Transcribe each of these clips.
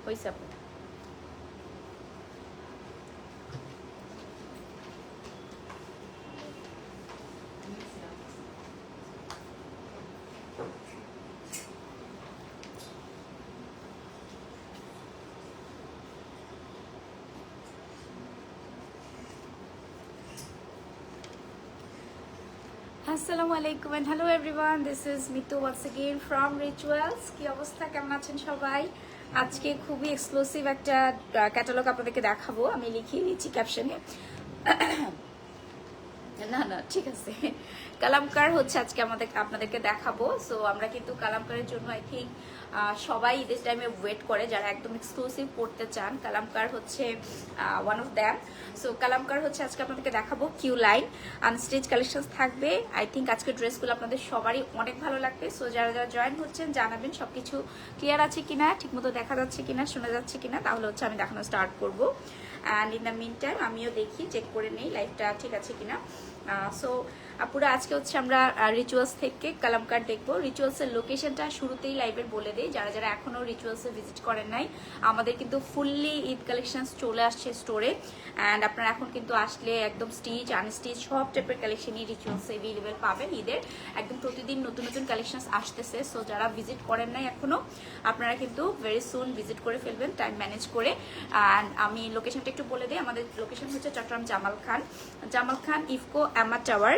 হইছে আপু। আসসালামু আলাইকুম and hello everyone, this is Mitu once again from Rituals. কি অবস্থা, কেমন আছেন সবাই? আজকে খুবই এক্সক্লুসিভ একটা ক্যাটালগ আপনাদেরকে দেখাবো। আমি লিখিয়ে দিচ্ছি ক্যাপশনে। না না ঠিক আছে, কালামকার হচ্ছে আজকে আপনাদেরকে দেখাবো। সো আমরা কিন্তু কালামকারের জন্য আই থিঙ্ক সবাই ঈদের টাইমে ওয়েট করে, যারা একদম এক্সক্লুসিভ পড়তে চান। কালামকার হচ্ছে ওয়ান অফ দ্যাম। সো কালামকার হচ্ছে আজকে আপনাদেরকে দেখাবো কিউ লাইন আনস্টিচ কালেকশন থাকবে। আই থিঙ্ক আজকে ড্রেসগুলো আপনাদের সবারই অনেক ভালো লাগবে। সো যারা যারা জয়েন হচ্ছেন জানাবেন সবকিছু ক্লিয়ার আছে কিনা, ঠিকমতো দেখা যাচ্ছে কিনা, শোনা যাচ্ছে কিনা, তাহলে হচ্ছে আমি দেখানো স্টার্ট করবো। And in the meantime আমিও দেখি, চেক করে নেই লাইভটা ঠিক আছে কিনা। সো আপুরা আজকে হচ্ছে আমরা রিচুয়ালস থেকে কালামকার দেখবো। রিচুয়ালসের লোকেশনটা শুরুতেই লাইভের বলে দেই, যারা যারা এখনো রিচুয়ালসে ভিজিট করেন নাই, আমাদের কিন্তু ফুললি ঈদ কালেকশনস চলে আসছে স্টোরে। অ্যান্ড আপনারা এখন কিন্তু আসলে একদম স্টিচ আনস্টিচ সব টাইপের কালেকশনই রিচুয়ালসে অ্যাভেলেবেল পাবেন। ঈদের একদম প্রতিদিন নতুন নতুন কালেকশনস আসতেছে। সো যারা ভিজিট করেন নাই এখনো, আপনারা কিন্তু ভেরি সুন ভিজিট করে ফেলবেন টাইম ম্যানেজ করে। অ্যান্ড আমি লোকেশনটা একটু বলে দিই। আমাদের লোকেশন হচ্ছে চট্টগ্রাম জামাল খান ইফকো এমা টাওয়ার,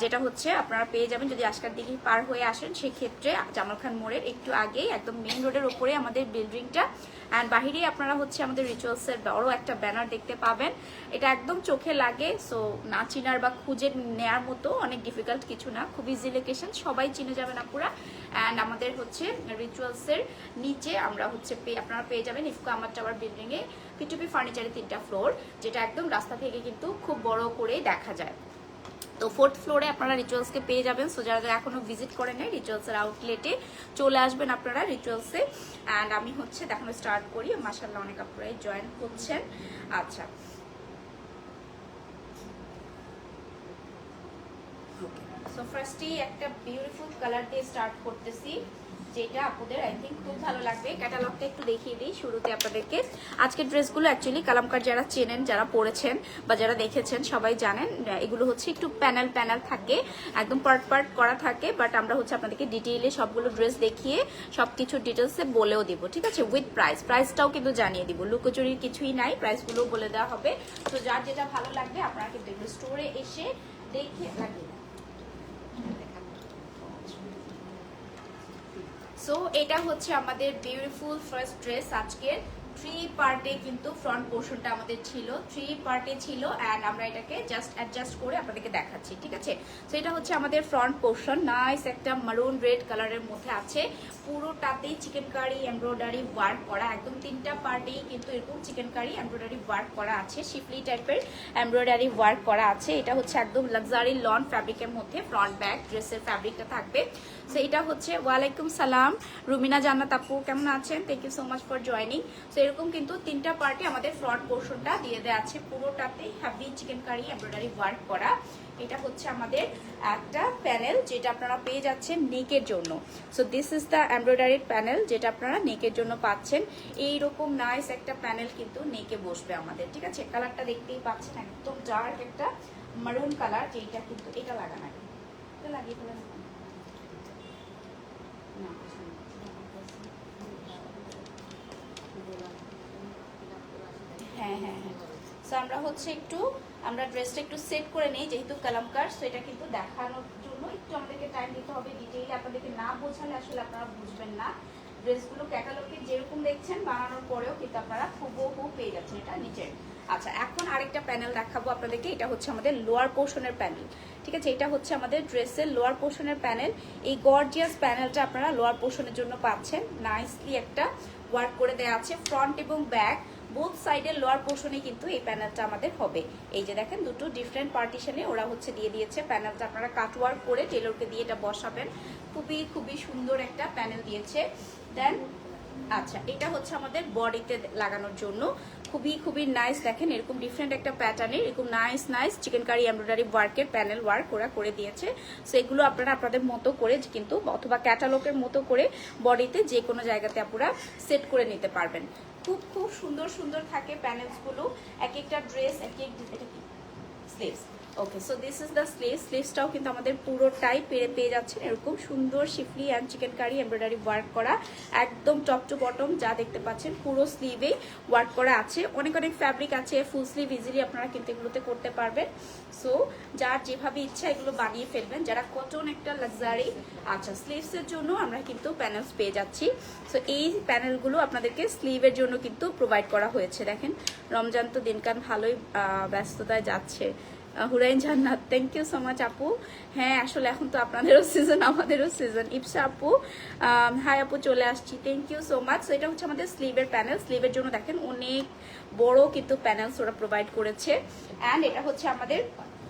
যেটা হচ্ছে আপনারা পেয়ে যাবেন যদি আজকাল দিকে পার হয়ে আসেন, সেক্ষেত্রে জামাল খান মোড়ের একটু আগেই একদম মেইন রোডের ওপরে আমাদের বিল্ডিংটা। অ্যান্ড বাহিরে আপনারা হচ্ছে আমাদের রিচুয়ালসের বড় একটা ব্যানার দেখতে পাবেন। এটা একদম চোখে লাগে, সো না চিনার বা খুঁজে নেয়ার মতো অনেক ডিফিকাল্ট কিছু না, খুব ইজি লোকেশন, সবাই চিনে যাবেন আপুরা। অ্যান্ড আমাদের হচ্ছে রিচুয়ালসের নিচে আমরা হচ্ছে আপনারা পেয়ে যাবেন ইফকো আমার টাওয়ার বিল্ডিংয়ে পিটুপি ফার্নিচারের 3টা ফ্লোর, যেটা একদম রাস্তা থেকে কিন্তু খুব বড় করে দেখা যায়। তো 4th ফ্লোরে আপনারা রিচুয়ালসকে পেয়ে যাবেন। সো যারা যারা এখনো ভিজিট করেন নাই, রিচুয়ালসের আউটলেটে চলে আসবেন আপনারা রিচুয়ালসে। অ্যান্ড আমি হচ্ছে দেখানো স্টার্ট করি। মাশাআল্লাহ অনেক আপনারাই জয়েন হচ্ছেন। আচ্ছা, সো ফার্স্টেই একটা বিউটিফুল কালার দিয়ে স্টার্ট করতেছি, যেটা আপনাদের আই থিঙ্ক খুব ভালো লাগবে। ক্যাটালগটা একটু দেখিয়ে দিই শুরুতে আপনাদেরকে। আজকের ড্রেসগুলো অ্যাকচুয়ালি কালামকার যারা চেনেন, যারা পরেছেন বা যারা দেখেছেন সবাই জানেন, এগুলো হচ্ছে একটু প্যানেল প্যানেল থাকে, একদম পার্ট পার্ট করা থাকে। বাট আমরা হচ্ছে আপনাদেরকে ডিটেইলে সবগুলো ড্রেস দেখিয়ে সবকিছু ডিটেলসে বলেও দিব, ঠিক আছে, উইথ প্রাইসটাও কিন্তু জানিয়ে দিব। লুকোচুরির কিছুই নাই, প্রাইসগুলো বলে দেওয়া হবে। তো যার যেটা ভালো লাগবে আপনারা কিন্তু এগুলো স্টোরে এসে দেখে লাগিয়ে। সো এটা হচ্ছে আমাদের বিউটিফুল ফার্স্ট ড্রেস আজকের। 3 পার্টে কিন্তু ফ্রন্ট পোর্শনটা আমাদের ছিল, 3 পার্টে ছিল। অ্যান্ড আমরা এটাকে জাস্ট অ্যাডজাস্ট করে আপনাদেরকে দেখাচ্ছি, ঠিক আছে। সো এটা হচ্ছে আমাদের ফ্রন্ট পোর্শন, নাইস একটা মারুন রেড কালারের মধ্যে আছে। পুরোটাতেই চিকেন কারি এমব্রয়ডারি ওয়ার্ক করা, একদম 3টা পার্টেই কিন্তু এরকম চিকেন কারি এমব্রয়ডারি ওয়ার্ক করা আছে, শিফলি টাইপের এমব্রয়ডারি ওয়ার্ক করা আছে। এটা হচ্ছে একদম লাক্সারি লন ফ্যাব্রিকের মধ্যে ফ্রন্ট ব্যাক ড্রেসের ফ্যাব্রিকটা থাকবে। সো এটা হচ্ছে, ওয়ালাইকুম সালাম রুমিনা জান্নাত আপু, কেমন আছেন? Thank you so much for joining. So এরকম কিন্তু 3টা পার্টে আমাদের ফ্রন্ট পোর্শনটা দিয়ে দেওয়া আছে, পুরোটাতে heavy chikankari embroidery work করা। এটা হচ্ছে আমাদের একটা প্যানেল, যেটা আপনারা পেয়ে যাচ্ছেন নেকের জন্য। So this is the embroidery panel, যেটা আপনারা নেকের জন্য পাচ্ছেন। এইরকম নাইস একটা প্যানেল কিন্তু নেকে বসবে আমাদের, ঠিক আছে। কালারটা দেখতেই পাচ্ছেন, একদম ডার্ক একটা মারুন কালার, যেটা কিন্তু এটা লাগানো, এটা লাগিয়ে ফেলেন। হ্যাঁ হ্যাঁ হ্যাঁ। সো আমরা হচ্ছে আমরা ড্রেসটা একটু সেট করে নেই, যেহেতু কালামকার। সো এটা কিন্তু দেখানোর জন্য একটু আমাদেরকে টাইম দিতে হবে। ডিটেইলে আপনাদেরকে না বোঝালে আসলে আপনারা বুঝবেন না। ড্রেসগুলো ক্যাটালগে যেরকম দেখছেন বানানোর পরেও কিন্তু আপনারা হুবহু পেয়ে যাচ্ছেন এটা নিচের। আচ্ছা, এখন আরেকটা প্যানেল দেখাবো আপনাদেরকে। এটা হচ্ছে আমাদের লোয়ার পোর্শনের প্যানেল, ঠিক আছে। এটা হচ্ছে আমাদের ড্রেসের লোয়ার পোর্শনের প্যানেল। এই গর্জিয়াস প্যানেলটা আপনারা লোয়ার পোর্শনের জন্য পাচ্ছেন। নাইসলি একটা ওয়ার্ক করে দেওয়া আছে, ফ্রন্ট এবং ব্যাক বোথ সাইডের লোয়ার পোর্শনে কিন্তু এই প্যানেলটা আমাদের হবে। এই যে দেখেন, দুটো ডিফারেন্ট পার্টিশনে ওরা হচ্ছে দিয়ে দিয়েছে প্যানেলটা। আপনারা কাটওয়ার্ক করে টেলরকে দিয়ে এটা বসাবেন। খুবই খুবই সুন্দর একটা প্যানেল দিয়েছে। দেন আচ্ছা, এটা হচ্ছে আমাদের বডিতে লাগানোর জন্য খুবই খুবই নাইস। দেখেন এরকম ডিফারেন্ট একটা প্যাটার্নের এরকম nice nice chikankari embroidery ওয়ার্কের প্যানেল ওয়ার্ক ওরা করে দিয়েছে। সো এগুলো আপনারা আপনাদের মতো করে কিন্তু অথবা ক্যাটালগের মতো করে বডিতে যে কোনো জায়গাতে আপনারা সেট করে নিতে পারবেন। খুব খুব সুন্দর সুন্দর থাকে প্যানেলসগুলো, এক একটা ড্রেস এক এক sleeves. Okay, so this is the স্লিভসটাও কিন্তু আমাদের পুরোটাই পেয়ে যাচ্ছেন এরকম সুন্দর schiffli and chikankari embroidery work করা, একদম টপ টু বটম যা দেখতে পাচ্ছেন পুরো স্লিভেই ওয়ার্ক করা আছে। অনেক অনেক ফ্যাব্রিক আছে, ফুল স্লিভ ইজিলি আপনারা কিন্তু এগুলোতে করতে পারবেন। সো যার যেভাবে ইচ্ছা এগুলো বানিয়ে ফেলবেন। যারা কটন একটা লাক্সারি, আচ্ছা স্লিভসের জন্য আমরা কিন্তু প্যানেলস পেয়ে যাচ্ছি। সো এই প্যানেলগুলো আপনাদেরকে স্লিভের জন্য কিন্তু প্রোভাইড করা হয়েছে। দেখেন রমজান তো দিনকাল ভালোই ব্যস্ততায় যাচ্ছে। হুরাইন জান্নাত, থ্যাংক ইউ সো মাচ আপু। হ্যাঁ আসলে এখন তো আপনাদেরও সিজন আমাদেরও সিজন। ইপসা আপু, হাই আপু চলে আসছি, থ্যাংক ইউ সো মাচ। এটা হচ্ছে আমাদের স্লিভের প্যানেল। স্লিভের জন্য দেখেন অনেক বড় কিন্তু প্যানেলস ওরা প্রোভাইড করেছে। অ্যান্ড এটা হচ্ছে আমাদের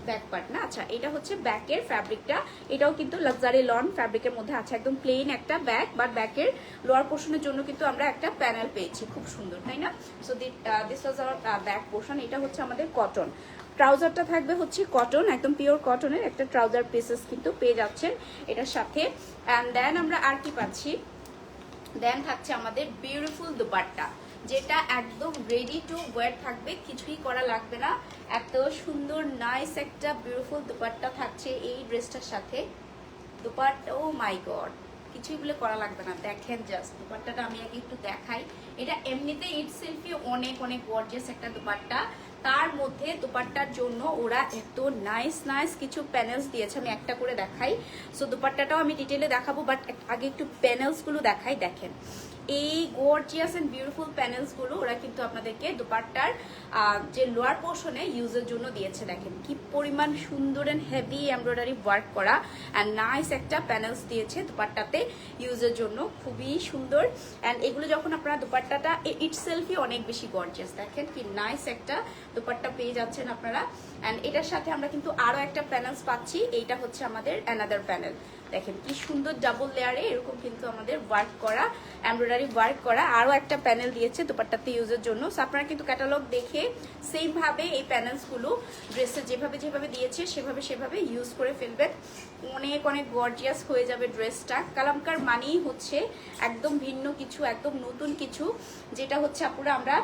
ব্যাক পার্ট না, আচ্ছা এটা হচ্ছে ব্যাকের ফ্যাব্রিকটা। এটাও কিন্তু লাক্সারি লন ফ্যাব্রিকের মধ্যে আছে, একদম প্লেন একটা ব্যাক, বাট ব্যাকের লোয়ার পোর্শনের জন্য কিন্তু আমরা একটা প্যানেল পেয়েছি, খুব সুন্দর তাই না? So this was our back portion. এটা হচ্ছে আমাদের কটন। ট্রাউজারটা থাকবে হচ্ছে কটন, একদম পিওর কটনের একটা ট্রাউজার পিসেস কিন্তু পেয়ে যাচ্ছেন এটার সাথে। অ্যান্ড দেন আমরা আর কি পাচ্ছি, দেন থাকছে আমাদের বিউটিফুল দুপাট্টা, যেটা একদম রেডি টু ওয়্যার থাকবে, কিছুই করা লাগবে না। এত সুন্দর নাইস একটা বিউটিফুল দুপাট্টা থাকছে এই ড্রেসটার সাথে। দুপাট্টা, ও মাই গড, কিছুই বলে করা লাগবে না। দেখেন জাস্ট দুপাট্টাটা আমি আগে একটু দেখাই। এটা এমনিতে ইটসেলফি অনেক অনেক গর্জিয়াস একটা দুপাট্টা, তার মধ্যে দুপাট্টার জন্য ওরা এত নাইস নাইস কিছু প্যানেলস দিয়েছে। আমি একটা করে দেখাই। সো দুপাট্টাটাও আমি ডিটেলে দেখাবো, বাট আগে একটু প্যানেলসগুলো দেখাই। দেখেন এই গর্জিয়াস এন্ড বিউটিফুল প্যানেলসগুলো ওরা কিন্তু আপনাদেরকে দুপাট্টার যে লোয়ার পোর্শনে ইউজের জন্য দিয়েছে। দেখেন কি পরিমাণ সুন্দর এন্ড হেভি এমব্রয়ডারি ওয়ার্ক করা অ্যান্ড নাইস একটা প্যানেলস দিয়েছে দুপাট্টাতে ইউজের জন্য, খুবই সুন্দর। অ্যান্ড এগুলো যখন আপনারা দুপাট্টাটা ইটসেলফই অনেক বেশি গর্জিয়াস। দেখেন কি নাইস একটা দুপাট্টা পেয়ে যাচ্ছেন আপনারা। অ্যান্ড এটার সাথে আমরা কিন্তু আরো একটা প্যানেলস পাচ্ছি, এইটা হচ্ছে আমাদের অ্যানাদার প্যানেল। দেখেন কি সুন্দর ডাবল লেয়ারে এরকম কিন্তু আমাদের ওয়ার্ক করা এমব্রয়ডারি ওয়ার্ক করা আরো একটা প্যানেল দিয়েছে দুপাট্টাতে ইউজের জন্য। সো আপনারা কিন্তু ক্যাটালগ দেখে সেম ভাবে এই প্যানেলসগুলো ড্রেসে যেভাবে যেভাবে দিয়েছে সেভাবে ইউজ করে ফেলবেন। অনেক অনেক গর্জিয়াস হয়ে যাবে ড্রেসটা। কালামকার মানেই হচ্ছে একদম ভিন্ন কিছু, একদম নতুন কিছু, যেটা হচ্ছে আপুরা আমরা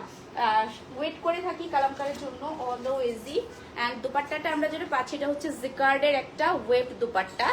ওয়েট করে থাকি কালামকারের জন্য অলওয়েজই। অ্যান্ড দুপাট্টাটা আমরা যেটা পাচ্ছি এটা হচ্ছে জিকার্ডের একটা ওয়েব দুপাট্টা।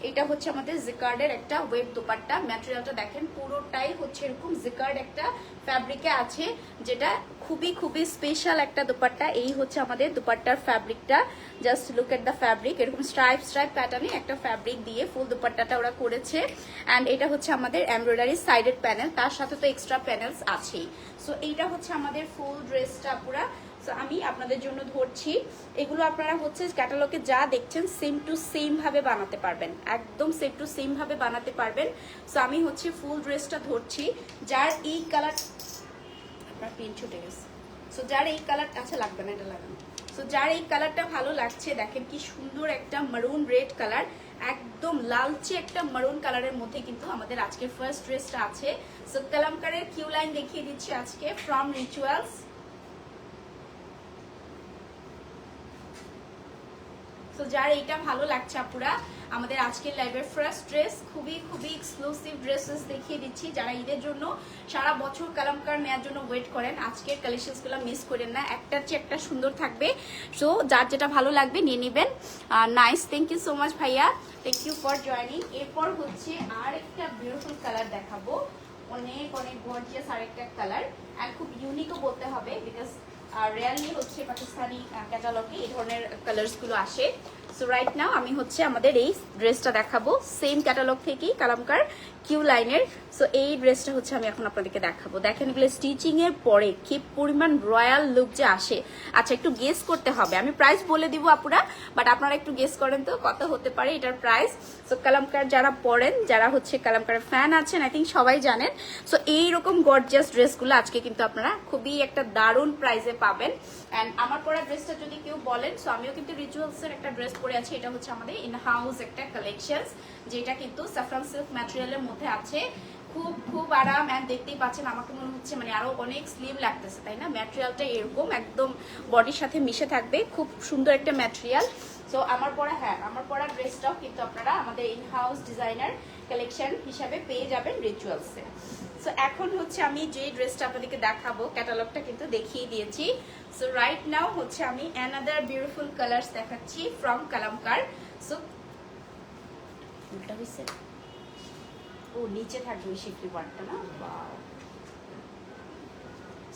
এটা হচ্ছে আমাদের জিকার্ডের একটা ওয়েব দুপাট্টা। ম্যাটেরিয়ালটা দেখেন পুরোটাই হচ্ছে এরকম জিকার্ড একটা ফ্যাব্রিকে আছে, যেটা খুবই খুবই স্পেশাল একটা দুপাট্টা। এই হচ্ছে আমাদের দুপাট্টার ফ্যাব্রিকটা, just look at the fabric. এরকম স্ট্রাইপ স্ট্রাইপ প্যাটার্নে একটা ফ্যাব্রিক দিয়ে ফুল দুপাট্টাটা ওরা করেছে। অ্যান্ড এটা হচ্ছে আমাদের এমব্রয়ডারি সাইডেড প্যানেল, তার সাথে তো এক্সট্রা প্যানেলস আছেই। সো এইটা হচ্ছে আমাদের ফুল ড্রেসটা পুরা। সো আমি আপনাদের জন্য ধরছি, এগুলো আপনারা হচ্ছে ক্যাটালগে যা দেখছেন সেম টু সেম ভাবে বানাতে পারবেন, একদম সেম টু সেম ভাবে বানাতে পারবেন। সো আমি হচ্ছে ফুল ড্রেসটা ধরছি, যার এই কালার আপনার পিন ছুটে গেছে। সো যার এই কালার, আচ্ছা লাগবে না এটা লাগানো। সো যার এই কালারটা ভালো লাগছে, দেখেন কি সুন্দর একটা মারুন রেড কালার, একদম লালচে একটা মারুন কালারের মধ্যে কিন্তু আমাদের আজকে ফার্স্ট ড্রেসটা আছে। সো কালামকারের কিউ লাইন দেখিয়ে দিচ্ছি আজকে, ফ্রম রিচুয়ালস। তো যার এইটা ভালো লাগছে আপুরা, আমাদের আজকের লাইভের ফার্স্ট ড্রেস, খুবই খুবই এক্সক্লুসিভ ড্রেসেস দেখিয়ে দিচ্ছি। যারা ঈদের জন্য সারা বছর কালামকার নেওয়ার জন্য ওয়েট করেন, আজকের কালেকশনসগুলো মিস করেন না, একটার চেয়ে একটা সুন্দর থাকবে। সো যার যেটা ভালো লাগবে নিয়ে নেবেন। Nice, thank you so much ভাইয়া, থ্যাংক ইউ ফর জয়নিং। এরপর হচ্ছে আর একটা বিউটিফুল কালার দেখাবো, অনেক অনেক গর্জিয়াস আরেকটা কালার, আর খুব ইউনিকও বলতে হবে, বিকজ রেয়ারলি হচ্ছে পাকিস্তানি ক্যাটালগে এই ধরনের কালার্সগুলো আসে। সো রাইট নাও আমি হচ্ছে আমাদের এই ড্রেসটা দেখাবো, সেম ক্যাটালগ থেকেই কালামকার কিউ লাইনের। সো এই ড্রেসটা হচ্ছে আমি এখন আপনাদেরকে দেখাবো। দেখেন এগুলো স্টিচিং এর পরে কি পরিমাণ রয়্যাল লুক যে আসে। আচ্ছা একটু গেস করতে হবে, আমি প্রাইস বলে দিব আপুরা, বাট আপনারা একটু গেস করেন তো কত হতে পারে এটার প্রাইস। সো কালামকার যারা পরেন, যারা হচ্ছে কালামকারের ফ্যান আছেন, আই থিঙ্ক সবাই জানেন। সো এইরকম গর্জিয়াস ড্রেসগুলো আজকে কিন্তু আপনারা খুবই একটা দারুণ প্রাইসে পাবেন। অ্যান্ড আমার পরা ড্রেসটা যদি কেউ বলেন, সো আমিও কিন্তু রিচুয়ালসের একটা ড্রেস পরে আছি। এটা হচ্ছে আমাদের ইন হাউস একটা কালেকশন, যেটা কিন্তু সাফরান সিল্ক ম্যাটেরিয়ালের মধ্যে আছে। খুব খুব আরাম। অ্যান্ড দেখতেই পাচ্ছেন আমাকে মনে হচ্ছে মানে আরো অনেক স্লিম লাগতেছে, তাই না? ম্যাটেরিয়ালটা এরকম একদম বডির সাথে মিশে থাকবে, খুব সুন্দর একটা ম্যাটেরিয়াল। সো আমার পরা ড্রেসটাও কিন্তু আপনারা আমাদের ইন হাউস ডিজাইনার কালেকশন হিসাবে পেয়ে যাবেন রিচুয়ালসে। সো এখন হচ্ছে আমি যে ড্রেসটা আপনাদেরকে দেখাবো, ক্যাটালগটা কিন্তু দেখিয়ে দিয়েছি। সো রাইট নাও হচ্ছে আমি অ্যানাদার বিউটিফুল কালার্স দেখাচ্ছি ফ্রম কালামকার। সো উল্টা হয়েছে, ও নিচে থাকবে ওই শিফলি ওয়ার্কটা না। ওয়াও,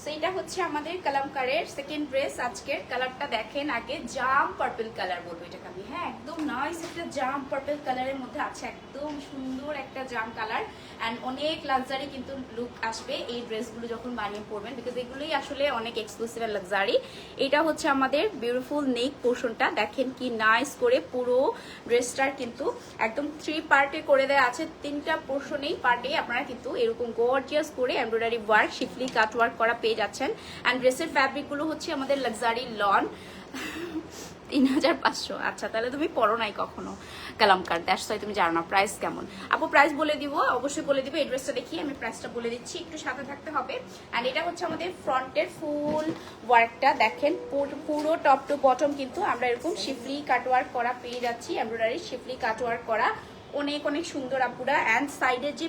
সো এটা হচ্ছে আমাদের কালামকারের সেকেন্ড ড্রেস। আজকের কালারটা দেখেন, আগে জাম পার্পল কালার বলবো এটাকে আমি, হ্যাঁ একদম নাইস একটা জাম পার্পল কালারের মধ্যে আছে, একদম সুন্দর একটা জাম কালার। অ্যান্ড অনেক লাক্সারি কিন্তু লুক আসবে এই ড্রেসগুলো যখন বানিয়ে পরবেন, বিকজ এগুলোই আসলে অনেক এক্সক্লুসিভ আর লাক্সারি। এটা হচ্ছে আমাদের বিউটিফুল নেক পোর্শনটা, দেখেন কি নাইস করে পুরো ড্রেসটার কিন্তু একদম 3 পার্টে করে দেওয়া আছে। 3টা পোর্শনেই পার্টে আপনারা কিন্তু এরকম গর্জিয়াস করে এমব্রয়ডারি ওয়ার্ক, শিফলি কাট ওয়ার্ক করা পেয়ে যাচ্ছেন। অ্যান্ড ড্রেসের ফ্যাব্রিকগুলো হচ্ছে আমাদের লাক্সারি লন। 3500। আচ্ছা, তাহলে তুমি পরো নাই কখনো কালামকার, দ্যাটস ওয়াই তুমি জানো না প্রাইস কেমন। আপু প্রাইস বলে দিব, অবশ্যই বলে দিব। এই ড্রেসটা দেখিয়ে আমি প্রাইসটা বলে দিচ্ছি, একটু সাথে থাকতে হবে। অ্যান্ড এটা হচ্ছে আমাদের ফ্রন্টের ফুল ওয়ার্কটা, দেখেন পুরো টপ টু বটম কিন্তু আমরা এরকম শিফলি কাট ওয়ার্ক করা পেয়ে যাচ্ছি, এমব্রয়ডারি শিফলি কাট ওয়ার্ক করা, অনেক অনেক সুন্দর আপুরা। অ্যান্ড সাইডের যে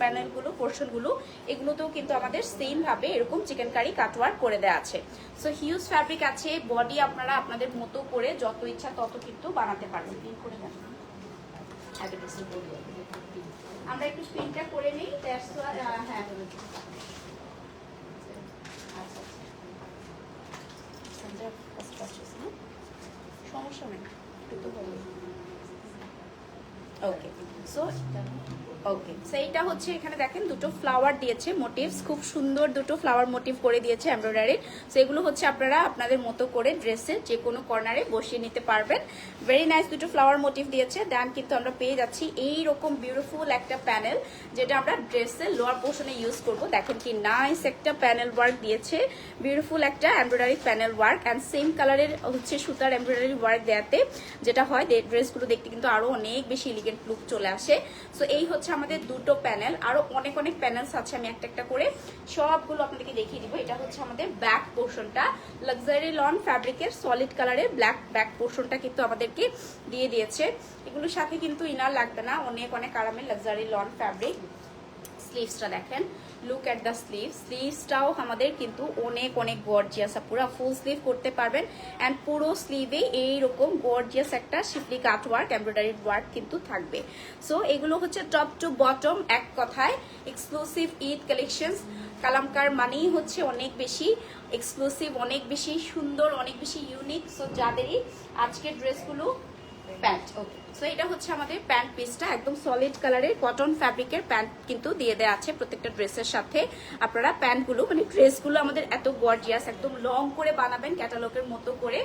প্যানেলগুলো পোর্শনগুলো এগুলোতেও কিন্তু আমাদের সেম ভাবে এরকম চিকেন কারি কাটওয়ার্ক করে দেওয়া আছে। সো হিউজ ফ্যাব্রিক আছে, বডি আপনারা আপনাদের মতো করে যত ইচ্ছা তত কিন্তু বানাতে পারবেন। পিন করে দেন, আমরা একটু স্পিনটা করে নিই। হ্যাঁ সমস্যা নেই, একটু তো বলুন। ওকে, সো এইটা হচ্ছে এখানে দেখেন দুটো ফ্লাওয়ার দিয়েছে মোটিভস, খুব সুন্দর দুটো ফ্লাওয়ার মোটিভ করে দিয়েছে এমব্রয়ডারি। সো এগুলো হচ্ছে আপনারা আপনাদের মতো করে ড্রেসের যে কোনো কর্নারে বসিয়ে নিতে পারবেন। ভেরি নাইস দুটো ফ্লাওয়ার মোটিভ দিয়েছে। দেন কিন্তু আমরা পেয়ে যাচ্ছি এইরকম বিউটিফুল একটা প্যানেল, যেটা আমরা ড্রেসের লোয়ার পোর্শনে ইউজ করব। দেখেন কি নাইস একটা প্যানেল ওয়ার্ক দিয়েছে, বিউটিফুল একটা embroidery panel work. And same কালারের হচ্ছে সুতার এমব্রয়ডারি ওয়ার্ক দেওয়াতে যেটা হয় ড্রেসগুলো দেখতে কিন্তু আরো অনেক বেশি এলিগেন্ট লুক চলে আসে। সো এই হচ্ছে আমাদের দুটো প্যানেল, আরো অনেক অনেক প্যানেলস আছে, আমি একটা একটা করে সবগুলো আপনাদেরকে দেখিয়ে দিব। এটা হচ্ছে আমাদের ব্যাক পোর্শনটা, লাক্সারি লন ফ্যাব্রিকের সলিড কালারের ব্যাক পোর্শনটা কিন্তু আমাদেরকে দিয়ে দিয়েছে। এগুলোর সাথে কিন্তু ইনার লাগবে না, অনেক অনেক আরামের লাক্সারি লন ফ্যাব্রিক। স্লিভসটা দেখেন, লুক এট দ্য স্লিভসটাও আমাদের কিন্তু অনেক অনেক গর্জিয়াস, পুরো ফুল স্লিভ করতে পারবেন। অ্যান্ড পুরো স্লিভে এইরকম গর্জিয়াস একটা শিফলি কাট ওয়ার্ক এমব্রয়ডারি ওয়ার্ক কিন্তু থাকবে। সো এগুলো হচ্ছে টপ টু বটম এক কথায় এক্সক্লুসিভ ঈদ কালেকশনস। কালামকার মানেই হচ্ছে অনেক বেশি এক্সক্লুসিভ, অনেক বেশি সুন্দর, অনেক বেশি ইউনিক। সো যাদেরই আজকের ড্রেসগুলো প্যান্ট, ওকে, সো এটা হচ্ছে আমাদের প্যান্ট পিসটা, একদম সলিড কালারের কটন ফ্যাব্রিকের প্যান্ট কিন্তু দিয়ে দেওয়া আছে প্রত্যেকটা ড্রেসের সাথে। আপনারা প্যান্টগুলো মানে ড্রেসগুলো আমাদের এত গর্জিয়াস, একদম লং করে বানাবেন ক্যাটালগের মতো করে,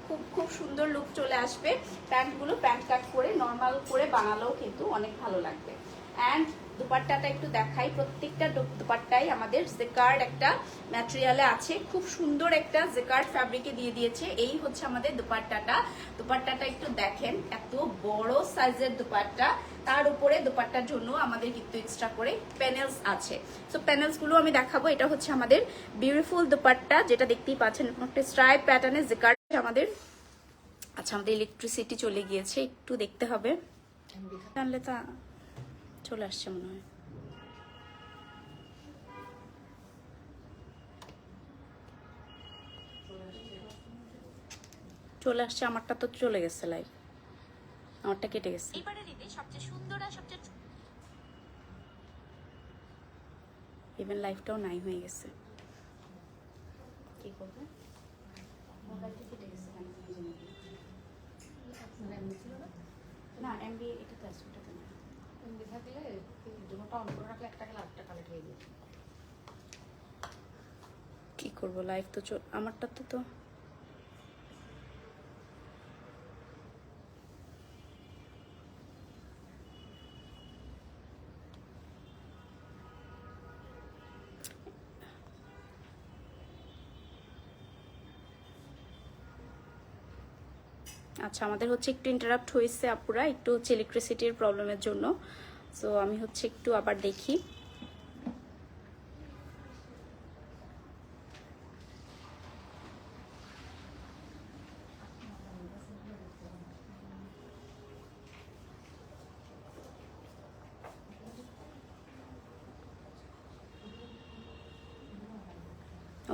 খুব খুব সুন্দর লুক চলে আসবে। প্যান্টগুলো প্যান্ট কাট করে নর্মাল করে বানালেও কিন্তু অনেক ভালো লাগবে। অ্যান্ড দুপাট্টাটা একটু দেখাই, প্রত্যেকটা দুপাট্টাই আমাদের জেকার্ড একটা ম্যাটেরিয়ালে আছে, খুব সুন্দর একটা জেকার্ড ফ্যাব্রিকে দিয়ে দিয়েছে। এই হচ্ছে আমাদের দুপাট্টাটা একটু দেখেন, এত বড় সাইজের দুপাট্টা, তার উপরে দুপাট্টার জন্য আমাদের কিন্তু এক্সট্রা করে প্যানেলস আছে। সো প্যানেলস গুলো আমি দেখাবো। এটা হচ্ছে আমাদের বিউটিফুল দুপাট্টা, যেটা দেখতেই পাচ্ছেন একটা স্ট্রাইপ প্যাটার্নের জেকার্ড আমাদের। আচ্ছা, আমাদের ইলেকট্রিসিটি চলে গিয়েছে, একটু দেখতে হবে, জানলে তা চলে আসছে মনে হয়। চলে আসছে, আমারটা তো চলে গেছে, লাইভ আমারটা কেটে গেছে। এবারে দিতে সবচেয়ে সুন্দর আর সবচেয়ে ইভেন লাইফটাও নাই হয়ে গেছে, কি করবে? মোবাইলটা কেটে গেছে না, এমবি এটা তো আছে, ওটাতে না। এমবি থাকলে ডেমোটা অন করে রাখলে 1 টাকা 8 টাকা কালেক্ট হয়ে যায়। কি করব, লাইভ তো আমারটা তো আচ্ছা, আমাদের হচ্ছে একটু ইন্টারাপ্ট হয়েছে আপুরা, একটু হচ্ছে ইলেকট্রিসিটির প্রবলেমের জন্য। সো আমি হচ্ছে একটু আবার দেখি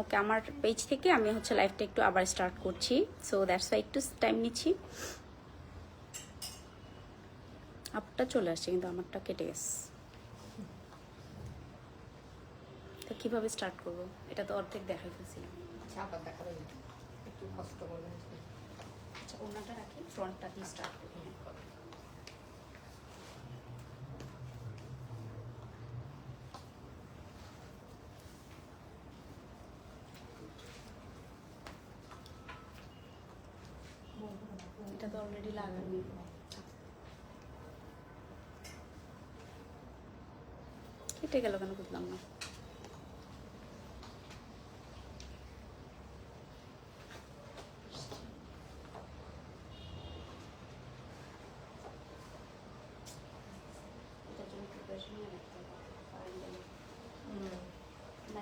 ওকে, আমার পেজ থেকে আমি হচ্ছে লাইভটা একটু আবার স্টার্ট করছি, সো দ্যাটস ওয়াই একটু টাইম নিচ্ছি। আপনারটা চলে আসছে কিন্তু আমারটা কেটে গেছে, তো কীভাবে স্টার্ট করবো? এটা তো অর্ধেক দেখাই ফেলছিলাম। আচ্ছা, ওনাটা রাখি, ফ্রন্টটা দিয়ে স্টার্ট করবো। এটা তো অলরেডি লাগানো, কেটে গেল কেন বুঝলাম না।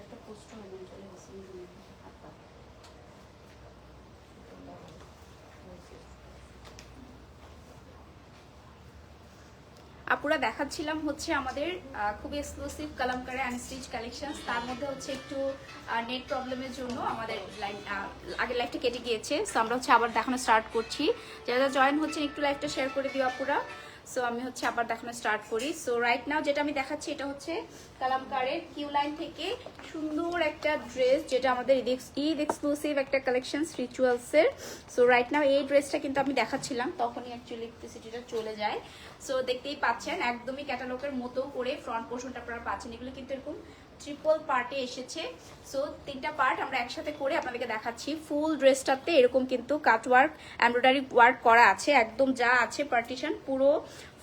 একটা পোস্ট হয় না, চলে গেছে। আপুরা দেখাচ্ছিলাম হচ্ছে আমাদের খুবই এক্সক্লুসিভ কালামকারী আনস্টিচ কালেকশন। তার মধ্যে হচ্ছে একটু নেট প্রবলেমের জন্য আমাদের আগের লাইভটা কেটে গিয়েছে, সো আমরা হচ্ছে আবার দেখানো স্টার্ট করছি। যারা জয়েন হচ্ছেন একটু লাইভটা শেয়ার করে দিও আপুরা। সো আমি হচ্ছে আবার দেখানো স্টার্ট করি। সো রাইট নাও যেটা আমি দেখাচ্ছি এটা হচ্ছে কালামকারের কিউ লাইন থেকে সুন্দর একটা ড্রেস, যেটা আমাদের ঈদ এক্সক্লুসিভ একটা কালেকশন রিচুয়ালসের। সো রাইট নাও এই ড্রেসটা কিন্তু আমি দেখাচ্ছিলাম, তখনই অ্যাকচুয়ালি ইলেকট্রিসিটিটা চলে যায়। সো দেখতেই পাচ্ছেন একদমই ক্যাটালগের মতো করে ফ্রন্ট পোর্শনটা আপনারা পাচ্ছেন। এগুলো কিন্তু এরকম ট্রিপল পার্টে এসেছে। সো 3টা পার্ট আমরা একসাথে করে আপনাদেরকে দেখাচ্ছি। ফুল ড্রেসটাতে এরকম কিন্তু কাট ওয়ার্ক, এমব্রয়ডারি ওয়ার্ক করা আছে, একদম যা আছে পার্টিশন পুরো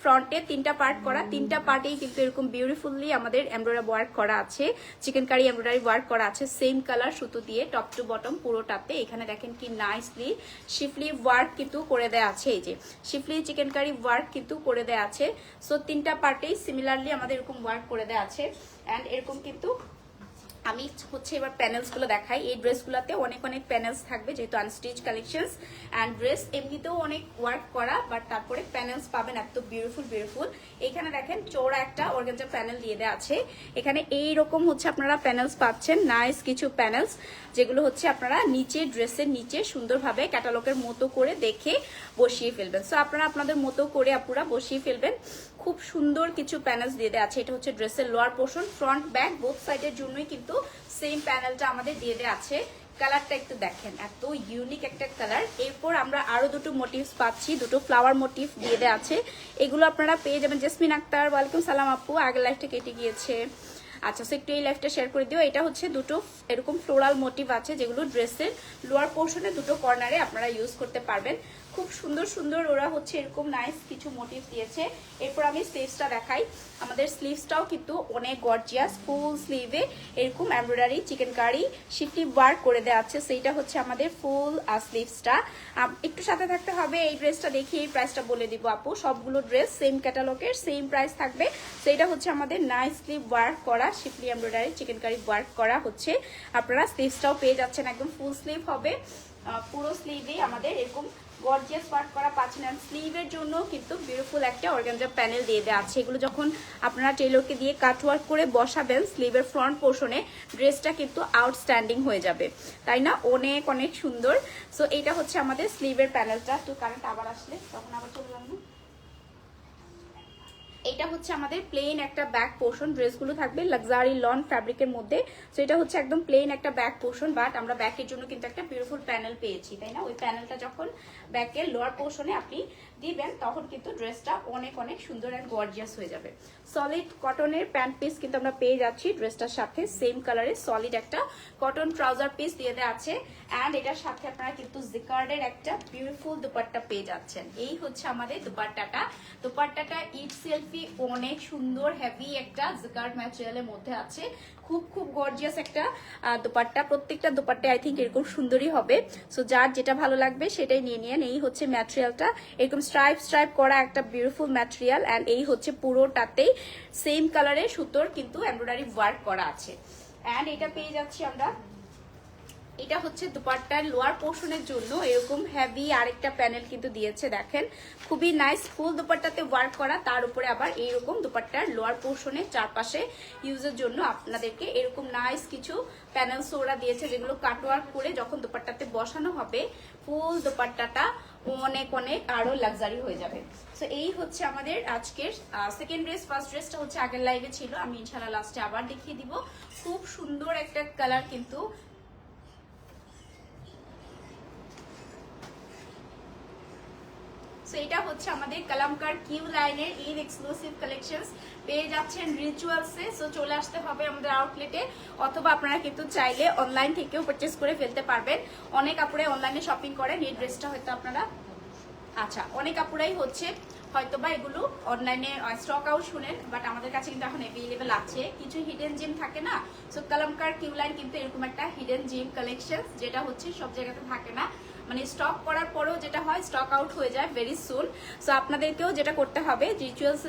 ফ্রন্টে 3টা পার্ট করা, 3টা পার্টেই কিন্তু এরকম বিউটিফুলি আমাদের এমব্রয়ডারি ওয়ার্ক করা আছে, চিকেন কারি এমব্রয়ডারি ওয়ার্ক করা আছে সেম কালার সুতো দিয়ে টপ টু বটম পুরোটাতে। এখানে দেখেন কি নাইসলি শিফলি ওয়ার্ক কিন্তু করে দেয়া আছে, এই যে শিফলি চিকেন কারি ওয়ার্ক কিন্তু করে দেয়া আছে। সো 3টা পার্টেই সিমিলারলি আমাদের এরকম ওয়ার্ক করে দেয়া আছে। অ্যান্ড এরকম কিন্তু আমি হচ্ছে এবার প্যানেলসগুলো দেখাই। এই ড্রেসগুলোতে অনেক অনেক প্যানেলস থাকবে, যেহেতু আনস্টিচ কালেকশনস। অ্যান্ড ড্রেস এমনিতেও অনেক ওয়ার্ক করা, বাট তারপরে প্যানেলস পাবেন এত বিউটিফুল বিউটিফুল। এখানে দেখেন চৌড়া একটা অর্গানজা প্যানেল দিয়ে দেওয়া আছে। এখানে এইরকম হচ্ছে আপনারা প্যানেলস পাচ্ছেন, নাইস কিছু প্যানেলস, যেগুলো হচ্ছে আপনারা নিচে ড্রেসের নিচে সুন্দরভাবে ক্যাটালগের মতো করে দেখে বসিয়ে ফেলবেন। সো আপনারা আপনাদের মতো করে আপুরা বসিয়ে ফেলবেন। খুব সুন্দর কিছু প্যানেলস দিয়ে দেওয়া আছে। এটা হচ্ছে ড্রেসের lower portion, front back both সাইডের জন্যই কিন্তু সেম প্যানেলটা আমাদের দিয়ে দেওয়া আছে। কালারটা একটু দেখেন, এত ইউনিক একটা কালার। এরপর আমরা আরো দুটো মোটিভস পাচ্ছি, দুটো ফ্লাওয়ার মোটিভ দিয়ে দেওয়া আছে। এগুলো আপনারা পেয়ে যাবেন। জেসমিন আক্তার, ওয়ালাইকুম সালাম আপু, আগের লাইফটা কেটে গিয়েছে। আচ্ছা, সো একটু এই লাইফটা শেয়ার করে দিও। এটা হচ্ছে দুটো এরকম ফ্লোরাল মোটিভ আছে, যেগুলো ড্রেসের লোয়ার পোর্শনে দুটো কর্নারে আপনারা ইউজ করতে পারবেন। খুব সুন্দর সুন্দর ওরা হচ্ছে এরকম নাইস কিছু মোটিভ দিয়েছে। এরপর আমি স্লিভসটা দেখাই। আমাদের স্লিভসটাও কিন্তু অনেক গর্জিয়াস, ফুল স্লিভে এরকম এমব্রয়ডারি চিকেন কারি শিফলি ওয়ার্ক করে দেওয়া আছে। সেইটা হচ্ছে আমাদের ফুল স্লিভসটা। একটু সাথে থাকতে হবে। এই ড্রেসটা দেখি এই প্রাইসটা বলে দিব আপু। সবগুলো ড্রেস সেম ক্যাটালগের সেম প্রাইস থাকবে। সেইটা হচ্ছে আমাদের নাইসলি ওয়ার্ক করা শিফলি এমব্রয়ডারি চিকেন কারি ওয়ার্ক করা হচ্ছে। আপনারা স্লিভসটাও পেয়ে যাচ্ছেন, একদম ফুল স্লিভ হবে। পুরো স্লিভে আমাদের এরকম গর্জিয়াস ওয়ার্ক করা পাচ্ছেন। এন্ড স্লিভের জন্য কিন্তু বিউটিফুল একটা অর্গানজা প্যানেল দিয়ে দেওয়া আছে। এগুলো যখন আপনারা টেলরকে দিয়ে কাট ওয়ার্ক করে বসাবেন স্লিভের ফ্রন্ট পোর্শনে, ড্রেসটা কিন্তু আউটস্ট্যান্ডিং হয়ে যাবে, তাই না? অনেক অনেক সুন্দর। সো এইটা হচ্ছে আমাদের স্লিভের প্যানেলটা। তো কারেন্ট আবার আসলে তখন আবার চলে যাবো। এটা হচ্ছে আমাদের প্লেন একটা ব্যাক পোর্শন। ড্রেসগুলো থাকবে লাক্সারি লন ফ্যাব্রিকের মধ্যে। সো এটা হচ্ছে একদম প্লেন একটা ব্যাক পোর্শন, বাট আমরা ব্যাকের জন্য কিন্তু একটা বিউটিফুল প্যানেল পেয়েছি, তাই না? ওই প্যানেলটা যখন ব্যাকের লোয়ার পোর্শনে আপনি দিবেন তখন কিন্তু ড্রেসটা অনেক অনেক সুন্দর অ্যান্ড গর্জিয়াস হয়ে যাবে। সলিড কটনের প্যান্ট পিস কিন্তু আমরা পেয়ে যাচ্ছি ড্রেসটার সাথে। সেম কালারের সলিড একটা কটন ট্রাউজার পিস দিয়ে দেওয়া আছে। অ্যান্ড এটার সাথে আপনারা কিন্তু জিকার্ডের একটা বিউটিফুল দুপাট্টা পেয়ে যাচ্ছেন। এই হচ্ছে আমাদের দুপাট্টাটা। দুপাট্টাটা ইট সেলফি অনেক সুন্দর হেভি একটা জিকার্ড ম্যাটেরিয়ালের মধ্যে আছে। খুব খুব গর্জিয়াস একটা দুপাট্টা। প্রত্যেকটা দুপাট্টা আই থিঙ্ক এরকম সুন্দরই হবে। সো যার যেটা ভালো লাগবে সেটাই নিয়ে নিন। এই হচ্ছে ম্যাটেরিয়ালটা, এরকম স্ট্রাইপ স্ট্রাইপ করা একটা বিউটিফুল ম্যাটেরিয়াল। অ্যান্ড এই হচ্ছে পুরোটাতেই সেম কালারের সুতোর কিন্তু এমব্রয়ডারি ওয়ার্ক করা আছে। অ্যান্ড এটা পেয়ে যাচ্ছি আমরা এটা হচ্ছে দুপাট্টার লোয়ার পোর্শনের জন্য এরকম হেভি আরেকটা প্যানেল কিন্তু দিয়েছে, দেখেন খুবই নাইস। ফুল দুপাট্টাতে ওয়ার্ক করা, তার উপরে আবার এইরকম দুপাট্টার লোয়ার পোর্শনের চারপাশে ইউজের জন্য আপনাদেরকে এরকম নাইস কিছু প্যানেলস ওরা দিয়েছে, যেগুলো কাটওয়ার্ক করে যখন দুপাট্টাতে বসানো হবে ফুল দুপাট্টাটা অনেক অনেক আরো লাক্সারি হয়ে যাবে। সো এই হচ্ছে আমাদের আজকের সেকেন্ড ড্রেস। ফার্স্ট ড্রেসটা হচ্ছে আগের লাইভে ছিল, আমি ইনশাআল্লাহ লাস্টে আবার দেখিয়ে দিব। খুব সুন্দর একটা কালার কিন্তু। সো এটা হচ্ছে আমাদের কালামকার কিউ লাইনের ঈদ এক্সক্লুসিভ কালেকশনস, পেয়ে যাচ্ছেন রিচুয়ালসে। সো চলে আসতে হবে আমাদের আউটলেটে, অথবা আপনারা কিন্তু চাইলে অনলাইন থেকেও পারচেস করে ফেলতে পারবেন। অনেক আপুরে অনলাইনে শপিং করেন, এই ড্রেসটা হয়তো আপনারা আচ্ছা অনেক আপুরাই হচ্ছে হয়তোবা এগুলো অনলাইনে স্টক আউট শুনেন, বাট আমাদের কাছে কিন্তু এখন অ্যাভেলেবেল আছে। কিছু হিডেন জিম থাকে না, সো কালামকার কিউ লাইন কিন্তু এরকম একটা হিডেন জিম কালেকশন, যেটা হচ্ছে সব জায়গাতে থাকে না, মানে স্টক করার পরেও যেটা হয় স্টক আউট হয়ে যায় ভেরি সুন। সো আপনাদেরকেও যেটা করতে হবে, রিচুয়ালস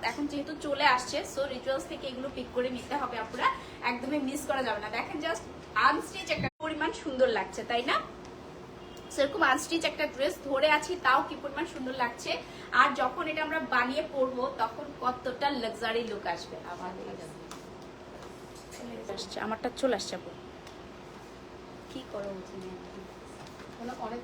এখন যেহেতু চলে আসছে, সো রিচুয়ালস থেকে এগুলো পিক করে নিতে হবে আপনারা, একদমই মিস করা যাবে না। দেখেন জাস্ট আনস্টিচ একটা পরিমাণ সুন্দর লাগছে, তাই না? সেরকম আনস্টিচ একটা ড্রেস ধরে আছি তাও কি পরিমাণ সুন্দর লাগছে, আর যখন এটা আমরা বানিয়ে পরবো তখন কতটা লাক্সারি লুক আসবে। আমারটা চলে আসছে, কি করো অনেক।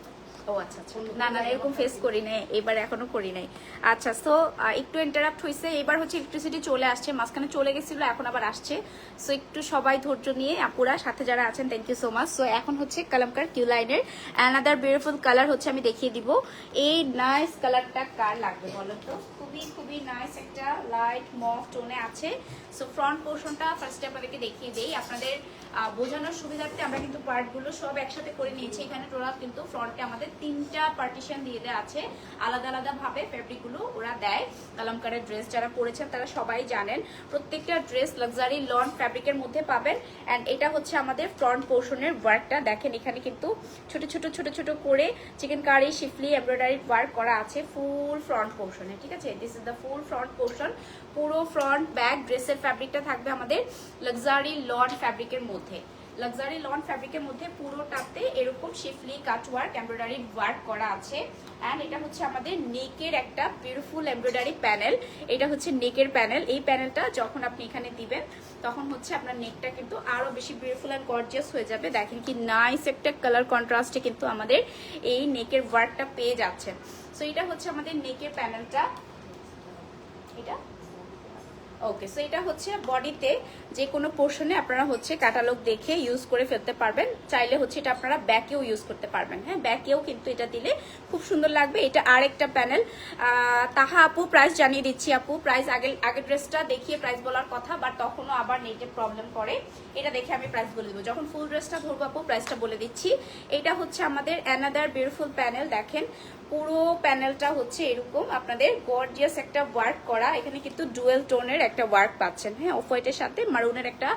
ও আচ্ছা আচ্ছা, না না এরকম ফেস করি নাই এবার, এখনো করি নাই। আচ্ছা, সো একটু ইন্টারাপ্ট হয়েছে, এবার হচ্ছে ইলেকট্রিসিটি চলে আসছে, মাঝখানে চলে গেছিল এখন আবার আসছে। সো একটু সবাই ধৈর্য নিয়ে আপুরা সাথে যারা আছেন thank you so much. So এখন হচ্ছে কালামকার কিউ লাইনের অ্যানাদার বিউটিফুল কালার হচ্ছে আমি দেখিয়ে দিব। এই নাইস কালারটা কার লাগবে বলো তো? খুবই খুবই নাইস একটা লাইট মফ টোনে আছে। সো ফ্রন্ট পোর্শনটা ফার্স্টে আপনাদেরকে দেখিয়ে দেই আপনাদের বোঝানোর সুবিধার্থে। আমরা কিন্তু পার্টগুলো সব একসাথে করে নিয়েছি। এখানে টোটাল কিন্তু ফ্রন্টে আমাদের 3টা পার্টিশন দিয়ে দেওয়া আছে, আলাদা আলাদা ভাবে ফেব্রিকগুলো ওরা দেয়। কালামকারের ড্রেস যারা পরেছেন তারা সবাই জানেন, প্রত্যেকটা ড্রেস লাক্সারি লন ফ্যাব্রিকের মধ্যে পাবেন। অ্যান্ড এটা হচ্ছে আমাদের ফ্রন্ট পোর্শনের ওয়ার্কটা, দেখেন এখানে কিন্তু ছোট ছোট ছোট ছোট করে চিকেন কারি শিফলি এমব্রয়ডারি ওয়ার্ক করা আছে ফুল ফ্রন্ট পোর্শনে, ঠিক আছে? This is the full front portion. পুরো ফ্রন্ট ব্যাক ড্রেসের ফ্যাব্রিকটা থাকবে আমাদের লাক্সারি লন ফ্যাব্রিকের মধ্যে, লাক্সারি লন ফ্যাব্রিকের মধ্যে পুরোটাতে এরকম শিফলি কাটওয়ার্ক এমব্রয়ডারি ওয়ার্ক করা আছে। অ্যান্ড এটা হচ্ছে আমাদের নেকের একটা বিউটিফুল এমব্রয়ডারি প্যানেল, এটা হচ্ছে নেকের প্যানেল। এই প্যানেলটা যখন আপনি এখানে দিবেন তখন হচ্ছে আপনার নেকটা কিন্তু আরো বেশি বিউটিফুল অ্যান্ড গর্জিয়াস হয়ে যাবে। দেখেন কি নাইস একটা কালার কন্ট্রাস্টে কিন্তু আমাদের এই নেকের ওয়ার্কটা পেয়ে যাচ্ছেন। সো এটা হচ্ছে আমাদের নেকের প্যানেলটা, এটা ওকে। সো এটা হচ্ছে বডিতে যে কোনো পোর্শনে আপনারা হচ্ছে ক্যাটালগ দেখে ইউজ করে ফেলতে পারবেন, চাইলে হচ্ছে এটা আপনারা ব্যাকেও ইউজ করতে পারবেন। হ্যাঁ, ব্যাকেও কিন্তু এটা দিলে খুব সুন্দর লাগবে। এটা আরেকটা প্যানেল। তাহা আপু প্রাইস জানিয়ে দিচ্ছি। আপু প্রাইস আগের ড্রেসটা দেখিয়ে প্রাইস বলার কথা, বাট তখনও আবার নেটে প্রবলেম করে, এটা দেখে আমি প্রাইস বলে দেবো। যখন ফুল ড্রেসটা ধরবো আপু প্রাইসটা বলে দিচ্ছি। এটা হচ্ছে আমাদের অ্যানাদার বিউটিফুল প্যানেল, দেখেন পুরো প্যানেলটা হচ্ছে এরকম আপনাদের গর্জিয়াস একটা ওয়ার্ক করা। এখানে কিন্তু ডুয়েল টোনের একটা ওয়ার্ক পাচ্ছেন, হ্যাঁ, অফ হোয়াইটের সাথে মারুনের একটা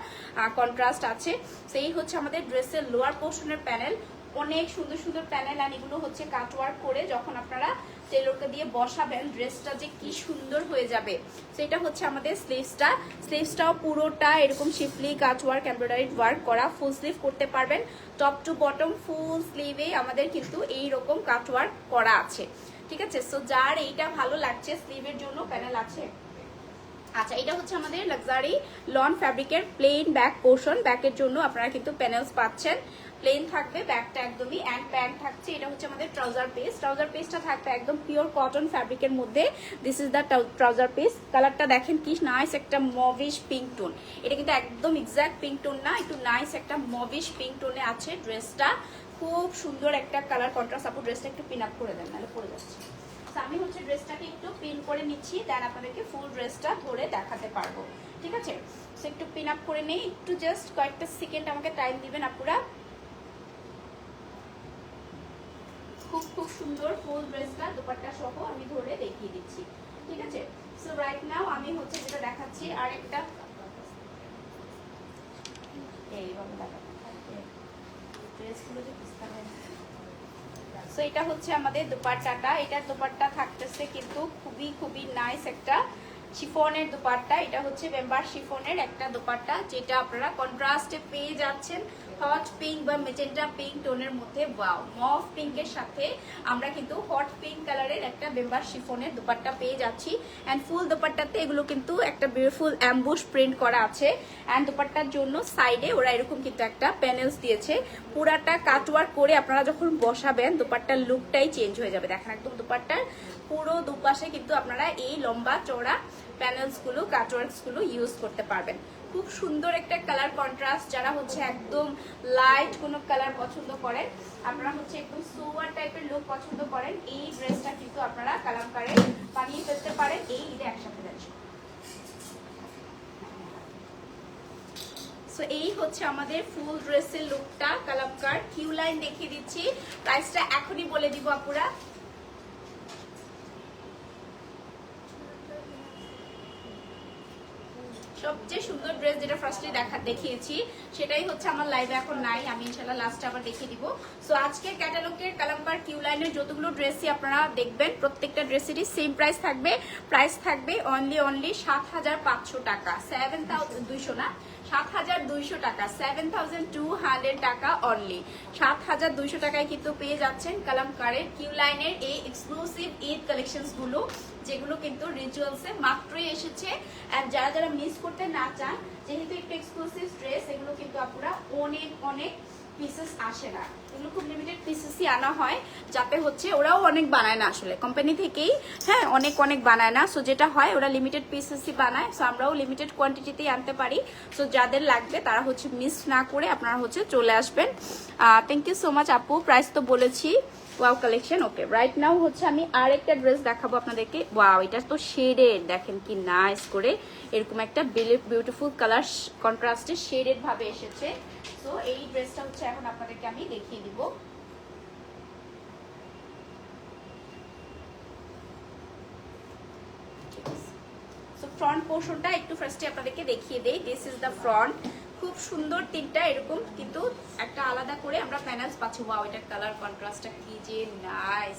কন্ট্রাস্ট আছে। সেই হচ্ছে আমাদের ড্রেসের লোয়ার পোর্শনের প্যানেল, অনেক সুন্দর সুন্দর প্যানেল। আর এগুলো হচ্ছে কাট ওয়ার্ক করে যখন আপনারা টেলরকে দিয়ে বসাবেন ড্রেসটা যে কি সুন্দর হয়ে যাবে। সেটা হচ্ছে আমাদের স্লিভসটাও পুরোটা এরকম শিফলি কাট ওয়ার্ক এমব্রয়ডারি ওয়ার্ক করা, ফুল স্লিভ করতে পারবেন। টপ টু বটম ফুল স্লিভে আমাদের কিন্তু এইরকম কাট ওয়ার্ক করা আছে, ঠিক আছে? সো যার এইটা ভালো লাগছে, স্লিভের জন্য প্যানেল আছে। আচ্ছা, এটা হচ্ছে আমাদের লাক্সারি লন ফ্যাব্রিকের প্লেন ব্যাক পোর্শন, ব্যাকের জন্য আপনারা কিন্তু প্যানেলস পাচ্ছেন, প্লেন থাকবে ব্যাকটা একদমই। অ্যান্ড প্যান্ট থাকছে, এটা হচ্ছে আমাদের ট্রাউজার পিস। ট্রাউজার পিসটা থাকবে একদম পিওর কটন ফ্যাব্রিকের মধ্যে। This is the trouser piece. কালারটা দেখেন কি নাইস একটা মভিশ পিঙ্ক টোন, এটা কিন্তু একদম এক্সাক্ট পিঙ্ক টোন না, একটু নাইস একটা মভিশ পিঙ্ক টোনে আছে ড্রেসটা। খুব সুন্দর একটা কালার কন্ট্রাস্ট। আপু ড্রেসটা একটু পিন আপ করে দেন, নাহলে পড়ে যাচ্ছে। আমি হচ্ছে ড্রেসটাকে একটু পিন করে নিচ্ছি, দেন আপনাদেরকে ফুল ড্রেসটা ধরে দেখাতে পারবো, ঠিক আছে? সো একটু পিন আপ করে নেই, একটু জাস্ট কয়েকটা সেকেন্ড আমাকে টাইম দিবেন আপুরা। খুব খুব সুন্দর ফুল ড্রেসটা দোপাট্টা সহ আমি ধরে দেখিয়ে দিচ্ছি, ঠিক আছে? সো রাইট নাও আমি হচ্ছে যেটা দেখাচ্ছি আরেকটা এইভাবে দেখাচ্ছি ড্রেসগুলো যে পিস্তা হয়। সো এটা হচ্ছে আমাদের দোপাট্টাটা, এটার দোপাট্টা থাকতেছে কিন্তু খুবই খুবই নাইস একটা শিফনের দোপাট্টা। এটা হচ্ছে মেম্বার শিফনের একটা দোপাট্টা, যেটা আপনারা কন্ট্রাস্টে পেয়ে যাচ্ছেন হট পিঙ্ক বা মেজেন্টা পিঙ্ক টোনের মধ্যে, ওয়াও, মফ পিঙ্কের সাথে আমরা কিন্তু হট পিঙ্ক কালারের একটা বেম্বার শিফনের দুপাট্টা পেয়ে যাচ্ছি। অ্যান্ড ফুল দুপাট্টাতে এগুলো কিন্তু একটা বিউটিফুল অ্যাম্বুশ প্রিন্ট করা আছে। অ্যান্ড দুপাট্টার জন্য সাইডে ওরা এরকম কিন্তু একটা প্যানেলস দিয়েছে। পুরাটা কাটওয়ার্ক করে আপনারা যখন বসাবেন দুপাট্টার লুকটাই চেঞ্জ হয়ে যাবে। দেখেন একদম দুপাট্টার পুরো দুপাশে কিন্তু আপনারা এই লম্বা চওড়া প্যানেলসগুলো, কাটওয়ার্কসগুলো ইউজ করতে পারবেন। খুব সুন্দর একটা কালার কন্ট্রাস্ট। যারা হচ্ছে একদম লাইট কোনো কালার পছন্দ করেন, আপনারা হচ্ছে একদম সোয়ার টাইপের লুক পছন্দ করেন, এই ড্রেসটা কিন্তু আপনারা কালামকারে বানিয়ে ফেলতে পারেন এই ঈদে একসাথে যাচ্ছে। সো এই হচ্ছে আমাদের ফুল ড্রেসের লুকটা কালামকার। কিউ লাইন দেখিয়ে দিচ্ছি, প্রাইসটা এখনই বলে দিব আপুরা। সবচেয়ে সুন্দর ড্রেস যেটা ফার্স্টে দেখিয়েছি সেটাই হচ্ছে আমার লাইভে এখন নাই, আমি ইনশাআল্লাহ লাস্টে আবার দেখিয়ে দিব। সো আজকের ক্যাটালগের কালামকার কিউ লাইনের যতগুলো ড্রেসই আপনারা দেখবেন প্রত্যেকটা ড্রেসেরই সেম প্রাইস থাকবে। প্রাইস থাকবে অনলি ৭৫০০ টাকা, 7200 না, ৭২০০ টাকা, 7200 টাকা অনলি। ৭২০০ টাকায় কিন্তু পেয়ে যাচ্ছেন কালামকারের কিউ লাইনের এই এক্সক্লুসিভ ঈদ কালেকশনস গুলো, যেগুলো কিন্তু রিচুয়ালসে মাত্রই এসেছে। আর যারা যারা মিস করতে না চান, যেহেতু একটু এক্সক্লুসিভ ড্রেস, এগুলো কিন্তু আপনারা অনেক পিসেস আসে না, এগুলো খুব লিমিটেড পিসেসই আনা হয়, যাতে হচ্ছে ওরাও অনেক বানায় না আসলে কোম্পানি থেকেই, হ্যাঁ অনেক বানায় না। সো যেটা হয় ওরা লিমিটেড পিসেসই বানায়, সো আমরাও লিমিটেড কোয়ান্টিটিতেই আনতে পারি। সো যাদের লাগবে তারা হচ্ছে মিস না করে আপনারা হচ্ছে চলে আসবেন। থ্যাংক ইউ সো মাচ আপু, প্রাইস তো বলেছি। ওয়াও কালেকশন, ওকে। রাইট নাও হচ্ছে আমি আরেকটা ড্রেস দেখাবো আপনাদেরকে। ওয়াও, এটা তো শেডেড, দেখেন কি নাইস করে এরকম একটা বিউটিফুল কালার কন্ট্রাস্টে শেডেড ভাবে এসেছে। তো এই ড্রেসটা হচ্ছে এখন আপনাদেরকে আমি দেখিয়ে দিব। ফ্রন্ট পোর্শনটা একটু ফার্স্টে আপনাদেরকে দেখিয়ে দেই। This is the front. খুব সুন্দর তিনটা এরকম কিন্তু একটা আলাদা করে আমরা প্যানেলস পাচ্ছি। ওয়াও, এটার কালার কন্ট্রাস্টটা কি যে নাইস,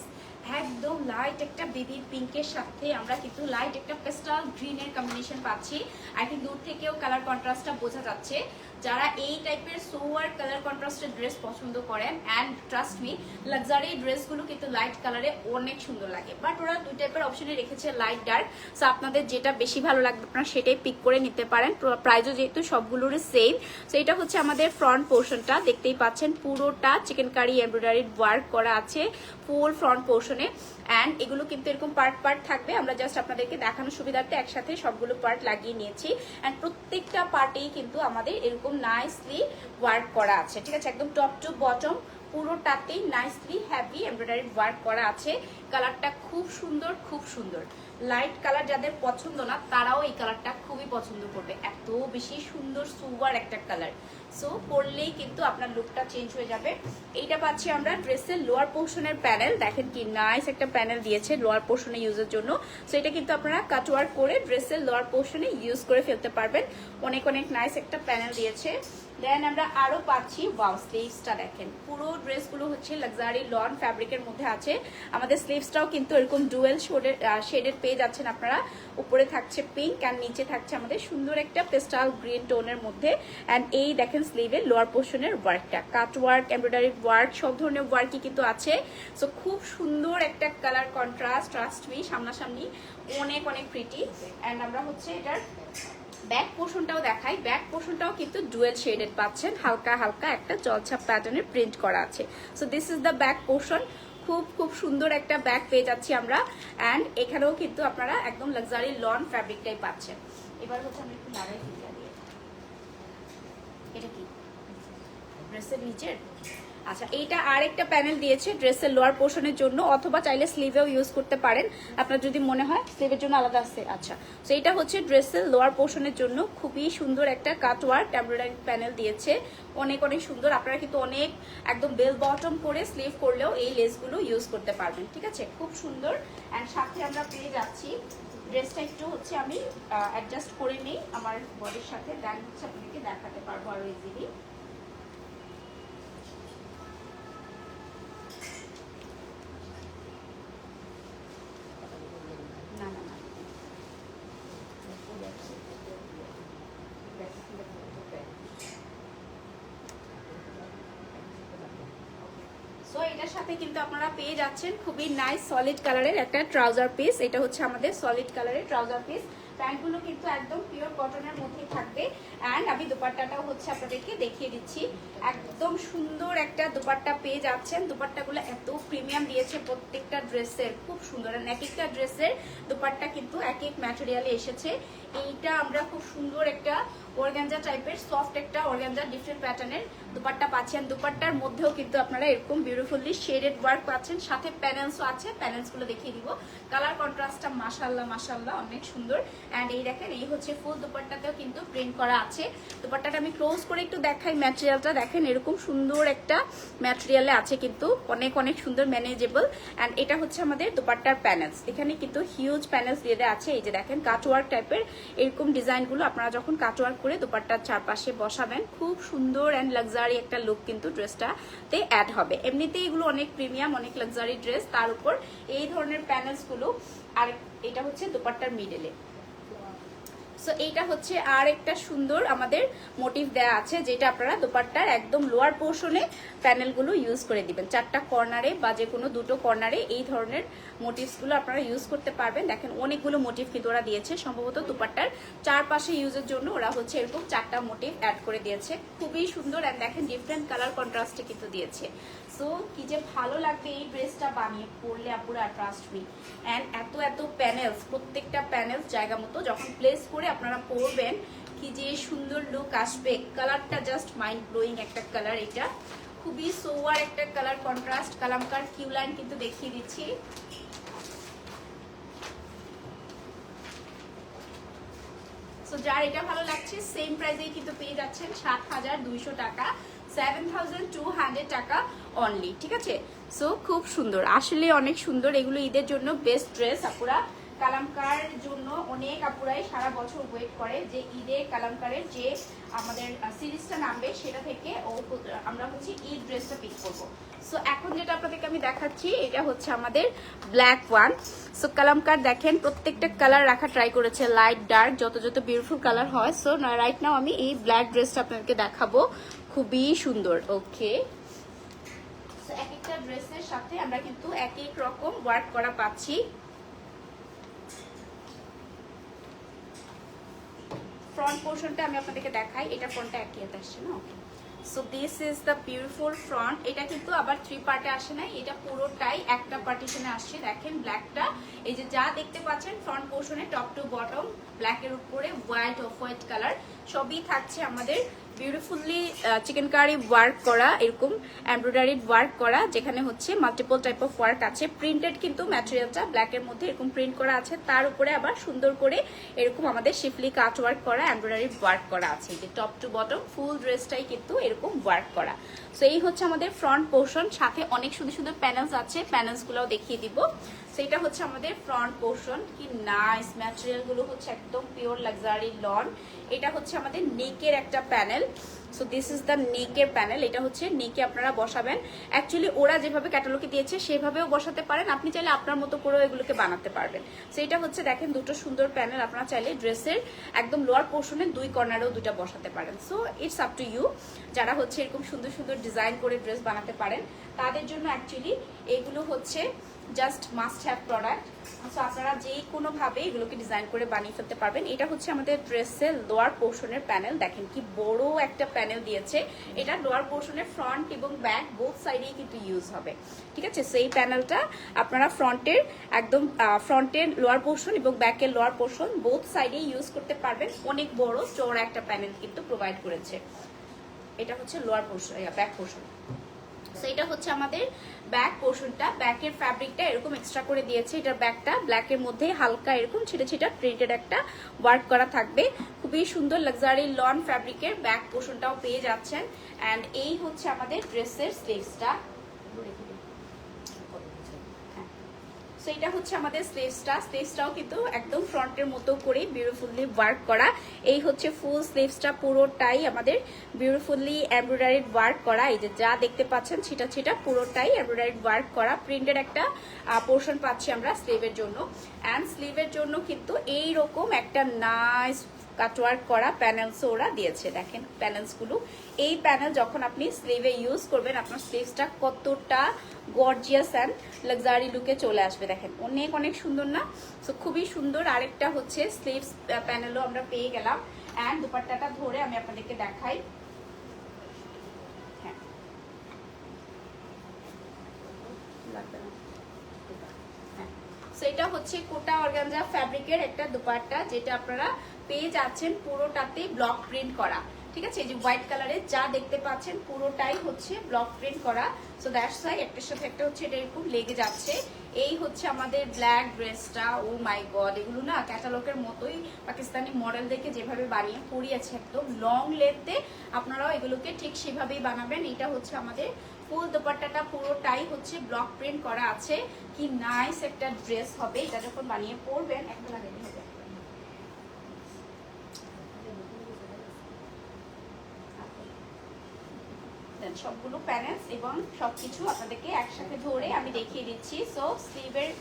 একদম লাইট একটা বেবি পিঙ্কের সাথে আমরা কিন্তু লাইট একটা পেস্টাল গ্রিনের কম্বিনেশন পাচ্ছি। আই থিঙ্ক দূর থেকেও কালার কন্ট্রাস্টটা বোঝা যাচ্ছে। যারা এই টাইপের সোয়ার কালার কন্ট্রাস্টের ড্রেস পছন্দ করেন, অ্যান্ড ট্রাস্ট মি, লাক্সারি ড্রেসগুলো কিন্তু লাইট কালারে অনেক সুন্দর লাগে, বাট ওরা দুই টাইপের অপশনে রেখেছে, লাইট ডার্ক। সো আপনাদের যেটা বেশি ভালো লাগবে আপনারা সেটাই পিক করে নিতে পারেন। প্রাইসও যেহেতু সবগুলোরই সেম। সো এটা হচ্ছে আমাদের ফ্রন্ট পোর্শনটা, দেখতেই পাচ্ছেন পুরোটা চিকেন কারি এমব্রয়ডারি ওয়ার্ক করা আছে ফুল ফ্রন্ট পোর্শনে। অ্যান্ড এগুলো কিন্তু এরকম পার্ট থাকবে, আমরা জাস্ট আপনাদেরকে দেখানোর সুবিধার্থে একসাথে সবগুলো পার্ট লাগিয়ে নিয়েছি। অ্যান্ড প্রত্যেকটা পার্টেই কিন্তু আমাদের এরকম নাইসলি ওয়ার্ক করা আছে, ঠিক আছে, একদম টপ টু বটম পুরোটাতেই নাইসলি হ্যাভি এমব্রয়ডারি ওয়ার্ক করা আছে। কালারটা খুব সুন্দর। লাইট কালার যাদের পছন্দ না তারাও এই কালারটা খুবই পছন্দ করবে, এত বেশি সুন্দর সুপার একটা কালার। সো পরলেই কিন্তু আপনার লুকটা চেঞ্জ হয়ে যাবে। এইটা পাচ্ছি আমরা ড্রেসের লোয়ার পোর্শনের প্যানেল, দেখেন কি নাইস একটা প্যানেল দিয়েছে লোয়ার পোর্শনে ইউজের জন্য। সো এটা কিন্তু আপনারা কাটওয়ার্ক করে ড্রেসের লোয়ার পোর্শনে ইউজ করে ফেলতে পারবেন। অনেক নাইস একটা প্যানেল দিয়েছে। দেন আমরা আরো পাচ্ছি, ওয়াও, স্লিভসটা দেখেন, পুরো ড্রেসগুলো হচ্ছে লাক্সারি লন ফ্যাব্রিকের মধ্যে আছে। আমাদের স্লিভসটাও কিন্তু এরকম ডুয়েল শেডের পেয়ে যাচ্ছেন আপনারা। উপরে থাকছে পিঙ্ক আর নিচে থাকছে আমাদের সুন্দর একটা পেস্টাল গ্রিন টোনের মধ্যে। অ্যান্ড এই দেখেন স্লিভের লোয়ার পোর্শনের ওয়ার্কটা, কাট ওয়ার্ক, এমব্রয়ডারি ওয়ার্ক, সব ধরনের ওয়ার্কই কিন্তু আছে। সো খুব সুন্দর একটা কালার কন্ট্রাস্ট, ট্রাস্ট মি, সামনাসামনি অনেক প্রিটি। অ্যান্ড আমরা হচ্ছে এটার ব্যাক পোর্শনটাও দেখাই। ব্যাক পোর্শনটাও কিন্তু ডুয়েল শেডেড পাচ্ছেন, হালকা একটা জলছাপ প্যাটার্নের প্রিন্ট করা আছে। So this is the back portion. খুব সুন্দর একটা ব্যাগ পেয়ে যাচ্ছি আমরা। অ্যান্ড এখানেও কিন্তু আপনারা একদম লাক্সারি লন ফ্যাব্রিকটাই পাচ্ছেন। এবার হচ্ছে আমি একটু লাগাই দিয়ে, এটা কি ড্রেসের নিচের, আচ্ছা এইটা আরেকটা প্যানেল দিয়েছে ড্রেসের লোয়ার পোর্শনের জন্য, অথবা চাইলে স্লিভেও ইউজ করতে পারেন আপনার যদি মনে হয় স্লিভের জন্য আলাদা আছে। আচ্ছা, তো এটা হচ্ছে ড্রেসের লোয়ার পোর্শনের জন্য খুবই সুন্দর একটা কাটওয়ার্ক এমব্রয়ডারি প্যানেল দিয়েছে, অনেক সুন্দর। আপনারা কিন্তু অনেক একদম বেল বটম করে স্লিভ করলেও এই লেসগুলো ইউজ করতে পারবেন, ঠিক আছে, খুব সুন্দর। অ্যান্ড সাথে আমরা পেয়ে যাচ্ছি ড্রেসটা একটু হচ্ছে আমি অ্যাডজাস্ট করে নিই আমার বডির সাথে, দেন হচ্ছে আপনাদেরকে দেখাতে পারবো আরো ইজিলি। সাথে কিন্তু আপনারা পেয়ে যাচ্ছেন খুবই নাইস সলিড কালারের একটা ট্রাউজার পিস। এটা হচ্ছে আমাদের সলিড কালারের ট্রাউজার পিস। প্যান্টগুলো কিন্তু একদম পিওর কটনের মধ্যে থাকবে। অ্যান্ড আমি দোপাট্টাটাও হচ্ছে আপনাদেরকে দেখিয়ে দিচ্ছি, একদম সুন্দর একটা দোপাট্টা পেয়ে যাচ্ছেন। দোপাট্টাগুলো এত প্রিমিয়াম দিয়েছে প্রত্যেকটা ড্রেসের, খুব সুন্দর। আর এক একটা ড্রেসের দোপাট্টা কিন্তু এক এক ম্যাটেরিয়ালে এসেছে। এইটা আমরা খুব সুন্দর একটা অর্গানজা টাইপের সফট একটা অর্গানজা ডিফারেন্ট প্যাটার্নের দোপাট্টা পাচ্ছেন। দোপাট্টার মধ্যেও কিন্তু আপনারা এরকম বিউটিফুলি শেডেড ওয়ার্ক পাচ্ছেন, সাথে প্যানেলসও আছে। প্যানেলসগুলো দেখিয়ে দিব। কালার কন্ট্রাস্টটা মাশাআল্লাহ মাশাআল্লাহ অনেক সুন্দর। অ্যান্ড এই দেখেন, এই হচ্ছে ফুল দোপাট্টাতেও কিন্তু প্রিন্ট করা আছে। দোপাট্টাটা আমি ক্লোজ করে একটু দেখাই। ম্যাটেরিয়ালটা দেখেন, এরকম সুন্দর একটা ম্যাটেরিয়ালে আছে, কিন্তু অনেক অনেক সুন্দর ম্যানেজেবল। অ্যান্ড এটা হচ্ছে আমাদের দোপাট্টার প্যানেলস। এখানে কিন্তু হিউজ প্যানেলস দিয়ে দেওয়া আছে। এই যে দেখেন কাটওয়ার্ক টাইপের এরকম ডিজাইনগুলো আপনারা যখন কাটওয়ার্ক করে দোপাট্টার চারপাশে বসাবেন, খুব সুন্দর অ্যান্ড লাক্সারি একটা লুক কিন্তু ড্রেসটাতে অ্যাড হবে। এমনিতেই এগুলো অনেক প্রিমিয়াম, অনেক লাক্সারি ড্রেস, তার উপর এই ধরনের প্যানেলসগুলো। আর এটা হচ্ছে দোপাট্টার মিডলে। সো এইটা হচ্ছে আর একটা সুন্দর আমাদের মোটিভ দেয়া আছে, যেটা আপনারা দোপাট্টার একদম লোয়ার পোর্শনে প্যানেলগুলো ইউজ করে দিবেন। চারটা কর্নারে বা যে কোনো দুটো কর্নারে এই ধরনের মোটিভসগুলো আপনারা ইউজ করতে পারবেন। দেখেন অনেকগুলো মোটিভ কিন্তু ওরা দিয়েছে, সম্ভবত দোপাট্টার চারপাশে ইউজের জন্য ওরা হচ্ছে এরকম চারটা মোটিভ অ্যাড করে দিয়েছে। খুবই সুন্দর। অ্যান্ড দেখেন ডিফারেন্ট কালার কন্ট্রাস্টে কিন্তু দিয়েছে। সো কি যে ভালো লাগবে এই ড্রেসটা বানিয়ে পরলে আপুরা, ট্রাস্ট মি। অ্যান্ড এত এত প্যানেলস, প্রত্যেকটা প্যানেলস জায়গা মতো যখন প্লেস করে আপনারা পরবেন, কি যে সুন্দর লুক আসবে। কালারটা জাস্ট মাইন্ড ব্লোয়িং একটা কালার। এটা খুবই সোয়ার একটা কালার কন্ট্রাস্ট। কালামকার কিউ লাইন কিন্তু দেখিয়ে দিচ্ছি। সো যার এটা ভালো লাগছে সেম প্রাইসেই কিন্তু পেয়ে যাচ্ছেন ৭,২০০ টাকা, 7,200 টাকা অনলি। ঠিক আছে, সো খুব সুন্দর, আসলে অনেক সুন্দর। এগুলো ঈদের জন্য বেস্ট ড্রেস আপুরা। কালামকার জন্য অনেক আপুরাই সারা বছর ওয়েট করে যে ঈদে কালামকারের যে আমাদের সিরিজটা নামবে সেটা থেকে আমরা হচ্ছে ঈদ ড্রেসটা পিক করবো। সো এখন যেটা আপনাদেরকে আমি দেখাচ্ছি এটা হচ্ছে আমাদের ব্ল্যাক ওয়ান। সো কালামকার দেখেন প্রত্যেকটা কালার রাখা ট্রাই করেছে, লাইট ডার্ক যত যত বিউটিফুল কালার হয়। সো রাইট নাও আমি এই ব্ল্যাক ড্রেসটা আপনাদেরকে দেখাবো, খুবই সুন্দর। ওকে, সো এক একটা ড্রেসের সাথে আমরা কিন্তু এক এক রকম ওয়ার্ক করা পাচ্ছি। ফ্রন্ট পোর্শনটা আমি আপনাদেরকে দেখাই। এটা ফ্রন্টটা একই হাতে আসছে না। Okay, so this is the beautiful front. এটা কিন্তু আবার 3 পার্টে আসে নাই, এটা পুরোটাই একটা পার্টিশনে আসছে। দেখেন ব্ল্যাকটা, এই যে যা দেখতে পাচ্ছেন ফ্রন্ট পোর্শনে টপ টু বটম ব্ল্যাকের উপরে হোয়াইট অফ হোয়াইট কালার সবই থাকছে আমাদের বিউটিফুলি চিকেন কারি ওয়ার্ক করা, এরকম এমব্রয়ডারি ওয়ার্ক করা, যেখানে হচ্ছে মাল্টিপল টাইপ অফ ওয়ার্ক আছে। প্রিন্টেড কিন্তু ম্যাটেরিয়ালটা ব্ল্যাকের মধ্যে এরকম প্রিন্ট করা আছে, তার উপরে আবার সুন্দর করে এরকম আমাদের শিফলি কাট ওয়ার্ক করা এমব্রয়ডারি ওয়ার্ক করা আছে। যে টপ টু বটম ফুল ড্রেসটাই কিন্তু এরকম ওয়ার্ক করা। সো এই হচ্ছে আমাদের ফ্রন্ট পোর্শন, সাথে অনেক সুন্দর সুন্দর প্যানেলস আছে, প্যানেলসগুলোও দেখিয়ে দিব। সেটা হচ্ছে আমাদের ফ্রন্ট পোর্শন। কি নাইস, ম্যাটেরিয়ালগুলো হচ্ছে একদম পিওর লাক্সারি লন। এটা হচ্ছে আমাদের নেকের একটা panel. So this is the নেকের প্যানেল। এটা হচ্ছে নেকে আপনারা বসাবেন। অ্যাকচুয়ালি ওরা যেভাবে ক্যাটালগে দিয়েছে সেভাবেও বসাতে পারেন, আপনি চাইলে আপনার মতো করেও এগুলোকে বানাতে পারবেন। সো এটা হচ্ছে দেখেন দুটো সুন্দর প্যানেল, আপনারা চাইলে ড্রেসের একদম লোয়ার পোর্শনে 2 কর্নারেও 2টা বসাতে পারেন। So it's up to you. যারা হচ্ছে এরকম সুন্দর সুন্দর ডিজাইন করে ড্রেস বানাতে পারেন তাদের জন্য অ্যাকচুয়ালি এগুলো হচ্ছে just must have product. So আপনারা যে কোনোভাবে এগুলোকে ডিজাইন করে বানিয়ে ফেলতে পারবেন। এটা হচ্ছে আমাদের ড্রেসের লোয়ার পোর্শনের প্যানেল। দেখেন কি বড় একটা প্যানেল দিয়েছে। এটা লোয়ার পোর্শনের ফ্রন্ট এবং ব্যাক বোথ সাইডেই কিন্তু ইউজ হবে। ঠিক আছে, সেই প্যানেলটা আপনারা ফ্রন্টের একদম ফ্রন্টের লোয়ার পোর্শন এবং ব্যাকের লোয়ার পোর্শন বোথ সাইডেই ইউজ করতে পারবেন। অনেক বড় চওড়া একটা প্যানেল কিন্তু প্রোভাইড করেছে। এটা হচ্ছে lower portion, back portion. So এটা হচ্ছে আমাদের ব্যাক পোর্শনটা। ব্যাকের ফ্যাব্রিকটা এরকম এক্সট্রা করে দিয়েছে। এটার ব্যাকটা ব্ল্যাকের মধ্যে হালকা এরকম ছিটা ছিটা প্রিন্টেড একটা ওয়ার্ক করা থাকবে। খুবই সুন্দর লাক্সারি লন ফ্যাব্রিকের ব্যাক পোর্শনটাও পেয়ে যাচ্ছেন। অ্যান্ড এই হচ্ছে আমাদের ড্রেসের স্লিভসটা। সো এটা হচ্ছে আমাদের স্লিভসটাও কিন্তু একদম ফ্রন্টের মতো করে বিউটিফুলি ওয়ার্ক করা। এই হচ্ছে ফুল স্লিভসটা, পুরোটাই আমাদের বিউটিফুলি এমব্রয়ডারি ওয়ার্ক করা। এই যে যা দেখতে পাচ্ছেন ছিটা ছিটা পুরোটাই এমব্রয়ডারি ওয়ার্ক করা। প্রিন্টেড একটা পোর্শন পাচ্ছি আমরা স্লিভের জন্য। অ্যান্ড স্লিভের জন্য কিন্তু এইরকম একটা নাইস কাটওয়ার্ক করা প্যানেলসও ওরা দিয়েছে। দেখেন প্যানেলসগুলো, এই প্যানেল যখন আপনি স্লিভে ইউজ করবেন আপনার স্লিভসটা কতটা গর্জিয়াস অ্যান্ড লাক্সারি লুকে চলে আসবে। দেখেন অনেক অনেক সুন্দর না? সো খুবই সুন্দর। আরেকটা হচ্ছে স্লিভস প্যানেলও আমরা পেয়ে গেলাম। অ্যান্ড দুপাট্টাটা ধরে আমি আপনাদেরকে দেখাই। হ্যাঁ, সেটা হচ্ছে কোটা অর্গানজা ফ্যাব্রিকের একটা দুপাট্টা, যেটা আপনারা পেয়ে যাচ্ছেন পুরোটাতেই ব্লক প্রিন্ট করা। ঠিক আছে, এই যে হোয়াইট কালারের যা দেখতে পাচ্ছেন পুরোটাই হচ্ছে ব্লক প্রিন্ট করা। সো দ্যাটস ওয়াই একটার সাথে একটা হচ্ছে এটা এরকম লেগে যাচ্ছে। এই হচ্ছে আমাদের ব্ল্যাক ড্রেসটা। ও মাই গড, এগুলো না ক্যাটালগের মতোই পাকিস্তানি মডেল দেখে যেভাবে বানিয়ে পরিয়েছে একদম লং লেন্থে, আপনারাও এগুলোকে ঠিক সেভাবেই বানাবেন। এটা হচ্ছে আমাদের ফুল দোপাট্টাটা পুরোটাই হচ্ছে ব্লক প্রিন্ট করা আছে। কি নাইস একটা ড্রেস হবে এটা যখন বানিয়ে পরবেন, একটা লাগাইতে হবে। সবগুলো প্যানেলস এবং সবকিছু আপনাদেরকে একসাথে ধরে আমি দেখিয়ে দিচ্ছি। সো স্লিভের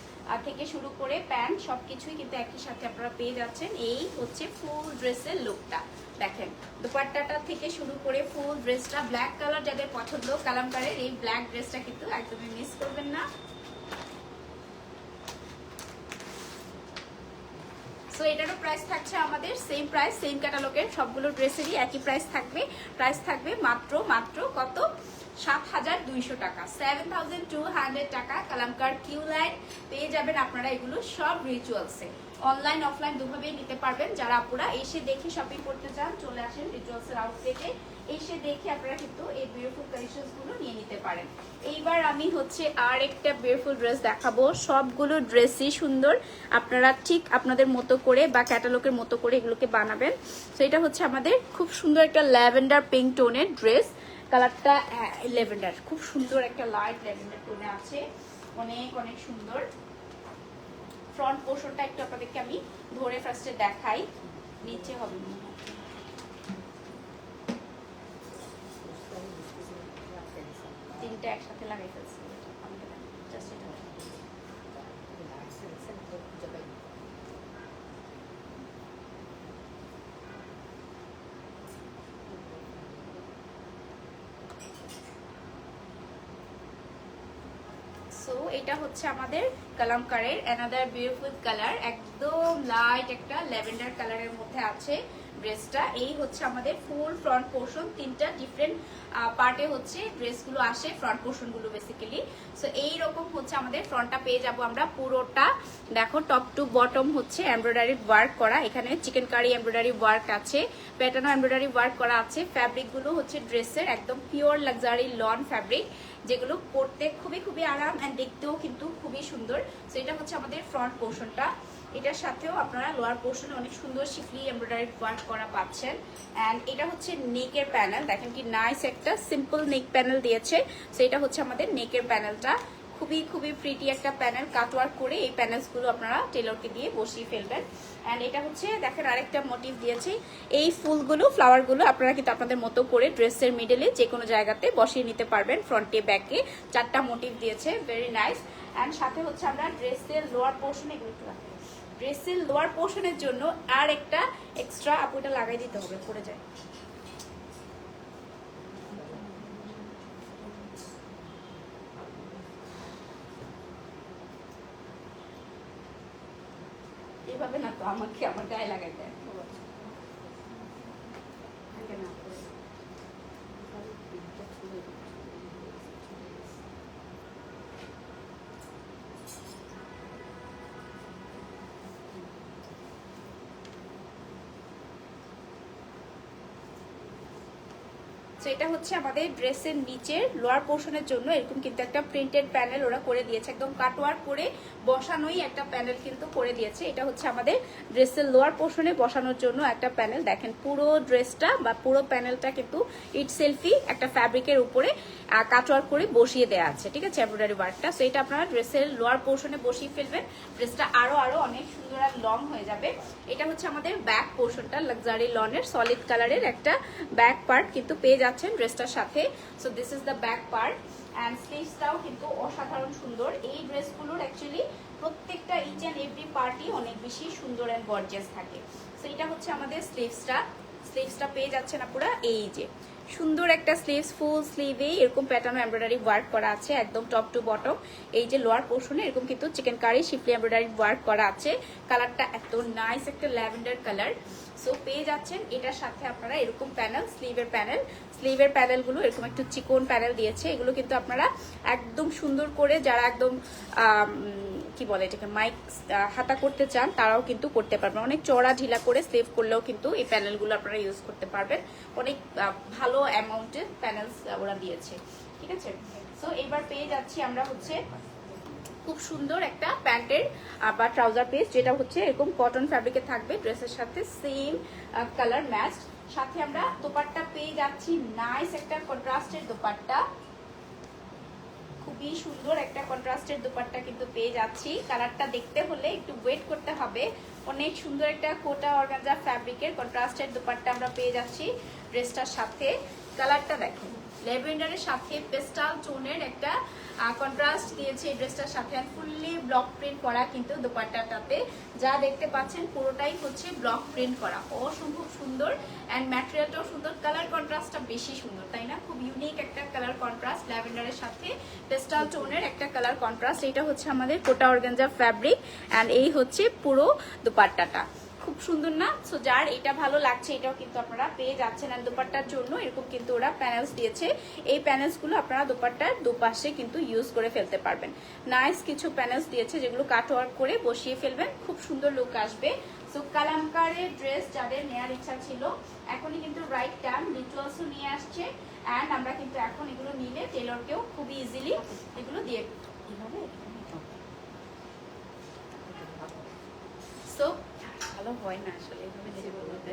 থেকে শুরু করে প্যান্ট সবকিছুই কিন্তু একই সাথে আপনারা পেয়ে যাচ্ছেন। এই হচ্ছে ফুল ড্রেসের লুকটা। দেখেন দুপাট্টাটা থেকে শুরু করে ফুল ড্রেসটা, ব্ল্যাক কালার যাদের পছন্দ কালামকারের এই ব্ল্যাক ড্রেসটা কিন্তু একদমই মিস করবেন না। সো এটারও প্রাইস থাকছে আমাদের সেম প্রাইস, সেম ক্যাটালগের সবগুলো ড্রেসেরই একই প্রাইস থাকবে। প্রাইস থাকবে মাত্র কত, 7200 টাকা, 7200 টাকা। কালামকার কিউ লাইন পেয়ে যাবেন আপনারা এগুলো সব রিচুয়ালসে। অনলাইন অফলাইন দুভাবেই নিতে পারবেন। যারা আপুরা এসে দেখে শপিং করতে চান চলে আসেন রিচুয়ালসের আউটলেটে, এসে দেখে আপনারা কিন্তু এই বিউটিফুল কালেকশনস গুলো নিয়ে নিতে পারেন। এইবার আমি হচ্ছে আর একটা বিউটিফুল ড্রেস দেখাবো। সবগুলো ড্রেসই সুন্দর, আপনারা ঠিক আপনাদের মতো করে বা ক্যাটালগের মতো করে এগুলোকে বানাবেন। তো এটা হচ্ছে আমাদের খুব সুন্দর একটা ল্যাভেন্ডার পিঙ্ক টোনের ড্রেস। কালারটা ল্যাভেন্ডার, খুব সুন্দর একটা লাইট ল্যাভেন্ডার টোনে আছে, অনেক অনেক সুন্দর। ফ্রন্ট পোর্শনটা একটু আপনাদেরকে আমি ধরে ফার্স্টে দেখাই। নিচে হবে তিনটা একসাথে লাগাই ফেলছি। সো এটা হচ্ছে আমাদের কালামকারের অ্যানাদার বিউটিফুল কালার, একদম লাইট একটা ল্যাভেন্ডার কালারের মধ্যে আছে ড্রেসটা। এই হচ্ছে আমাদের ফুল ফ্রন্ট পোর্শন, তিনটা ডিফারেন্ট পার্টে হচ্ছে ড্রেসগুলো আসে, ফ্রন্ট পোর্শনগুলো বেসিক্যালি। সো এইরকম হচ্ছে আমাদের ফ্রন্টটা পেয়ে যাব আমরা পুরোটা। দেখো টপ টু বটম হচ্ছে এমব্রয়ডারি ওয়ার্ক করা, এখানে চিকেন কারি এমব্রয়ডারি ওয়ার্ক আছে, প্যাটার্ন এমব্রয়ডারি ওয়ার্ক করা আছে। ফ্যাব্রিকগুলো হচ্ছে ড্রেসের একদম পিওর লাক্সারি লন ফ্যাব্রিক, যেগুলো পরতে খুবই খুবই আরাম অ্যান্ড দেখতেও কিন্তু খুবই সুন্দর। সো এটা হচ্ছে আমাদের ফ্রন্ট পোর্শনটা। এটার সাথেও আপনারা লোয়ার পোর্শনে অনেক সুন্দর শিফলি এমব্রয়ডারি ওয়ার্ক করা পাচ্ছেন। অ্যান্ড এটা হচ্ছে নেকের প্যানেল, দেখেন কি নাইস একটা সিম্পল নেক প্যানেল দিয়েছে। সো এটা হচ্ছে আমাদের নেকের প্যানেলটা, খুবই খুবই প্রিটি একটা প্যানেল, কাটওয়ার্ক করে এই প্যানেলসগুলো আপনারা টেলরকে দিয়ে বসিয়ে ফেলবেন। অ্যান্ড এটা হচ্ছে দেখেন আরেকটা মোটিভ দিয়েছে, এই ফুলগুলো ফ্লাওয়ারগুলো আপনারা কিন্তু আপনাদের মতো করে ড্রেসের মিডলে যে কোনো জায়গাতে বসিয়ে নিতে পারবেন। ফ্রন্টে ব্যাকে চারটা মোটিভ দিয়েছে, ভেরি নাইস। অ্যান্ড সাথে হচ্ছে আমরা ড্রেসের লোয়ার পোর্শনে ড্রেসের লোয়ার পোর্শনের জন্য আর একটা এক্সট্রা আপুটা লাগাই দিতে হবে, পড়ে যায়। এভাবে না তো, আমাকে আমার গায়ে লাগাই দেয়। এটা হচ্ছে আমাদের ড্রেসের নিচের লোয়ার পোর্শনের জন্য এরকম কিন্তু একটা প্রিন্টেড প্যানেল ওরা করে দিয়েছে, একদম কাটওয়ার্ক করে বসানোই একটা প্যানেল কিন্তু করে দিয়েছে। এটা হচ্ছে আমাদের ড্রেসের লোয়ার পোর্শনে বসানোর জন্য একটা প্যানেল। দেখেন পুরো ড্রেসটা বা পুরো প্যানেলটা কিন্তু ইটসেলফি একটা ফ্যাব্রিকের উপরে কাটওয়ার্ক করে বসিয়ে দেওয়া আছে, ঠিক আছে, এমব্রয়ডারি ওয়ার্কটা। সো এটা আপনারা ড্রেসের লোয়ার পোর্শনে বসিয়ে ফেলবেন, ড্রেসটা আরো অনেক সুন্দর সুন্দর আর লং হয়ে যাবে। এটা হচ্ছে আমাদের ব্যাক পোর্শনটা, লাক্সারি লনের সলিড কালারের একটা ব্যাক পার্ট কিন্তু পেয়ে যাচ্ছেন ড্রেসটার সাথে। So this is the back part and স্লিভসটাও কিন্তু অসাধারণ সুন্দর। এই ড্রেসগুলোর অ্যাকচুয়ালি প্রত্যেকটা ইচ অ্যান্ড এভরি পার্টই অনেক বেশি সুন্দর অ্যান্ড গর্জিয়াস থাকে। সো এটা হচ্ছে আমাদের স্লিভসটা পেয়ে যাচ্ছেন আপনারা এই যে সুন্দর একটা স্লিভস, ফুল স্লিভে এরকম প্যাটার্ন এমব্রয়ডারি ওয়ার্ক করা আছে একদম টপ টু বটম। এই যে লোয়ার পোর্শনে এরকম কিন্তু চিকেন কারি শিফলি এমব্রয়ডারি ওয়ার্ক করা আছে। কালারটা এত নাইস একটা ল্যাভেন্ডার কালার। সো পেয়ে যাচ্ছেন এটার সাথে আপনারা এরকম প্যানেল, স্লিভের প্যানেলগুলো এরকম একটু চিকন প্যানেল দিয়েছে। এগুলো কিন্তু আপনারা একদম সুন্দর করে যারা একদম কি বলে এটাকে মাইক হাতা করতে চান তারাও কিন্তু করতে পারবেন। অনেক চড়া ঢিলা করে স্লিভ করলেও কিন্তু এই প্যানেলগুলো আপনারা ইউজ করতে পারবেন। অনেক ভালো অ্যামাউন্টের প্যানেলস ওরা দিয়েছে, ঠিক আছে। সো এবার পেয়ে যাচ্ছি আমরা হচ্ছে খুব সুন্দর একটা প্যান্টের বা ট্রাউজার পিস, যেটা হচ্ছে এরকম কটন ফ্যাব্রিকে থাকবে, ড্রেসের সাথে সেম কালার ম্যাচ। সাথে আমরা দোপাট্টা পেয়ে যাচ্ছি নাইস একটা কন্ট্রাস্টের দোপাট্টা, খুবই সুন্দর একটা কন্ট্রাস্টের দোপাট্টা কিন্তু পেয়ে যাচ্ছি। কালারটা দেখতে হলে একটু ওয়েট করতে হবে। অনেক সুন্দর একটা কোটা অর্গানজা ফ্যাব্রিকের কন্ট্রাস্টের দোপাট্টা আমরা পেয়ে যাচ্ছি ড্রেসটার সাথে। কালারটা দেখেন ল্যাভেন্ডারের সাথে পেস্টাল টোনের একটা কন্ট্রাস্ট দিয়েছে এই ড্রেসটার সাথে। ফুললি ব্লক প্রিন্ট করা কিন্তু দোপাট্টাটাতে যা দেখতে পাচ্ছেন পুরোটাই হচ্ছে ব্লক প্রিন্ট করা, অসম্ভব সুন্দর। অ্যান্ড ম্যাটেরিয়ালটাও সুন্দর, কালার কন্ট্রাস্টটা বেশি সুন্দর, তাই না? খুব ইউনিক একটা কালার কন্ট্রাস্ট, ল্যাভেন্ডারের সাথে পেস্টাল টোনের একটা কালার কন্ট্রাস্ট। এটা হচ্ছে আমাদের কোটা অর্গানজা ফ্যাব্রিক অ্যান্ড এই হচ্ছে পুরো দোপাট্টাটা, খুব সুন্দর না? সো যার এটা ভালো লাগছে এটাও কিন্তু আপনারা পেয়ে যাচ্ছেন। আর দোপাট্টার জন্য এরকম কিন্তু ওরা প্যানেলস দিয়েছে। এই প্যানেলসগুলো আপনারা দোপাট্টার দুপাশে কিন্তু ইউজ করে ফেলতে পারবেন। নাইস কিছু প্যানেলস দিয়েছে যেগুলো কাট ওয়ার্ক করে বসিয়ে ফেলবেন, খুব সুন্দর লুক আসবে। সো কালামকারের ড্রেস যাদের নেওয়ার ইচ্ছা ছিল এখনই কিন্তু রাইট টাইম। রিচুয়ালসও নিয়ে আসছে অ্যান্ড আমরা কিন্তু এখন এগুলো নিলে টেলরকেও খুবই ইজিলি এগুলো দিয়ে এভাবে সো ভালো হয় না আসলে এভাবে নিজে বলতে।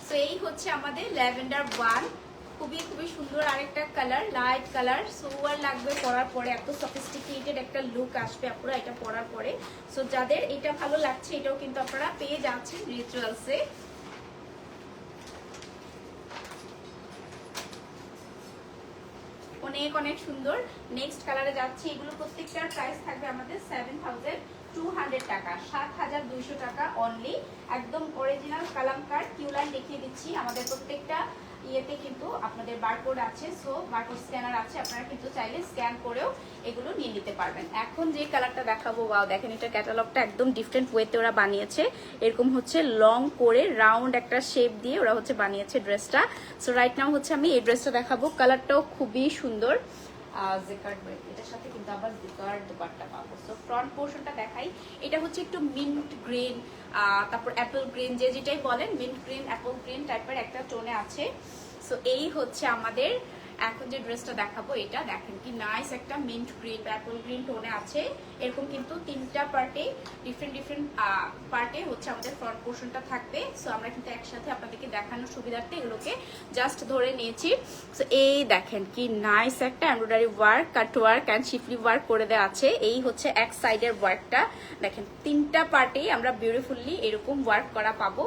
সো এই হচ্ছে আমাদের ল্যাভেন্ডার 1, খুবই খুবই সুন্দর আরেকটা কালার, লাইট কালার। সোয়ার লাগবে পরার পরে, এত সফিস্টিকেটেড একটা লুক আসবে আপনারা এটা পরার পরে। সো যাদের এটা ভালো লাগছে এটাও কিন্তু আপনারা পেয়ে যাচ্ছেন রিচুয়ালসে। অনেক অনেক সুন্দর। নেক্সট কালারে যাচ্ছে, এগুলো প্রত্যেকটার প্রাইস থাকবে আমাদের 7200 টাকা, 7200 টাকা অনলি। একদম অরিজিনাল কালামকার কিউ লাইন দেখিয়ে দিচ্ছি। আমাদের প্রত্যেকটা ইয়েতে কিন্তু আপনাদের বারকোড আছে, সো বারকোড স্ক্যানার আছে, আপনারা কিন্তু চাইলে স্ক্যান করেও এগুলো নিয়ে নিতে পারবেন। এখন যে কালারটা দেখাবো, ওয়াও দেখেন এটা ক্যাটালগটা একদম ডিফারেন্ট ওয়েতে ওরা বানিয়েছে। এরকম হচ্ছে লং করে রাউন্ড একটা শেপ দিয়ে ওরা হচ্ছে বানিয়েছে ড্রেসটা। সো রাইট নাও হচ্ছে আমি এই ড্রেসটা দেখাবো। কালারটাও খুবই সুন্দর। এটার সাথে কিন্তু আবার জিকার দোপাট্টা পাবো। সো ফ্রন্ট পোর্শনটা দেখাই, এটা হচ্ছে একটু মিন্ট গ্রিন, তারপর অ্যাপল গ্রিন, যে যেটাই বলেন মিন্ট গ্রিন অ্যাপল গ্রিন টাইপের একটা টোনে আছে। সো এই হচ্ছে আমাদের এখন যে ড্রেসটা দেখাবো, এটা দেখেন কি নাইস একটা মিন্ট গ্রিন বা অ্যাপল গ্রিন টোনে আছে। এরকম কিন্তু তিনটা পার্টে ডিফারেন্ট পার্টে হচ্ছে আমাদের ফ্রন্ট পোর্শনটা থাকবে। সো আমরা কিন্তু একসাথে আপনাদেরকে দেখানোর সুবিধার্থে এগুলোকে জাস্ট ধরে নিয়েছি। সো এই দেখেন কি নাইস একটা embroidery work, cut work and শিফলি work করে দেওয়া আছে। এই হচ্ছে এক সাইডের ওয়ার্কটা দেখেন, তিনটা পার্টেই আমরা বিউটিফুলি এরকম ওয়ার্ক করা পাবো।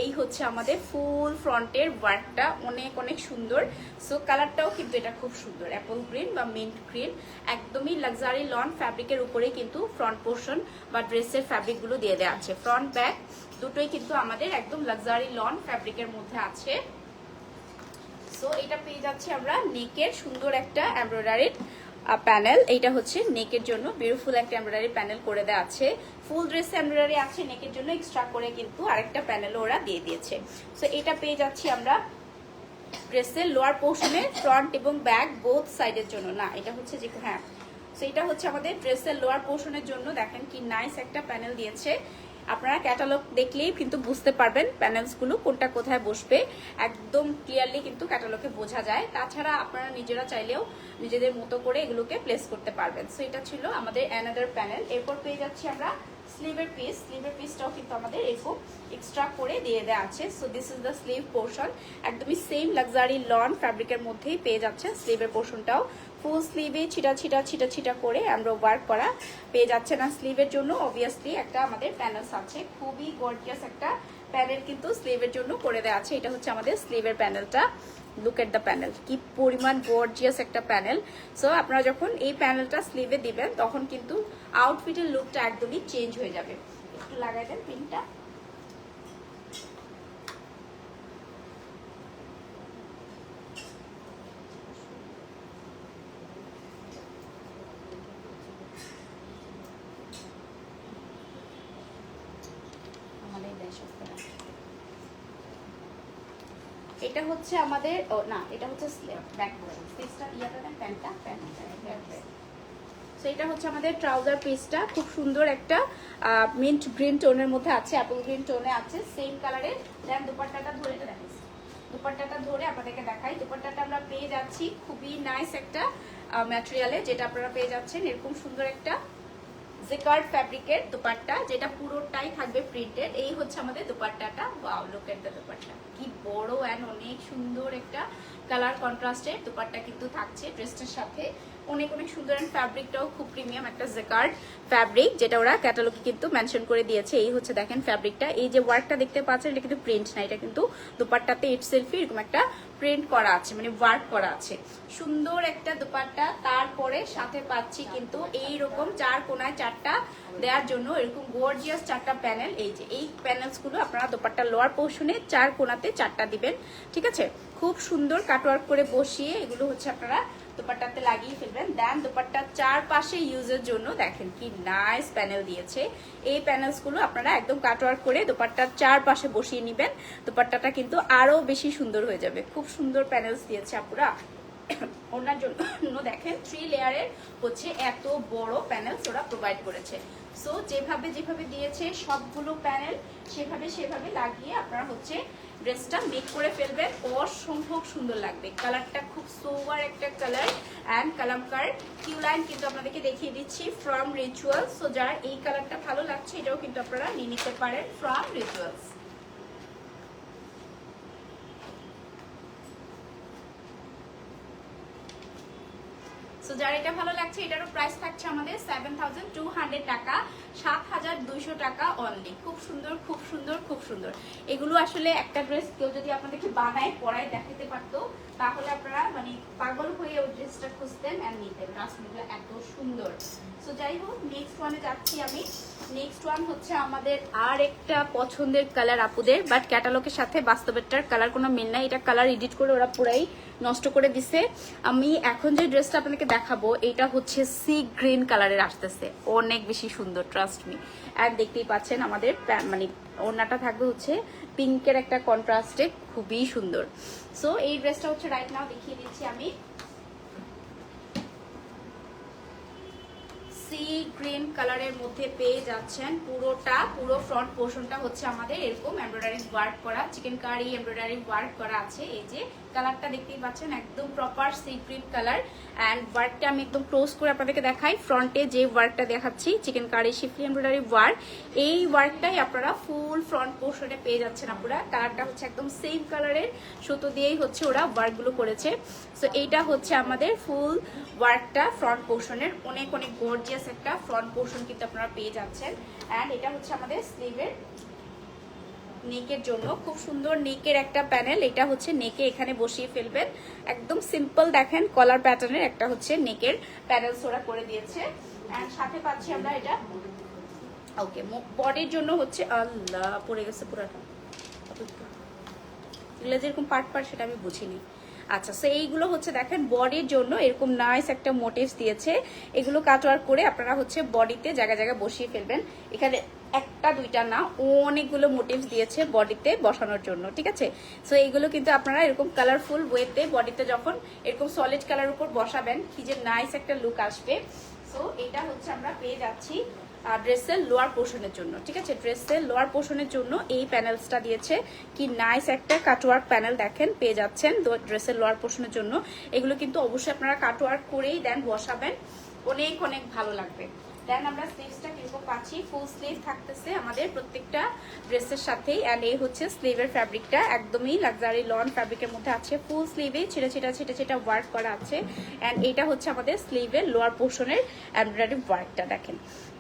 এই হচ্ছে আমাদের ফুল ফ্রন্টের ওয়ার্কটা, অনেক অনেক সুন্দর। সো কালারটাও কিন্তু এটা খুব সুন্দর, অ্যাপল গ্রিন বা মিন্ট গ্রিন, একদমই লাক্সারি লন ফ্যাব্রিকের উপরে কিন্তু ফ্রন্ট পোর্শন বা ড্রেসের ফ্যাব্রিকগুলো দিয়ে দেওয়া আছে। ফ্রন্ট ব্যাক দুটোই কিন্তু আমাদের একদম লাক্সারি লন ফ্যাব্রিকের মধ্যে আছে। সো এটা পেয়ে যাচ্ছি আমরা নেকের সুন্দর একটা এমব্রয়ডারিড প্যানেল। এইটা হচ্ছে নেকের জন্য বিউটিফুল একটা এমব্রয়ডারি প্যানেল করে দেওয়া আছে। ফুল ড্রেস এমব্রয়ডারি আছে, নেকের জন্য এক্সট্রা করে কিন্তু আরেকটা প্যানেল ওরা দিয়ে দিয়েছে। সো এটা পেয়ে যাচ্ছি আমরা ড্রেসের লোয়ার পোর্শনে, ফ্রন্ট এবং ব্যাক বোথ সাইডের জন্য না, এটা হচ্ছে যে হ্যাঁ। সো এটা হচ্ছে আমাদের ড্রেসের লোয়ার পোর্শনের জন্য। দেখেন কি নাইস একটা প্যানেল দিয়েছে। আপনারা ক্যাটালগ দেখলেই কিন্তু বুঝতে পারবেন প্যানেলসগুলো কোনটা কোথায় বসবে, একদম ক্লিয়ারলি কিন্তু ক্যাটালগে বোঝা যায়। তাছাড়া আপনারা নিজেরা চাইলেও নিজেদের মতো করে এগুলোকে প্লেস করতে পারবেন। সো এটা ছিল আমাদের অ্যানাদার প্যানেল। এরপর পেয়ে যাচ্ছি আমরা স্লিভের পিসটাও কিন্তু আমাদের এরকম এক্সট্রা করে দিয়ে দেওয়া আছে। So this is the sleeve portion, একদমই সেম লাক্সারি লন ফ্যাব্রিকের মধ্যেই পেয়ে যাচ্ছে স্লিভের পোর্শনটাও। ফুল স্লিভে ছিটা করে আমরা ওয়ার্ক করা পেয়ে যাচ্ছে না। স্লিভের জন্য অবভিয়াসলি একটা আমাদের প্যানেলস আছে, খুবই গর্জিয়াস একটা প্যানেল কিন্তু স্লিভের জন্য করে দেওয়া আছে। এটা হচ্ছে আমাদের স্লিভের প্যানেলটা। লুক এট দ্য প্যানেল, কি পরিমাণ গর্জিয়াস একটা প্যানেল। সো আপনারা যখন এই প্যানেলটা স্লিভে দিবেন তখন কিন্তু আউটফিটের লুকটা একদমই চেঞ্জ হয়ে যাবে। একটু লাগাই দেন পিনটা। এটা হচ্ছে আমাদের এটা হচ্ছে ব্যাক পিসটা ইয়াটা দেন প্যান্টটা সো এটা হচ্ছে আমাদের ট্রাউজার পিসটা, খুব সুন্দর একটা মিন্ট গ্রিন টোনের মধ্যে আছে, অ্যাপল গ্রিন টোনে আছে, সেম কালারের। দেন দুপাট্টাটা ধরে দেখাই, দুপাট্টাটা ধরে আপনাদেরকে দেখাই। দুপাট্টাটা আমরা পেয়ে যাচ্ছি খুবই নাইস একটা ম্যাটেরিয়ালে, যেটা আপনারা পেয়ে যাচ্ছেন এরকম সুন্দর একটা জিকার্ড ফ্যাব্রিকের দুপাট্টা, যেটা পুরোটাই থাকবে প্রিন্টেড। এই হচ্ছে আমাদের দুপাট্টাটা। Wow, look at the dupatta, কি বড় এন্ড অনেক সুন্দর একটা কালার কন্ট্রাস্টের দুপাট্টা কিন্তু থাকছে ড্রেসটার সাথে। অনেক সুন্দর, এন্ড ফ্যাব্রিকটাও খুব প্রিমিয়াম একটা জিকার্ড ফ্যাব্রিক, যেটা ওরা ক্যাটালগে কিন্তু মেনশন করে দিয়েছে। এই হচ্ছে দেখেন ফ্যাব্রিকটা, এই যে ওয়ার্কটা দেখতে পাচ্ছেন এটা কিন্তু প্রিন্ট না, এটা কিন্তু দুপাট্টাতে ইটসেলফি এরকম একটা প্রিন্ট করা আছে, মানে ওয়ার্ক করা আছে। সুন্দর একটা দুপাট্টা, তারপরে সাথে পাচ্ছি কিন্তু এইরকম চার কোনায় চারটা দেওয়ার জন্য এরকম গর্জিয়াস চারটা প্যানেল। এই যে এই প্যানেলস গুলো আপনারা দুপাট্টার লোয়ার পোর্শনে চার কোনাতে চারটা দিবেন, ঠিক আছে। খুব সুন্দর কাটওয়ার্ক করে বসিয়ে এগুলো হচ্ছে আপনারা দুপাট্টাতে লাগিয়ে ফেলবেন। দেন দুপাট্টার চারপাশে ইউজের জন্য দেখেন কি নাইস প্যানেল দিয়েছে। এই প্যানেলস গুলো আপনারা একদম কাটওয়ার্ক করে দুপাট্টার চারপাশে বসিয়ে নেবেন, দুপাট্টাটা কিন্তু আরো বেশি সুন্দর হয়ে যাবে। খুব সুন্দর প্যানেলস দিয়েছে আপুরা। ওনার জন্য দেখেন 3 লেয়ারের হচ্ছে এত বড় প্যানেলস ওরা প্রোভাইড করেছে। সো যেভাবে দিয়েছে সবগুলো প্যানেল সেভাবে লাগিয়ে আপনারা হচ্ছে ড্রেসটা মেক করে ফেলবেন, অসম্ভব সুন্দর লাগবে। কালারটা খুব সোবার একটা colour, and Kalamkari Q line কিন্তু আপনাদেরকে দেখিয়ে দিচ্ছি ফ্রম রিচুয়ালস। সো যার এই কালারটা ভালো লাগছে এটাও কিন্তু আপনারা নিয়ে নিতে পারেন ফ্রম রিচুয়ালস। সো যার এটা ভালো লাগছে এটারও প্রাইস থাকছে আমাদের 7200 টাকা, 7200 টাকা অনলি। খুব সুন্দর। এগুলো আসলে একটা ড্রেস কেউ যদি আপনাদেরকে বানায় পরায় দেখাতে পারতো তাহলে আপনারা মানে পাগল হয়ে ওই ড্রেসটা খুঁজতেন আর নিতেন। রাসমিগুলো এত সুন্দর। সো যাই হোক, নেক্সট ওয়ানে যাচ্ছি আমি। নেক্সট ওয়ান হচ্ছে আমাদের আর একটা পছন্দের কালার আপুদের, বাট ক্যাটালগের সাথে বাস্তবেরটার কালার কোনো মিল নাই। এটা কালার এডিট করে ওরা পুরাই নষ্ট করে দিছে। আমি এখন যে ড্রেসটা আপনাদেরকে দেখাবো এটা হচ্ছে সি গ্রিন কালারের আসতেছে, অনেক বেশি সুন্দর, ট্রাস্ট মি। আর দেখতেই পাচ্ছেন আমাদের মানে ওড়নাটা থাকবে হচ্ছে পিঙ্কের একটা কন্ট্রাস্টে, খুবই সুন্দর। সো এই ড্রেসটা হচ্ছে রাইট নাও দেখিয়ে দিচ্ছি আমি। সি গ্রিন কালারের মধ্যে পেয়ে যাচ্ছেন পুরো ফ্রন্ট পোর্শনটা হচ্ছে আমাদের এরকম এমব্রয়ডারি ওয়ার্ক করা, চিকেন কারি এমব্রয়ডারি ওয়ার্ক করা আছে। এই যে কালারটা দেখতেই পাচ্ছেন একদম proper sea green colour, and ওয়ার্কটা আমি একদম ক্লোজ করে আপনাদেরকে দেখাই। ফ্রন্টে যে ওয়ার্কটা দেখাচ্ছি চিকেন কারি শিফলি এমব্রয়ডারি ওয়ার্ক, এই ওয়ার্কটাই আপনারা ফুল ফ্রন্ট পোর্শনে পেয়ে যাচ্ছেন। আপনারা কালারটা হচ্ছে একদম সেম কালারের সুতো দিয়েই হচ্ছে ওরা ওয়ার্কগুলো করেছে। সো এইটা হচ্ছে আমাদের ফুল ওয়ার্কটা ফ্রন্ট পোর্শনের, অনেক গর্জিয়াস একটা ফ্রন্ট পোর্শন কিন্তু আপনারা পেয়ে যাচ্ছেন। অ্যান্ড এটা হচ্ছে আমাদের স্লিভের নেকের জন্য খুব সুন্দর নেকের একটা প্যানেল। এটা হচ্ছে নেকে এখানে বসিয়ে ফেলবেন, একদম সিম্পল দেখেন কলার প্যাটার্নের একটা হচ্ছে নেকের প্যানেলস ওরা করে দিয়েছে। অ্যান্ড সাথে পাচ্ছি আমরা এটা ওকে বডির জন্য হচ্ছে, আল্লাহ পড়ে গেছে পুরাটা, এগুলো যেরকম পার্ট সেটা আমি বুঝিনি। আচ্ছা, সো এইগুলো হচ্ছে দেখেন বডির জন্য এরকম নাইস একটা মোটিভস দিয়েছে। এগুলো কাটওয়ার্ক করে আপনারা হচ্ছে বডিতে জায়গায় বসিয়ে ফেলবেন। এখানে একটা দুইটা না, অনেকগুলো মোটিভস দিয়েছে বডিতে বসানোর জন্য, ঠিক আছে। সো এইগুলো কিন্তু আপনারা এরকম কালারফুল ওয়েতে বডিতে যখন এরকম সলিড কালার উপর বসাবেন কি যে নাইস একটা লুক আসবে। সো এটা হচ্ছে আমরা পেয়ে যাচ্ছি ড্রেসের লোয়ার পোর্শনের জন্য, ঠিক আছে। ড্রেসের লোয়ার পোর্শনের জন্য এই প্যানেলসটা দিয়েছে, কি নাইস একটা কাটওয়ার্ক প্যানেল দেখেন পেয়ে যাচ্ছেন ড্রেসের লোয়ার পোর্শনের জন্য। এগুলো কিন্তু অবশ্যই আপনারা কাটওয়ার্ক করেই দেন বসাবেন, অনেক ভালো লাগবে। দেন আমরা স্লিভসটা কিরকম পাচ্ছি, ফুল স্লিভ থাকতেছে আমাদের প্রত্যেকটা ড্রেসের সাথেই। অ্যান্ড এই হচ্ছে স্লিভের ফ্যাব্রিকটা, একদমই লাক্সারি লন ফ্যাব্রিকের মধ্যে আছে। ফুল স্লিভে ছিটা ছিটা ওয়ার্ক করা আছে। অ্যান্ড এটা হচ্ছে আমাদের স্লিভের লোয়ার পোর্শনের এমব্রয়ডারি ওয়ার্কটা দেখেন,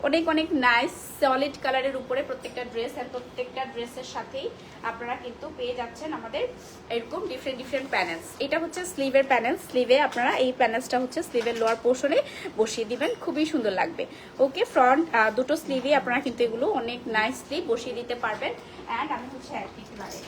অনেক অনেক নাইস সলিড কালারের উপরে প্রত্যেকটা ড্রেস। আর প্রত্যেকটা ড্রেসের সাথেই আপনারা কিন্তু পেয়ে যাচ্ছেন আমাদের এরকম ডিফারেন্ট প্যানেলস। এটা হচ্ছে স্লিভের প্যানেল, স্লিভে আপনারা এই প্যানেলসটা হচ্ছে স্লিভের লোয়ার পোর্শনে বসিয়ে দিবেন, খুবই সুন্দর লাগবে। ওকে, ফ্রন্ট দুটো স্লিভে আপনারা কিন্তু এগুলো অনেক নাইসলি বসিয়ে দিতে পারবেন। অ্যান্ড আমি হচ্ছে একটু লাগে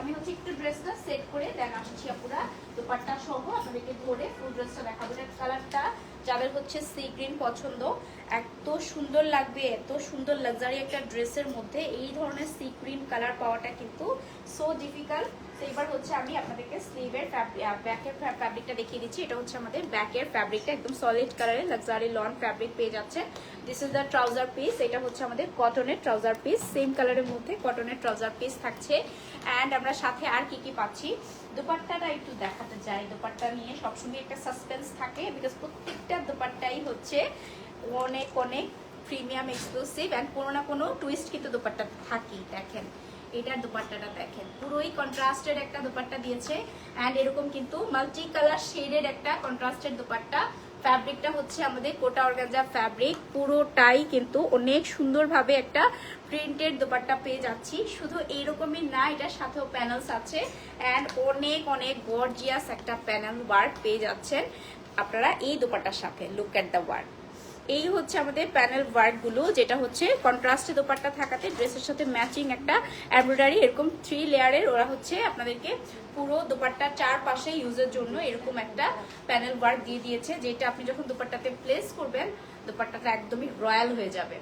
আমি হচ্ছে একটু ড্রেসটা সেট করে দেন আসছি আপুরা দোপাট্টা সহ আপনাদেরকে ধরে ফুল ড্রেসটা দেখাবো। এটার কালারটা যাদের হচ্ছে সি গ্রিন পছন্দ, এত সুন্দর লাগবে, এত সুন্দর লাক্সারি একটা ড্রেসের মধ্যে এই ধরনের সি গ্রিন কালার পাওয়াটা কিন্তু সো ডিফিকাল্ট। তো এবার হচ্ছে আমি আপনাদেরকে স্লিভের ব্যাকের ফ্যাব্রিকটা দেখিয়ে দিচ্ছি। এটা হচ্ছে আমাদের ব্যাকের ফ্যাব্রিকটা, একদম সলিড কালারের লাক্সারি লন ফ্যাব্রিক পেয়ে যাচ্ছে। This is the trouser piece, এটা হচ্ছে আমাদের কটনের ট্রাউজার পিস, সেম কালারের মধ্যে কটনের ট্রাউজার পিস থাকছে। অ্যান্ড আমরা সাথে আর কি কি পাচ্ছি, দোপাট্টাটা একটু দেখাতে চাই। দোপাট্টা নিয়ে সবসময় একটা সাসপেন্স থাকে, বিকজ প্রত্যেকটা দোপাট্টাই হচ্ছে অনেক অনেক প্রিমিয়াম এক্সক্লুসিভ অ্যান্ড কোনো না কোনো টুইস্ট কিন্তু দোপাট্টা থাকেই। দেখেন এটার দোপাট্টাটা দেখেন, পুরোই কন্ট্রাস্টেড একটা দোপাট্টা দিয়েছে। অ্যান্ড এরকম কিন্তু মাল্টি কালার শেডের একটা কন্ট্রাস্টেড দোপাট্টা। ফ্যাব্রিকটা হচ্ছে আমাদের কোটা অর্গানজা ফ্যাব্রিক, পুরোটাই কিন্তু অনেক সুন্দরভাবে একটা প্রিন্টেড দোপাট্টা পেয়ে যাচ্ছি। শুধু এইরকমই না, এটার সাথেও প্যানেলস আছে অ্যান্ড অনেক অনেক গর্জিয়াস একটা প্যানেল ওয়ার্ক পেয়ে যাচ্ছেন আপনারা এই দোপাট্টার সাথে। লুক এট দ্য ওয়ার্ক, এই হচ্ছে আমাদের প্যানেল ওয়ার্কগুলো, যেটা হচ্ছে কন্ট্রাস্টে দোপাট্টা থাকাতে ড্রেসের সাথে ম্যাচিং একটা এমব্রয়ডারি এরকম 3 লেয়ারের ওরা হচ্ছে আপনাদেরকে পুরো দোপাট্টার চারপাশে ইউজের জন্য এরকম একটা প্যানেল ওয়ার্ক দিয়ে দিয়েছে, যেটা আপনি যখন দোপাট্টাতে প্লেস করবেন দোপাট্টাটা একদমই রয়্যাল হয়ে যাবে।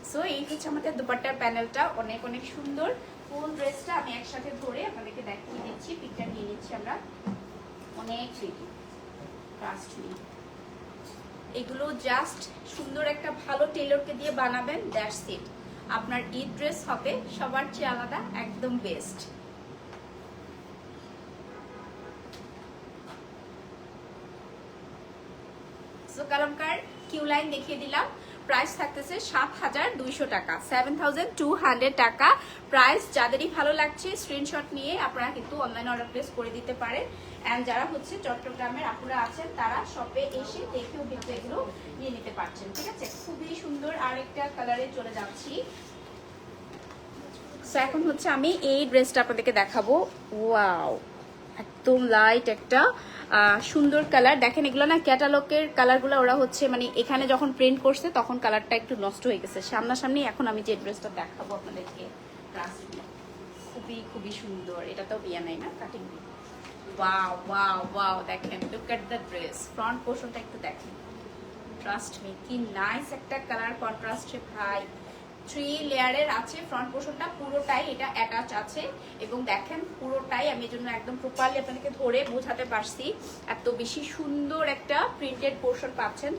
সো এই হচ্ছে আমাদের দোপাট্টার প্যানেলটা, অনেক অনেক সুন্দর। ফুল ড্রেসটা আমি একসাথে ধরে আপনাদেরকে দেখিয়ে দিচ্ছি, পিকটা নিয়ে নিচ্ছি আমরা। অনেক ফ্রিটি, ট্রাস্ট মি, এগুলো জাস্ট সুন্দর একটা ভালো টেলরকে দিয়ে বানাবেন, দ্যাটস ইট। আপনার ঈদ ড্রেস হবে সবার চেয়ে আলাদা, একদম বেস্ট। সো কালামকার কিউ লাইন দেখিয়ে দিলাম। প্রাইস থাকতেছে ৭,২০০ টাকা, ৭,200 টাকা প্রাইস। যাদেরই ভালো লাগছে স্ক্রিনশট নিয়ে আপনারা কিন্তু অনলাইন অর্ডার প্লেস করে দিতে পারেন। অ্যান্ড যারা হচ্ছে চট্টগ্রামের আপুরা আছেন তারা শপে এসে দেখেও কিন্তু এগুলো নিয়ে নিতে পারছেন, ঠিক আছে। খুবই সুন্দর আরেকটা কালারে চলে যাচ্ছি। সো এখন হচ্ছে আমি এই ড্রেসটা আপনাদেরকে দেখাবো। ওয়াও, একদম লাইট একটা সুন্দর কালার। দেখেন এগুলো না ক্যাটালগের কালারগুলো ওরা হচ্ছে মানে এখানে যখন প্রিন্ট করছে তখন কালারটা একটু নষ্ট হয়ে গেছে। সামনাসামনি এখন আমি যে ড্রেসটা দেখাবো আপনাদেরকে, খুবই খুবই সুন্দর। এটা তো বিয়া নাই না, কাটিং। ওয়াও ওয়াও ওয়াও, দেখেন look at the dress. Front পোর্শনটা একটু দেখেন, ট্রাস্ট মি কি নাইস একটা কালার কন্ট্রাস্টে ভাই। 3 লেয়ারের আছে ফ্রন্ট পোর্শনটা, পুরোটাই এটা অ্যাটাচ আছে। এবং দেখেন পুরোটাই আমি এর জন্য একদম প্রপারলি আপনাদেরকে ধরে বোঝাতে পারছি। এত বেশি সুন্দর একটা প্রিন্টেড পোর্শন পাচ্ছেন,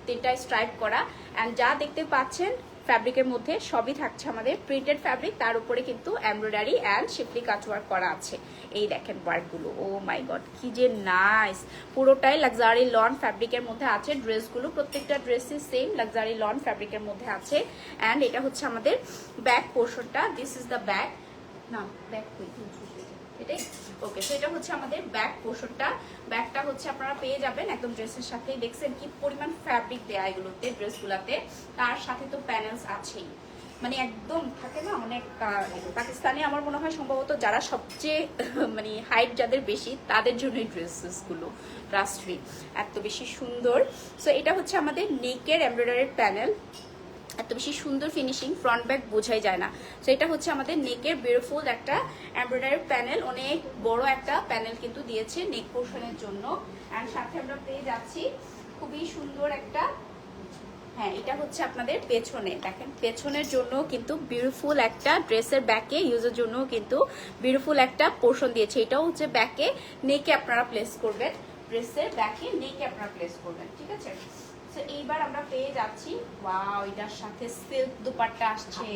3টা স্ট্রাইপ করা। অ্যান্ড যা দেখতে পাচ্ছেন ফ্যাব্রিকের মধ্যে সবই থাকছে আমাদের প্রিন্টেড ফ্যাব্রিক, তার উপরে কিন্তু এমব্রয়ডারি অ্যান্ড শিফলি কাটওয়ার্ক করা আছে। এই দেখেন ওয়ার্কগুলো, ও মাই গড কি যে নাইস। পুরোটাই লাক্সারি লন ফ্যাব্রিকের মধ্যে আছে ড্রেসগুলো, প্রত্যেকটা ড্রেসই সেম লাক্সারি লন ফ্যাব্রিকের মধ্যে আছে। অ্যান্ড এটা হচ্ছে আমাদের ব্যাক পোর্শনটা, দিস ইজ দ্য ব্যাক, না ব্যাক এটাই ওকে। সো এটা হচ্ছে আমাদের ব্যাক পোর্শনটা। ব্যাকটা হচ্ছে আপনারা পেয়ে যাবেন একদম ড্রেসের সাথে। দেখছেন কি পরিমাণ ফ্যাব্রিক দেয়া এগুলোতে, ড্রেসগুলোতে। তার সাথে তো প্যানেলস আছেই, মানে একদম থাকে না অনেক। পাকিস্তানে আমার মনে হয় সম্ভবত যারা সবচেয়ে মানে হাইট যাদের বেশি তাদের জন্য এই ড্রেসেসগুলো, রাস্ট্রি এত বেশি সুন্দর। সো এটা হচ্ছে আমাদের নেকের এমব্রয়ডারি প্যানেল, এত বেশি সুন্দর ফিনিশিং, ফ্রন্ট ব্যাক বোঝাই যায় না। সো এটা হচ্ছে আমাদের নেকের বিউটিফুল একটা এমব্রয়ডারি প্যানেল, অনেক বড় একটা প্যানেল কিন্তু দিয়েছে নেক পোর্শনের জন্য। অ্যান্ড সাথে আমরা পেয়ে যাচ্ছি খুবই সুন্দর একটা, হ্যাঁ এটা হচ্ছে আপনাদের পেছনে, দেখেন পেছনের জন্য কিন্তু বিউটিফুল একটা ড্রেসের ব্যাকে ইউজের জন্য কিন্তু বিউটিফুল একটা পোর্শন দিয়েছে। এটাও হচ্ছে ব্যাকে নেকে আপনারা প্লেস করবেন, ড্রেসের ব্যাকে নেকে আপনারা প্লেস করবেন, ঠিক আছে। তো এইবার আমরা পেয়ে যাচ্ছি, ওয়াও এটার সাথে সিল্ক দুপাট্টা আসছে।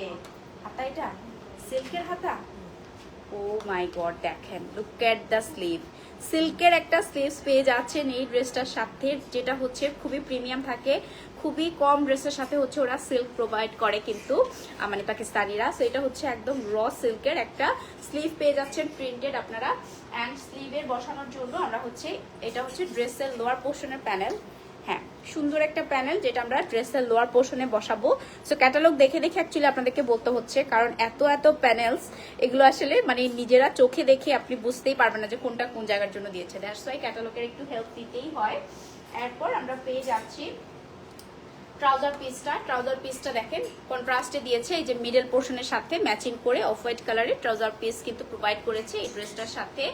হাতা, এটা সিল্কের হাতা, ও মাই গড দেখেন লুক এট দ্য স্লিভ। সিল্কের একটা স্লিভস পেয়ে যাচ্ছেন এই ড্রেসটার সাথে, যেটা হচ্ছে খুবই প্রিমিয়াম থাকে। খুবই কম ড্রেসের সাথে হচ্ছে ওরা সিল্ক প্রোভাইড করে কিন্তু মানে পাকিস্তানিরা। সো এটা হচ্ছে একদম র সিল্কের একটা স্লিভ পেয়ে যাচ্ছেন প্রিন্টেড আপনারা। অ্যান্ড স্লিভের বসানোর জন্য আমরা হচ্ছে এটা হচ্ছে ড্রেসের লোয়ার পোর্শনের প্যানেল। হ্যাঁ, সুন্দর একটা প্যানেল যেটা আমরা ড্রেসের লোয়ার পোর্শনে বসাবো। সো ক্যাটালগ দেখে দেখে অ্যাকচুয়ালি আপনাদেরকে বলতে হচ্ছে, কারণ এত এত প্যানেলস, এগুলো আসলে মানে নিজেরা চোখে দেখে আপনি বুঝতেই পারবেন না যে কোনটা কোন জায়গার জন্য দিয়েছে। দ্যাটস ওয়াই ক্যাটালগের একটু হেল্প দিতেই হয়। এরপর আমরা পেয়ে যাচ্ছি ট্রাউজার পিসটা দেখেন কন্ট্রাস্টে দিয়েছে, এই যে মিডল পোর্শনের সাথে ম্যাচিং করে অফ হোয়াইট কালারের ট্রাউজার পিস কিন্তু প্রোভাইড করেছে এই ড্রেসটার সাথে।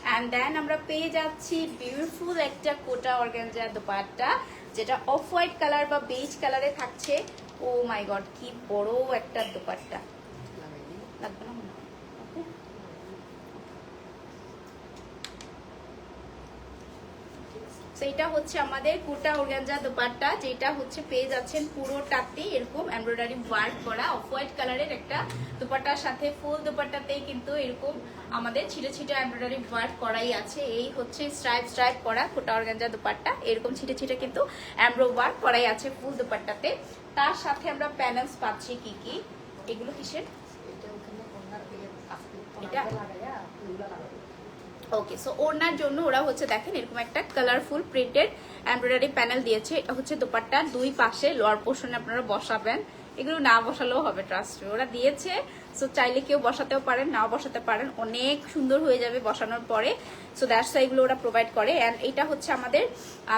অ্যান্ড দেন আমরা পেয়ে যাচ্ছি বিউটিফুল একটা কোটা অর্গানজা দোপাট্টা, যেটা অফ হোয়াইট কালার বা বেজ কালারে থাকছে। ও মাই গড, কি বড় একটা দোপাট্টা, লাগবে না? সেইটা হচ্ছে আমাদের কোটা অর্গানজা দোপাট্টা, যেটা হচ্ছে পেয়ে যাচ্ছেন পুরোটাতে এরকম এমব্রয়ডারি ওয়ার্ক করা অফ হোয়াইট কালারের একটা দোপাট্টার সাথে। ফুল দোপাট্টাতেই কিন্তু এরকম আমাদের ছিটে ছিটে এমব্রয়ডারি ওয়ার্ক করাই আছে। এই হচ্ছে স্ট্রাইপ করা কোটা অর্গানজা দোপাট্টা, এরকম ছিটে ছিটে কিন্তু এমব্রো ওয়ার্ক করাই আছে ফুল দোপাট্টাতে। তার সাথে আমরা প্যানেলস পাচ্ছি কি কি, এগুলো কিসের? এটা ওকে। সো ওড়নার জন্য ওরা হচ্ছে দেখেন এরকম একটা কালারফুল প্রিন্টেড এমব্রয়ডারি প্যানেল দিয়েছে। এটা হচ্ছে দোপাট্টা, দুই পাশে লোয়ার পোর্শনে আপনারা বসাবেন। এগুলো না বসালেও হবে, ট্রাস্ট ওরা দিয়েছে। সো চাইলে কেউ বসাতেও পারেন, নাও বসাতে পারেন, অনেক সুন্দর হয়ে যাবে বসানোর পরে। সো দ্যাটস এগুলো ওরা প্রোভাইড করে। অ্যান্ড এটা হচ্ছে আমাদের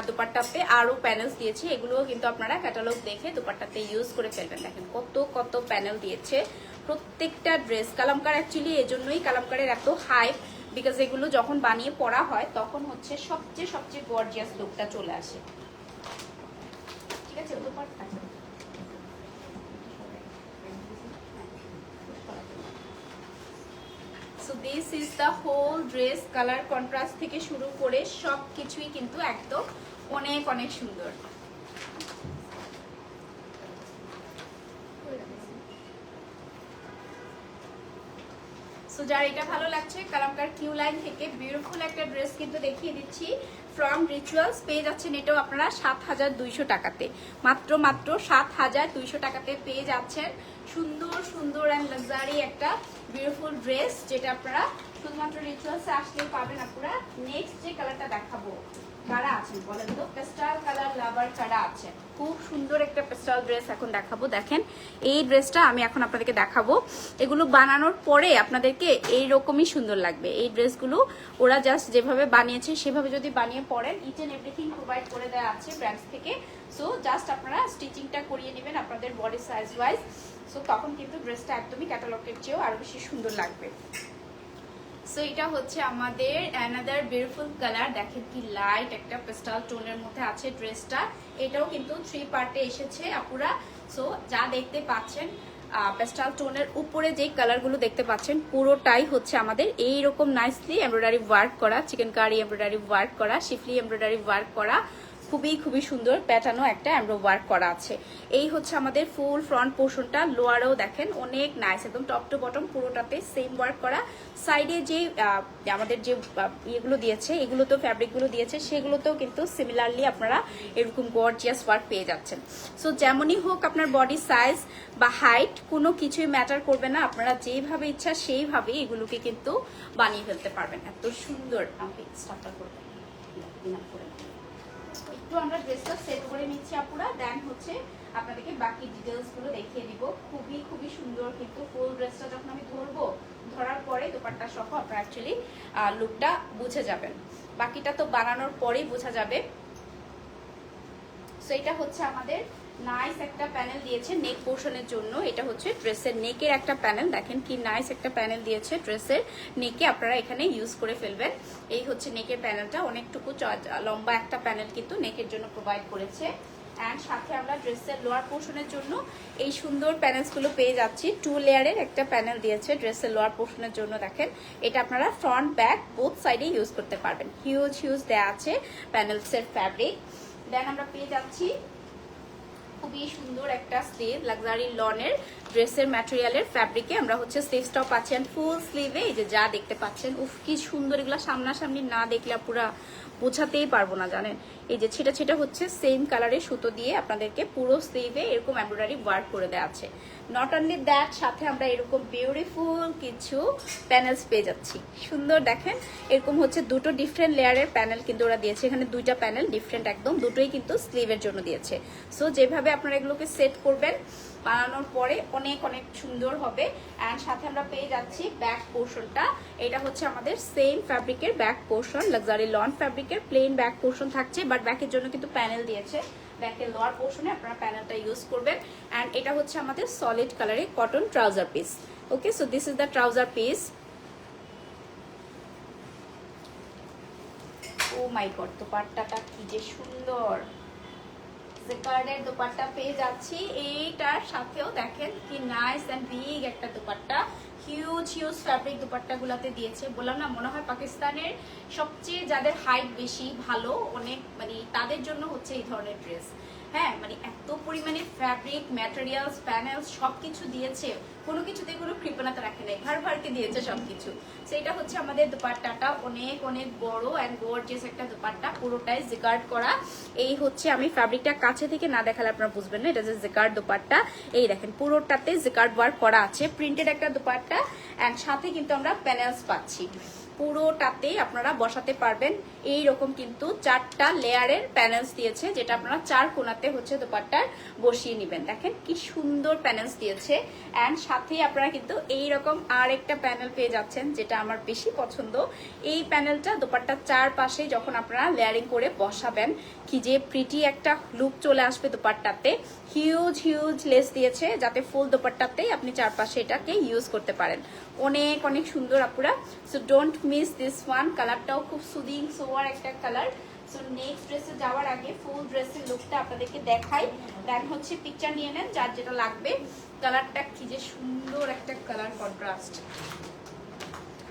দোপাট্টাতে আরও প্যানেলস দিয়েছে, এগুলোও কিন্তু আপনারা ক্যাটালগ দেখে দোপাট্টাতে ইউজ করে ফেলবেন। দেখেন কত কত প্যানেল দিয়েছে প্রত্যেকটা ড্রেস। কালামকার অ্যাকচুয়ালি এজন্যই কালামকারের এত হাইপ, বিকজ এগুলো যখন বানিয়ে পরা হয় তখন হচ্ছে সবচেয়ে গর্জিয়াস লুকটা চলে আসে। ঠিক আছে, so this is the whole dress. Colour contrast থেকে শুরু করে সবকিছুই কিন্তু একদম অনেক অনেক সুন্দর। সো যার এটা ভালো লাগছে, কালামকার কিউ লাইন থেকে বিউটিফুল একটা ড্রেস কিন্তু দেখিয়ে দিচ্ছি ফ্রম রিচুয়ালস। পেয়ে যাচ্ছেন এটাও আপনারা ৭,২০০ টাকাতে, মাত্র ৭,২০০ টাকাতে পেয়ে যাচ্ছেন সুন্দর অ্যান্ড লাক্সারি একটা বিউটিফুল ড্রেস, যেটা আপনারা শুধুমাত্র রিচুয়ালসে আসলেই পাবেন। আপনারা নেক্সট যে কালারটা দেখাবো, কারা আছেন বলেন তো? পেস্টাল কালার লাভার কারা আছেন? খুব সুন্দর একটা পেস্টাল ড্রেস এখন দেখাবো। দেখেন এই ড্রেসটা আমি এখন আপনাদেরকে দেখাবো। এগুলো বানানোর পরে আপনাদেরকে এইরকমই সুন্দর লাগবে। এই ড্রেসগুলো ওরা জাস্ট যেভাবে বানিয়েছে সেভাবে যদি বানিয়ে পড়েন, ইচ এন্ড এভরিথিং প্রোভাইড করে দেওয়া আছে ব্র্যান্ডস থেকে। সো জাস্ট আপনারা স্টিচিংটা করিয়ে নেবেন আপনাদের বডি সাইজ ওয়াইজ। সো তখন কিন্তু ড্রেসটা একদমই ক্যাটালগের চেয়েও আরো বেশি সুন্দর লাগবে। সো এটা হচ্ছে আমাদের অ্যানাদার বিউটিফুল কালার। দেখেন কি লাইট একটা পেস্টাল টোনের মধ্যে আছে ড্রেসটা। এটাও কিন্তু 3 পার্টে এসেছে আপুরা। সো যা দেখতে পাচ্ছেন পেস্টাল টোনের উপরে যে কালারগুলো দেখতে পাচ্ছেন পুরোটাই হচ্ছে আমাদের এইরকম নাইসলি এমব্রয়ডারি ওয়ার্ক করা, চিকেন কারি এমব্রয়ডারি ওয়ার্ক করা, শিফলি এমব্রয়ডারি ওয়ার্ক করা, খুবই সুন্দর প্যাটার্নও একটা এমব্রো ওয়ার্ক করা আছে। এই হচ্ছে আমাদের ফুল ফ্রন্ট পোর্শনটা। লোয়ারেও দেখেন অনেক নাইস, একদম টপ টু বটম পুরোটাতে সেম ওয়ার্ক করা। সাইডে যে আমাদের যে ইয়েগুলো দিয়েছে, এগুলোতেও ফ্যাব্রিকগুলো দিয়েছে, সেগুলোতেও কিন্তু সিমিলারলি আপনারা এরকম গর্জিয়াস ওয়ার্ক পেয়ে যাচ্ছেন। সো যেমনই হোক আপনার বডি সাইজ বা হাইট কোনো কিছুই ম্যাটার করবে না, আপনারা যেইভাবে ইচ্ছা সেইভাবেই এগুলোকে কিন্তু বানিয়ে ফেলতে পারবেন। এত সুন্দর। আমাকে স্টার্টটা করবেন একটু, আমরা ড্রেসটা সেট করে নিচ্ছি আপুরা, দেন হচ্ছে আপনাদেরকে বাকি ডিটেলস গুলো দেখিয়ে দিব। খুবই সুন্দর কিন্তু ফুল ড্রেসটা যখন আমি ধরবো, ধরার পরে দোপাট্টা সহ আপনারা অ্যাকচুয়ালি লুকটা বুঝে যাবেন। বাকিটা তো বানানোর পরেই বোঝা যাবে। সো এটা হচ্ছে আমাদের নাইস একটা প্যানেল দিয়েছে নেক পোর্শনের জন্য। এটা হচ্ছে ড্রেসের নেকের একটা প্যানেল। দেখেন কি নাইস একটা প্যানেল দিয়েছে ড্রেসের নেকে, আপনারা এখানে ইউজ করে ফেলবেন। এই হচ্ছে নেকের প্যানেলটা, অনেকটুকু লম্বা একটা প্যানেল কিন্তু নেকের জন্য প্রোভাইড করেছে। অ্যান্ড সাথে আমরা ড্রেসের লোয়ার পোর্শনের জন্য এই সুন্দর প্যানেলসগুলো পেয়ে যাচ্ছি। 2 লেয়ারের একটা প্যানেল দিয়েছে ড্রেসের লোয়ার পোর্শনের জন্য। দেখেন এটা আপনারা ফ্রন্ট ব্যাক বোথ সাইডে ইউজ করতে পারবেন। হিউজ দেয়া আছে প্যানেলসের ফ্যাব্রিক। দেন আমরা পেয়ে যাচ্ছি খুবই সুন্দর একটা স্লিভ, লাক্সারি লনের ড্রেসের ম্যাটেরিয়ালের ফ্যাব্রিকে আমরা হচ্ছে স্লিভসটাও পাচ্ছি। অ্যান্ড ফুল স্লিভে এই যে যা দেখতে পাচ্ছেন, উফ কি সুন্দর, এগুলো সামনাসামনি না দেখলে পুরা বোঝাতেই পারবো না জানেন। এই যে ছিটা ছিটা হচ্ছে সেম কালারের সুতো দিয়ে আপনাদেরকে পুরো স্লিভে এরকম এমব্রয়ডারি ওয়ার্ক করে দেওয়া আছে। নট অনলি দ্যাট, সাথে আমরা এরকম বিউটিফুল কিছু প্যানেলস পেয়ে যাচ্ছি। সুন্দর দেখেন, এরকম হচ্ছে দুটো ডিফারেন্ট লেয়ারের প্যানেল কিন্তু ওরা দিয়েছে। এখানে দুইটা প্যানেল ডিফারেন্ট একদম, দুটোই কিন্তু স্লিভের জন্য দিয়েছে। সো যেভাবে আপনারা এগুলোকে সেট করবেন বানানোর পরে অনেক অনেক সুন্দর হবে। অ্যান্ড সাথে আমরা পেয়ে যাচ্ছি ব্যাক পোর্শনটা। এটা হচ্ছে আমাদের সেম ফ্যাব্রিকের ব্যাক পোর্শন, লাক্সারি লন ফ্যাব্রিকের প্লেন ব্যাক পোর্শন থাকছে, বাট ব্যাকের জন্য কিন্তু প্যানেল দিয়েছে। ব্যাকের লোয়ার পোর্শনে আপনারা প্যানেলটা ইউজ করবেন। অ্যান্ড এটা হচ্ছে আমাদের সলিড কালারের cotton trouser piece. Okay, so this is the trouser piece. Oh my god, দোপাট্টাটা কি যে সুন্দর, জিকার্ডের দোপাট্টা পেয়ে যাচ্ছি। এইটার সাথেও দেখেন কি নাইস এন্ড বিগ একটা dupatta, huge huge fabric dupatta গুলাতে দিয়েছে। বললাম না, মনে হয় পাকিস্তানের সবচেয়ে যাদের হাইট বেশি ভালো অনেক, মানে তাদের জন্য হচ্ছে এই ধরনের ড্রেস। হ্যাঁ, মানে এত পরিমাণে ফ্যাব্রিক, ম্যাটেরিয়ালস, প্যানেলস সবকিছু দিয়েছে, কোনো কিছুতে কোনো কৃপণতা রাখে নাই, ভার ভারকে দিয়েছে সবকিছু। সেটা হচ্ছে আমাদের দোপাট্টাটা অনেক অনেক বড় অ্যান্ড গর্জিয়াস একটা দোপাট্টা, পুরোটাই জিকার্ড করা। এই হচ্ছে, আমি ফ্যাব্রিকটা কাছে থেকে না দেখালে আপনারা বুঝবেন না, এটা যে জিকার্ড দোপাট্টা। এই দেখেন পুরোটাতে জিকার্ড ওয়ার্ক করা আছে, প্রিন্টেড একটা দোপাট্টা। অ্যান্ড সাথে কিন্তু আমরা প্যানেলস পাচ্ছি, পুরোটাতে আপনারা বসাতে পারবেন। এই রকম কিন্তু 4টা লেয়ারের প্যানেলস দিয়েছে, যেটা আপনারা 4 কোণাতে হচ্ছে দোপাট্টার বসিয়ে নেবেন। দেখেন কি সুন্দর প্যানেলস দিয়েছে। অ্যান্ড সাথে আপনারা কিন্তু এই রকম আর একটা প্যানেল পেয়ে যাচ্ছেন, যেটা আমার বেশি পছন্দ। এই প্যানেলটা দোপাট্টার চারপাশে যখন আপনারা লেয়ারিং করে বসাবেন, কি যে প্রিটি একটা লুক চলে আসবে দোপাট্টাতে। হিউজ হিউজ লেস দিয়েছে, যাতে ফুল দোপাট্টাতেই আপনি চারপাশে এটাকে ইউজ করতে পারেন। অনেক অনেক সুন্দর আপুরা। So don't miss this one. কালারটাও খুব সুদিং সোয়ার একটা কালার। সো নেক্সট ড্রেসে যাওয়ার আগে ফুল ড্রেসের লুকটা আপনাদেরকে দেখাই, দেন হচ্ছে পিকচার নিয়ে নেন যার যেটা লাগবে। কালারটা কি যে সুন্দর একটা colour contrast.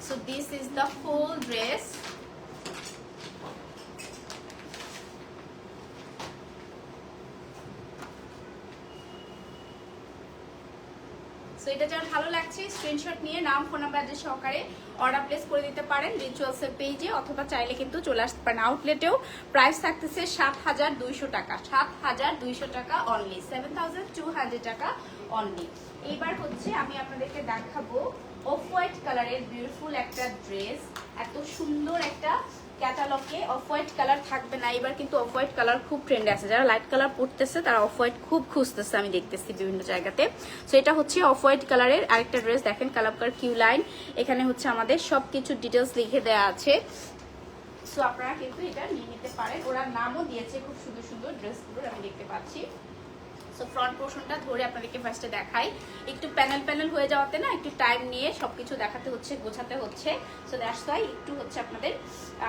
So this is the full dress. So এটা যার ভালো লাগছে স্ক্রিনশট নিয়ে নাম, ফোন নাম্বার, অ্যাড্রেস সহকারে অর্ডার প্লেস করে দিতে পারেন রিচুয়ালসের পেজে, অথবা চাইলে কিন্তু চলে আসতে পারেন আউটলেটেও। প্রাইস থাকতেছে 7200 টাকা, 7200 টাকা অনলি, 7200 টাকা অনলি। এইবার হচ্ছে আমি আপনাদেরকে দেখাবো অফ হোয়াইট কালারের বিউটিফুল একটা ড্রেস। এত সুন্দর একটা ক্যাটালগে অফ হোয়াইট কালার থাকবে না। এবার কিন্তু অফ হোয়াইট কালার খুব ট্রেন্ডে আছে, যারা লাইট কালার পড়তেছে তারা অফ হোয়াইট খুব খুঁজতেছে, আমি দেখতেছি বিভিন্ন জায়গাতে। সো এটা হচ্ছে অফ হোয়াইট কালারের আরেকটা ড্রেস। দেখেন কালার কিউ লাইন, এখানে হচ্ছে আমাদের সবকিছু ডিটেলস লিখে দেওয়া আছে। সো আপনারা কিন্তু এটা নিয়ে নিতে পারেন, ওরা নামও দিয়েছে খুব সুন্দর সুন্দর ড্রেসগুলোর, আমি দেখতে পাচ্ছি। সো ফ্রন্ট পোর্শনটা ধরে আপনাদেরকে ফার্স্টে দেখাই। একটু প্যানেল প্যানেল হয়ে যাওয়াতে না, একটু টাইম নিয়ে সবকিছু দেখাতে হচ্ছে, গোছাতে হচ্ছে। সো দ্যাটস ওয়াই একটু হচ্ছে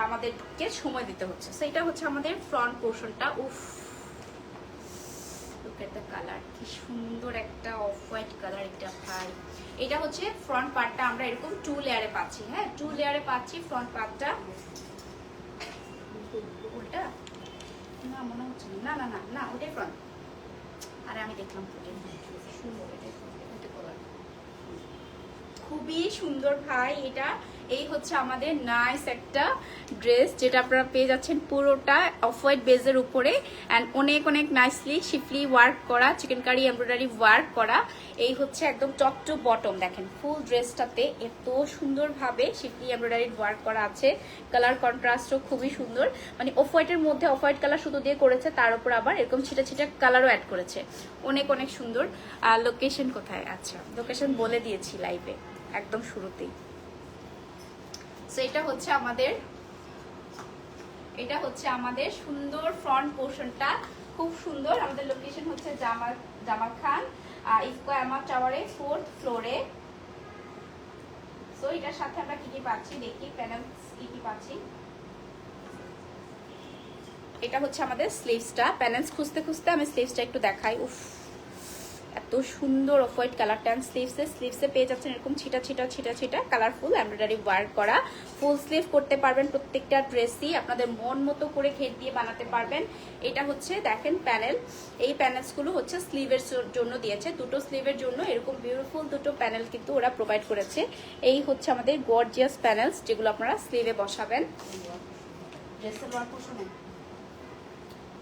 আমাদেরকে সময় দিতে হচ্ছে। সো এটা হচ্ছে আমাদের ফ্রন্ট পোর্শনটা। উফ, লুক এট দ্য কালার, কি সুন্দর একটা অফ হোয়াইট কালার এটা ভাই। এটা হচ্ছে ফ্রন্ট পার্টটা, আমরা এরকম 2 লেয়ারে পাচ্ছি। হ্যাঁ, 2 লেয়ারে পাচ্ছি ফ্রন্ট পার্টটা। ওটা না মনে হচ্ছে, না না না না, ওটাই ফ্রন্ট। আরে আমি দেখলাম খুবই সুন্দর ভাই এটা। এই হচ্ছে আমাদের নাইস একটা ড্রেস, যেটা আপনারা পেয়ে যাচ্ছেন পুরোটা অফ হোয়াইট বেজের উপরে। অ্যান্ড অনেক অনেক নাইসলি শিফলি ওয়ার্ক করা, চিকেন কারি এমব্রয়ডারি ওয়ার্ক করা। এই হচ্ছে একদম টপ টু বটম, দেখেন ফুল ড্রেসটাতে এত সুন্দরভাবে শিফলি এমব্রয়ডারি ওয়ার্ক করা আছে। কালার কন্ট্রাস্টও খুবই সুন্দর, মানে অফ হোয়াইটের মধ্যে অফ হোয়াইট কালার শুধু দিয়ে করেছে, তার উপর আবার এরকম ছিটা ছিটা কালারও অ্যাড করেছে। অনেক অনেক সুন্দর। লোকেশন কোথায়? আচ্ছা, লোকেশন বলে দিয়েছি লাইভে একদম শুরুতেই। সো এটা হচ্ছে আমাদের সুন্দর ফ্রন্ট পোর্শনটা, খুব সুন্দর। আমাদের লোকেশন হচ্ছে জামাল খান ইফকো এমা টাওয়ারে 4th ফ্লোরে। সো এটার সাথে আমরা কি কি পাচ্ছি দেখি, প্যানেলস কি কি পাচ্ছি। এটা হচ্ছে আমাদের স্লিভসটা। প্যানেলস খুঁজতে খুঁজতে আমি স্লিভসটা একটু দেখাই। উফ, এত সুন্দর অফ হোয়াইট কালারটা। স্লিভসে পেয়ে যাচ্ছেন এরকম ছিটা ছিটা ছিটা ছিটা কালারফুল এমব্রয়ডারি ওয়ার্ক করা। ফুল স্লিভ করতে পারবেন, প্রত্যেকটা ড্রেসই আপনাদের মন মতো করে ঘের দিয়ে বানাতে পারবেন। এটা হচ্ছে দেখেন প্যানেল, এই প্যানেলসগুলো হচ্ছে স্লিভের জন্য দিয়েছে, দুটো স্লিভের জন্য এরকম বিউটিফুল দুটো প্যানেল কিন্তু ওরা প্রোভাইড করেছে। এই হচ্ছে আমাদের গর্জিয়াস প্যানেলস, যেগুলো আপনারা স্লিভে বসাবেন।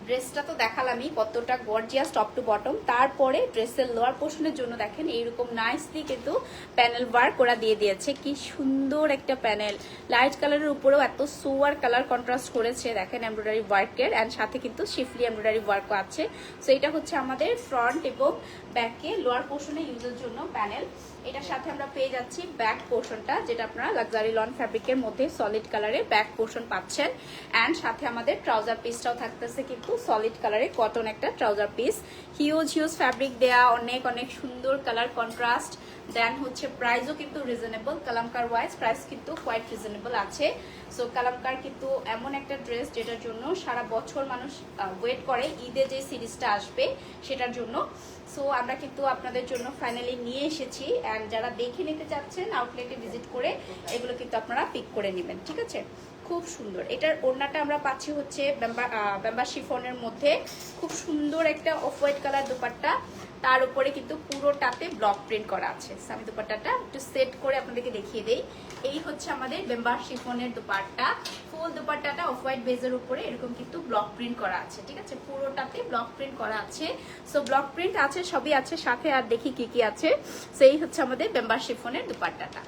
ড্রেসটা তো দেখালামই কতটা গর্জিয়াস টপ টু বটম। তারপরে ড্রেসের লোয়ার পোর্শনের জন্য দেখেন এইরকম নাইসলি কিন্তু প্যানেল ওয়ার্ক ওরা দিয়ে দিয়েছে। কি সুন্দর একটা প্যানেল, লাইট কালারের উপরেও এত সোয়ার কালার কন্ট্রাস্ট করেছে দেখেন এমব্রয়ডারি ওয়ার্কের, অ্যান্ড সাথে কিন্তু শিফলি এমব্রয়ডারি ওয়ার্কও আছে। সো এটা হচ্ছে আমাদের ফ্রন্ট এবং ব্যাকে লোয়ার পোর্শনে ইউজের জন্য প্যানেল। এটার সাথে আমরা পেয়ে যাচ্ছি ব্যাক পোর্শনটা, যেটা আপনারা লাক্সারি লন ফ্যাব্রিকের মধ্যে সলিড কালারের ব্যাক পোর্শন পাচ্ছেন। অ্যান্ড সাথে আমাদের ট্রাউজার পিসটাও থাকতেছে কিন্তু সলিড কালারে কটন একটা ট্রাউজার পিস। হিউজ ফ্যাব্রিক দেয়া, অনেক অনেক সুন্দর কালার কন্ট্রাস্ট। দেন হচ্ছে প্রাইসও কিন্তু রিজনেবল, কালামকার ওয়াইজ প্রাইস কিন্তু কোয়াইট রিজনেবল আছে। সো কালামকার কিন্তু এমন একটা ড্রেস যেটার জন্য সারা বছর মানুষ ওয়েট করে, ঈদে যে সিরিজটা আসবে সেটার জন্য। সো আমরা কিন্তু আপনাদের জন্য ফাইনালি নিয়ে এসেছি, অ্যান্ড যারা দেখে নিতে চাচ্ছেন আউটলেটে ভিজিট করে এগুলো কিন্তু আপনারা পিক করে নেবেন, ঠিক আছে? খুব সুন্দর। এটার ওড়নাটা আমরা পাচ্ছি হচ্ছে ব্যাম্বা শিফনের মধ্যে, খুব সুন্দর একটা অফ হোয়াইট কালার দোপাট্টা, তার উপরে কিন্তু পুরোটাতে ব্লক প্রিন্ট করা আছে। আমি দোপাট্টাটা একটু সেট করে আপনাদেরকে দেখিয়ে দেই। এই হচ্ছে আমাদের ব্যাম্বা শিফনের দোপাট্টা, ফুল দোপাট্টাটা অফ হোয়াইট বেজের উপরে এরকম কিন্তু ব্লক প্রিন্ট করা আছে, ঠিক আছে? পুরোটাতে ব্লক প্রিন্ট করা আছে। সো ব্লক প্রিন্ট আছে, সবই আছে সাথে। আর দেখি কি কি আছে। সেই হচ্ছে আমাদের ব্যাম্বা শিফনের দোপাট্টাটা,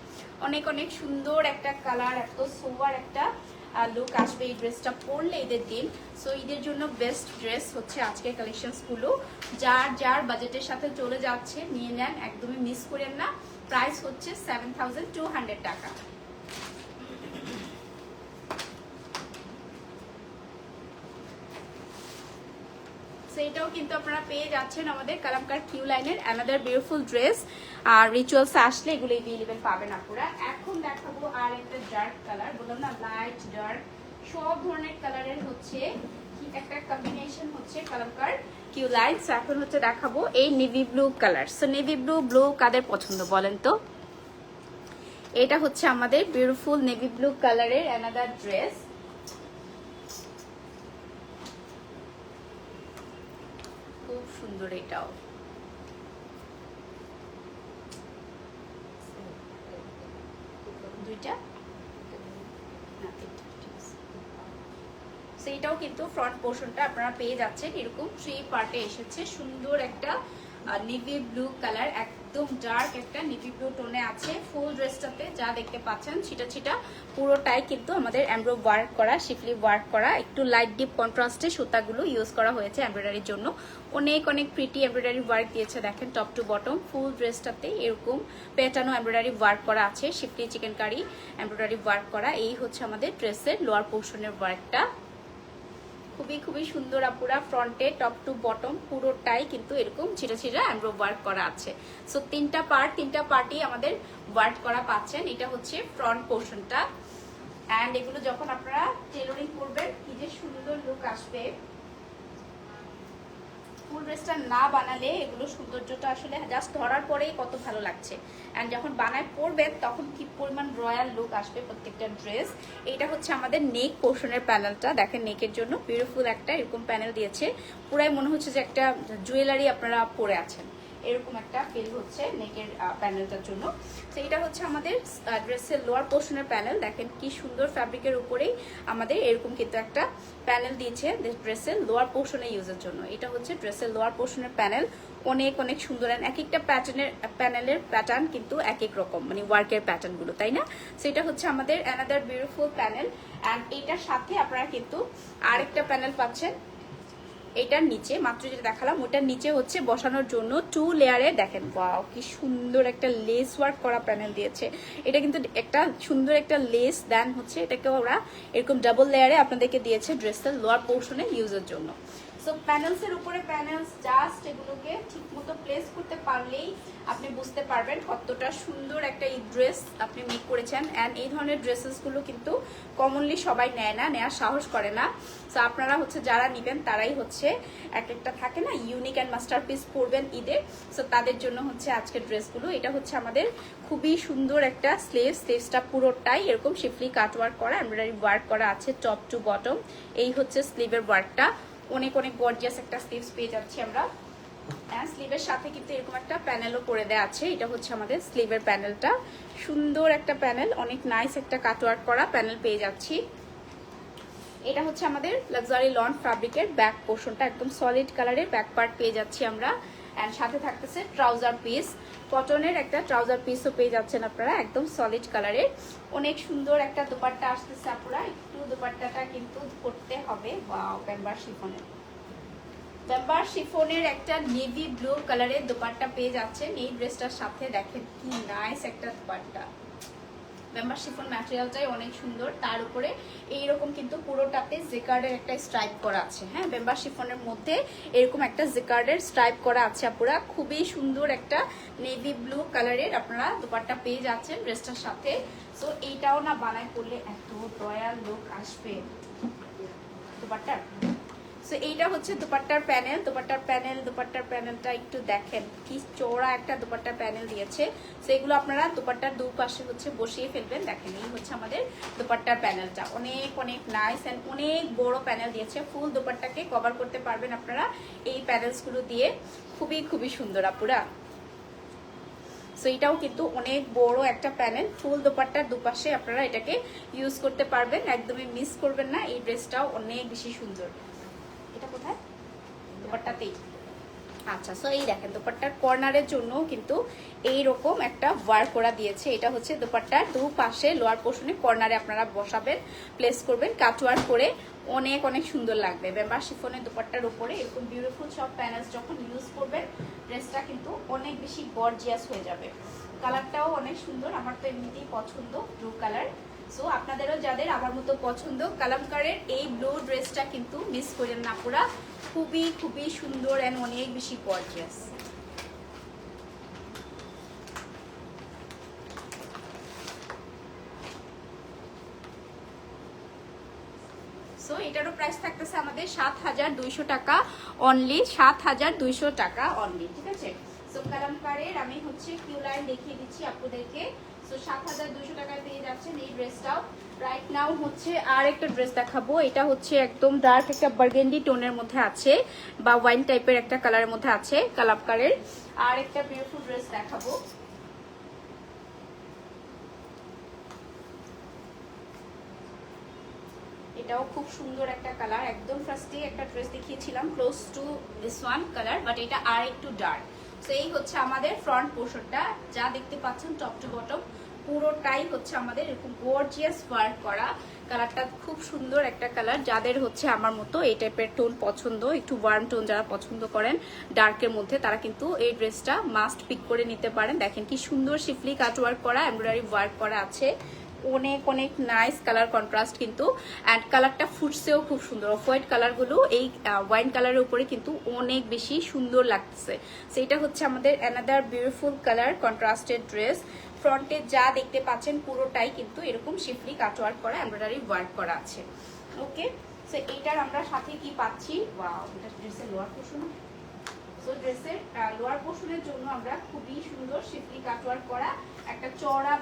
অনেক অনেক সুন্দর একটা কালার, এত সোয়ার একটা লুক আসবে এই ড্রেসটা পরলে ঈদের দিন। সো ঈদের জন্য বেস্ট ড্রেস হচ্ছে আজকের কালেকশনসগুলো। যার যার বাজেটের সাথে চলে যাচ্ছে নিয়ে নেন, একদমই মিস করেন না। প্রাইস হচ্ছে 7200 টাকা। সেইটাও কিন্তু আপনারা পেয়ে যাচ্ছেন আমাদের কালামকার কিউ লাইনের অ্যানাদার বিউটিফুল ড্রেস। আর রিচুয়ালসে আসলে এগুলো এভেলেবেল পাবেন আপনারা। এখন দেখাবো আর একটা ডার্ক কালার, বললাম না লাইট ডার্ক সব ধরনের কালারের হচ্ছে একটা কম্বিনেশন হচ্ছে কালামকার কিউ লাইন। এখন হচ্ছে দেখাবো এই navy blue colour. So navy blue কাদের পছন্দ বলেন তো? এটা হচ্ছে আমাদের বিউটিফুল নেভি ব্লু কালারের অ্যানাদার ড্রেস। খুব সুন্দর এটাও। দুইটা সেইটাও কিন্তু ফ্রন্ট পোর্শনটা আপনারা পেয়ে যাচ্ছেন এরকম 3 পার্টে এসেছে। সুন্দর একটা নেভি ব্লু কালার, একদম ডার্ক একটা নেভি ব্লু টোনে আছে। ফুল ড্রেসটাতে যা দেখতে পাচ্ছেন ছিটা ছিটা পুরোটাই কিন্তু আমাদের এমব্রয়ডারি ওয়ার্ক করা, শিফলি ওয়ার্ক করা, একটু লাইট ডিপ কন্ট্রাস্টে সুতাগুলো ইউজ করা হয়েছে এমব্রয়ডারির জন্য। অনেক অনেক প্রিটি এমব্রয়ডারি ওয়ার্ক দিয়েছে দেখেন টপ টু বটম। ফুল ড্রেসটাতে এরকম প্যাটার্নও এমব্রয়ডারি ওয়ার্ক করা আছে, শিফলি চিকেন কারি এমব্রয়ডারি ওয়ার্ক করা। এই হচ্ছে আমাদের ড্রেসের লোয়ার পোর্শনের ওয়ার্কটা, খুবই সুন্দর আপুরা। ফ্রন্টে টপ টু বটম পুরোটাই কিন্তু এরকম ছিটা ছিটা এমব্রয়ডারি ওয়ার্ক করা আছে। সো তিনটা পার্টই আমাদের ওয়ার্ক করা পাচ্ছেন। এটা হচ্ছে ফ্রন্ট পোর্শনটা, অ্যান্ড এগুলো যখন আপনারা টেলরিং করবেন কি যে সুন্দর লুক আসবে। ফুল ড্রেসটা না বানালে এগুলো সৌন্দর্যটা আসলে জাস্ট ধরার পরেই কত ভালো লাগছে, অ্যান্ড যখন বানায় পরবেন তখন কি পরিমাণ রয়্যাল লুক আসবে প্রত্যেকটা ড্রেস। এইটা হচ্ছে আমাদের নেক পোর্শনের প্যানেলটা, দেখেন নেকের জন্য বিউটিফুল একটা এরকম প্যানেল দিয়েছে। পুরাই মনে হচ্ছে যে একটা জুয়েলারি আপনারা পরে আছেন, এরকম একটা ফিল হচ্ছে নেকের প্যানেলটার জন্য। তো এটা হচ্ছে আমাদের ড্রেসের লোয়ার পোর্শনের প্যানেল, দেখেন কি সুন্দর ফ্যাব্রিকের উপরেই আমাদের এরকম কিন্তু একটা প্যানেল দিয়েছে ড্রেসের লোয়ার পোর্শনে ইউজের জন্য। এটা হচ্ছে ড্রেসের লোয়ার পোর্শনের প্যানেল, অনেক সুন্দর। এক একটা প্যানেলের প্যাটার্ন কিন্তু এক এক রকম, মানে ওয়ার্কের প্যাটার্নগুলো, তাই না? সেটা হচ্ছে আমাদের অ্যানাদার বিউটিফুল প্যানেল। অ্যান্ড এইটার সাথে আপনারা কিন্তু আরেকটা প্যানেল পাচ্ছেন এটার নিচে, মাত্র যেটা দেখালাম ওটার নিচে হচ্ছে বসানোর জন্য 2 লেয়ারে দেখেন ওয়াও কি সুন্দর একটা লেস ওয়ার্ক করা প্যানেল দিয়েছে। এটা কিন্তু একটা সুন্দর একটা লেস, দেন হচ্ছে এটাকে ওরা এরকম ডাবল লেয়ারে আপনাদেরকে দিয়েছে ড্রেসের লোয়ার পোর্শনে ইউজের জন্য। সো প্যানেলসের উপরে প্যানেলস, জাস্ট এগুলোকে ঠিক মতো প্লেস করতে পারলেই আপনি বুঝতে পারবেন কতটা সুন্দর একটা এই ড্রেস আপনি মেক করেছেন। অ্যান্ড এই ধরনের ড্রেসেসগুলো কিন্তু কমনলি সবাই নেয় না, নেওয়ার সাহস করে না। সো আপনারা হচ্ছে যারা নেবেন তারাই হচ্ছে এক একটা থাকে না ইউনিক অ্যান্ড মাস্টারপিস পরবেন ঈদে। সো তাদের জন্য হচ্ছে আজকের ড্রেসগুলো। এটা হচ্ছে আমাদের খুবই সুন্দর একটা স্লিভসটা পুরোটাই এরকম শিফলি কাটওয়ার্ক করা, এমব্রয়ডারি ওয়ার্ক করা আছে টপ টু বটম। এই হচ্ছে স্লিভের ওয়ার্কটা, অনেক অনেক গর্জিয়াস একটা স্লিভস পেয়ে যাচ্ছি আমরা। স্লিভের সাথে কিন্তু এরকম একটা প্যানেলও করে দেওয়া আছে। এটা হচ্ছে আমাদের স্লিভের প্যানেলটা, সুন্দর একটা প্যানেল, অনেক নাইস একটা কাটওয়ার্ক করা প্যানেল পেয়ে যাচ্ছি। এটা হচ্ছে আমাদের লাক্সারি লন ফ্যাব্রিকের ব্যাক পোর্শনটা, একদম সলিড কালারের ব্যাক পার্ট পেয়ে যাচ্ছি আমরা। অ্যান্ড সাথে থাকতেছে ট্রাউজার পিস, কটনের একটা ট্রাউজার পিসও পেয়ে যাচ্ছেন আপনারা, একদম সলিড কালারের। অনেক সুন্দর একটা দোপাট্টা আসতেছে আপনারা, একটু দোপাট্টাটা কিন্তু করতে হবে ওয়াও বেম্বার শিফনের। বেম্বার শিফনের একটা নেভি ব্লু কালারের দোপাট্টা পেয়ে যাচ্ছেন এই ড্রেসটার সাথে। দেখেন কি নাইস একটা দোপাট্টা, বেম্বার শিফন ম্যাটেরিয়ালটাই অনেক সুন্দর। তার উপরে এইরকম কিন্তু পুরোটাতে জেকার্ডের একটা স্ট্রাইপ করা আছে। হ্যাঁ, বেম্বার শিফনের মধ্যে এরকম একটা জেকার্ডের স্ট্রাইপ করা আছে আপুরা, খুবই সুন্দর একটা নেভি ব্লু কালারের আপনারা দোপাট্টা পেয়ে যাচ্ছেন ড্রেসটার সাথে। সো এইটাও না বানায় করলে এত রয়্যাল লুক আসবে দোপাট্টার। সো এইটা হচ্ছে দোপাট্টার প্যানেল, দোপাট্টার প্যানেলটা একটু দেখেন কি চওড়া একটা দোপাট্টার প্যানেল দিয়েছে। সো এগুলো আপনারা দোপাট্টার দুপাশে হচ্ছে বসিয়ে ফেলবেন। দেখেন এই হচ্ছে আমাদের দোপাট্টার প্যানেলটা, অনেক অনেক নাইস অ্যান্ড অনেক বড় প্যানেল দিয়েছে। ফুল দোপাট্টাকে কভার করতে পারবেন আপনারা এই প্যানেলসগুলো দিয়ে, খুবই খুবই সুন্দর আপুরা। সো এটাও কিন্তু অনেক বড় একটা প্যানেল, ফুল দোপাট্টার দুপাশে আপনারা এটাকে ইউজ করতে পারবেন, একদমই মিস করবেন না। এই ড্রেসটাও অনেক বেশি সুন্দর। এটা কোথায়? দোপাট্টাতেই। আচ্ছা, সো এই দেখেন দোপাট্টার কর্নারের জন্য কিন্তু এইরকম একটা ওয়ার্ক করা দিয়েছে। এটা হচ্ছে দোপাট্টার দুপাশে লোয়ার পোর্শনে কর্নারে আপনারা বসাবেন, প্লেস করবেন কাটওয়ার্ক করে, অনেক অনেক সুন্দর লাগবে। বেম্বার শিফনের দোপাট্টার উপরে এরকম বিউটিফুল সব প্যানেলস যখন ইউজ করবেন ড্রেসটা কিন্তু অনেক বেশি গর্জিয়াস হয়ে যাবে। কালারটাও অনেক সুন্দর, আমার তো এমনিতেই পছন্দ ব্লু কালার। সো আপনাদেরও যাদের আমার মতো পছন্দ কালামকারের এই ব্লু ড্রেসটা কিন্তু মিস করেন না পুরা, খুবই খুবই সুন্দর অ্যান্ড অনেক বেশি গর্জিয়াস। সো এটারও প্রাইস থাকতেছে আমাদের ৭,২০০ টাকা অনলি, ৭,২০০ টাকা অনলি, ঠিক আছে। সো কালামকারের আমি হচ্ছে কিউ লাইন দেখিয়ে দিচ্ছি আপনাদেরকে। সো ৭,২০০ টাকায় পেয়ে যাচ্ছেন এই ড্রেসটাও। রাইট নাও হচ্ছে আর একটা ড্রেস দেখাবো। এটা হচ্ছে একদম ডার্ক একটা বার্গেন্ডি টোনের মধ্যে আছে বা ওয়াইন টাইপের একটা কালারের মধ্যে আছে কালামকারের। আর একটা বিউটিফুল ড্রেস দেখাবো। এটাও খুব সুন্দর একটা কালার, একদম ফার্স্টে একটা ড্রেস দেখিয়েছিলাম close to this one colour, but এটা আর একটু ডার্ক। সো এই হচ্ছে আমাদের ফ্রন্ট পোর্শনটা, যা দেখতে পাচ্ছেন টপ টু বটম পুরোটাই হচ্ছে আমাদের এরকম গর্জিয়াস ওয়ার্ক করা। কালারটা খুব সুন্দর একটা কালার, যাদের হচ্ছে আমার মতো এই টাইপের টোন পছন্দ, একটু ওয়ার্ম টোন যারা পছন্দ করেন ডার্কের মধ্যে, তারা কিন্তু এই ড্রেসটা মাস্ট পিক করে নিতে পারেন। দেখেন কি সুন্দর শিফলি কাট ওয়ার্ক করা, এমব্রয়ডারি ওয়ার্ক করা আছে, অনেক অনেক নাইস কালার কন্ট্রাস্ট কিন্তু। অ্যান্ড কালারটা ফুটছেও খুব সুন্দর, অফ হোয়াইট কালারগুলো এই ওয়াইন কালারের উপরে কিন্তু অনেক বেশি সুন্দর লাগতেছে। সেইটা হচ্ছে আমাদের another beautiful colour contrasted dress. ফ্রন্টে যা দেখতে পাচ্ছেন পুরোটাই কিন্তু এরকম শিফলি কাটওয়ার্ক করা, এমব্রয়ডারি ওয়ার্ক করা আছে। ওকে, সো এইটার আমরা সাথে কি পাচ্ছি, ওয়াও, এটা ড্রেসের লোয়ার পোর্শন। সো ড্রেসের লোয়ার পোর্শনের জন্য আমরা খুবই সুন্দর শিফলি কাটওয়ার্ক করা একটা চওড়া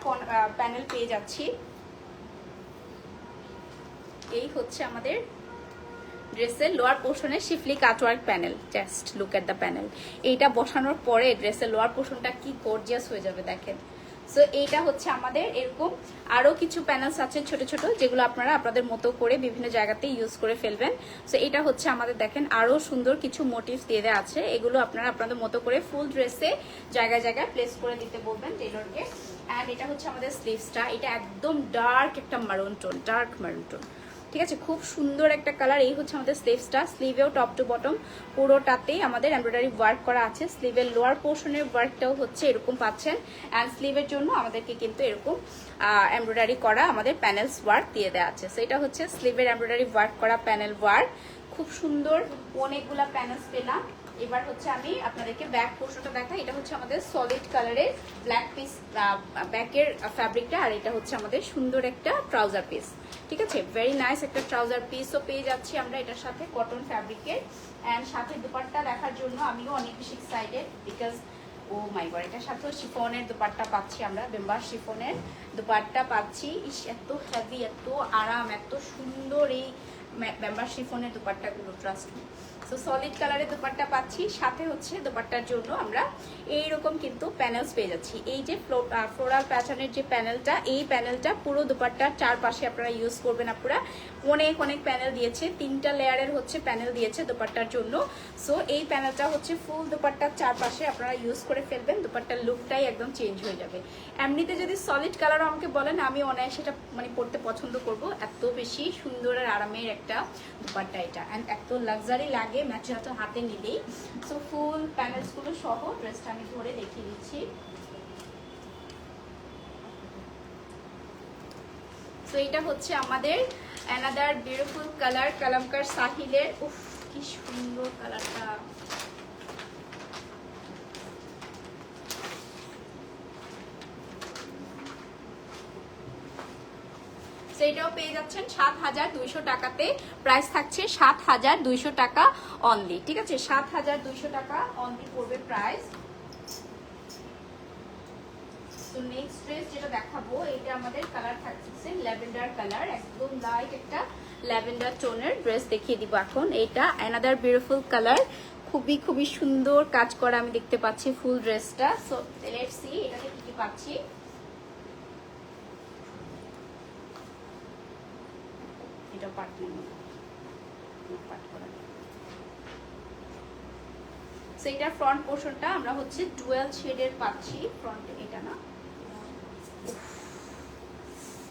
প্যানেল পেয়ে যাচ্ছি। এই হচ্ছে আমাদের ড্রেসের লোয়ার পোর্শনের schiffli cutwork panel, just look at the panel. এইটা বসানোর পরে ড্রেসের লোয়ার পোর্শনটা কি গর্জিয়াস হয়ে যাবে দেখেন। সো এইটা হচ্ছে আমাদের এরকম আরও কিছু প্যানেলস আছে ছোট ছোট, যেগুলো আপনারা আপনাদের মতো করে বিভিন্ন জায়গাতে ইউজ করে ফেলবেন। সো এটা হচ্ছে আমাদের দেখেন আরও সুন্দর কিছু মোটিভস দিয়ে দেওয়া আছে, এগুলো আপনারা আপনাদের মতো করে ফুল ড্রেসে জায়গায় জায়গায় প্লেস করে দিতে বলবেন টেলরকে। অ্যান্ড এটা হচ্ছে আমাদের স্লিভসটা, এটা একদম ডার্ক একটা মারুন টোন, ডার্ক মারুন টোন, ঠিক আছে, খুব সুন্দর একটা কালার। এই হচ্ছে আমাদের স্লিভসটা, স্লিভেও টপ টু বটম পুরোটাতেই আমাদের এমব্রয়ডারি ওয়ার্ক করা আছে। স্লিভের লোয়ার পোর্শনের ওয়ার্কটাও হচ্ছে এরকম পাচ্ছেন। অ্যান্ড স্লিভের জন্য আমাদেরকে কিন্তু এরকম এমব্রয়ডারি করা আমাদের প্যানেলস ওয়ার্ক দিয়ে দেওয়া আছে। সো এটা হচ্ছে স্লিভের এমব্রয়ডারি ওয়ার্ক করা প্যানেল ওয়ার্ক, খুব সুন্দর অনেকগুলা প্যানেলস পেলাম। এবার হচ্ছে আমি আপনাদেরকে ব্যাক পোর্শনটা দেখাই। এটা হচ্ছে আমাদের সলিড কালারের ব্ল্যাক পিস ব্যাকের ফ্যাব্রিকটা, আর এটা হচ্ছে আমাদের সুন্দর একটা ট্রাউজার পিস। ঠিক আছে, ভেরি নাইস একটা ট্রাউজার পিসও পেয়ে যাচ্ছি আমরা এটার সাথে কটন ফ্যাব্রিকের। অ্যান্ড সাথে দুপাট্টা দেখার জন্য আমিও অনেক বেশি excited, because oh my god, এটার সাথেও শিফনের দুপাট্টা পাচ্ছি আমরা, বেম্বার শিফনের দুপাট্টা পাচ্ছি। এত হেভি, এত আরাম, এত সুন্দর এই বেম্বার শিফনের দুপাট্টাগুলো, ট্রাস্ট মি। সো সলিড কালারের দুপাট্টা পাচ্ছি, সাথে হচ্ছে দুপাট্টার জন্য আমরা এইরকম কিন্তু প্যানেলস পেয়ে যাচ্ছি। এই যে ফ্লোরাল প্যাটার্নের যে প্যানেলটা, এই প্যানেলটা পুরো দুপাট্টার চারপাশে আপনারা ইউজ করবেন। আপনারা অনেক অনেক প্যানেল দিয়েছে, 3টা লেয়ারের হচ্ছে প্যানেল দিয়েছে দুপাট্টার জন্য। সো এই প্যানেলটা হচ্ছে ফুল দুপাট্টার চারপাশে আপনারা ইউজ করে ফেলবেন, দুপাট্টার লুকটাই একদম চেঞ্জ হয়ে যাবে। এমনিতে যদি সলিড কালার আমাকে বলেন, আমি অনায়াসে সেটা মানে পরতে পছন্দ করব, এত বেশি সুন্দর আর আরামের একটা দুপাট্টা এটা। অ্যান্ড এত লাক্সারি লাগে ম্যাচে হাতে নিলেই। সো ফুল প্যানেলসগুলো সহ ড্রেসটা আমি ধরে দেখিয়ে দিচ্ছি। সো এটা হচ্ছে আমাদের অ্যানাদার বিউটিফুল কালার, কালামকার সাহিলের। উফ, কি সুন্দর কালারটা। সেইটাও পেয়ে যাচ্ছেন 7200 টাকাতে। প্রাইস থাকছে 7200 টাকা অনলি। ঠিক আছে, 7200 টাকা অনলি পড়বে প্রাইস। তো নেক্সট ড্রেস যেটা দেখাবো, এটা আমাদের কালার থাকছে ল্যাভেন্ডার কালার, একদম লাইট একটা ল্যাভেন্ডার টোনের ড্রেস দেখিয়ে দিব এখন। এটা অ্যানাদার বিউটিফুল কালার, খুবই খুবই সুন্দর কাজ করা আমি দেখতে পাচ্ছি ফুল ড্রেসটা। সো লেটস সি এটাতে কি কি পাচ্ছি। এটা পার্ট নেই, পার্ট করা। সো এটা ফ্রন্ট পোর্শনটা আমরা হচ্ছে ডুয়েল শেডের পাচ্ছি ফ্রন্টে, এটা না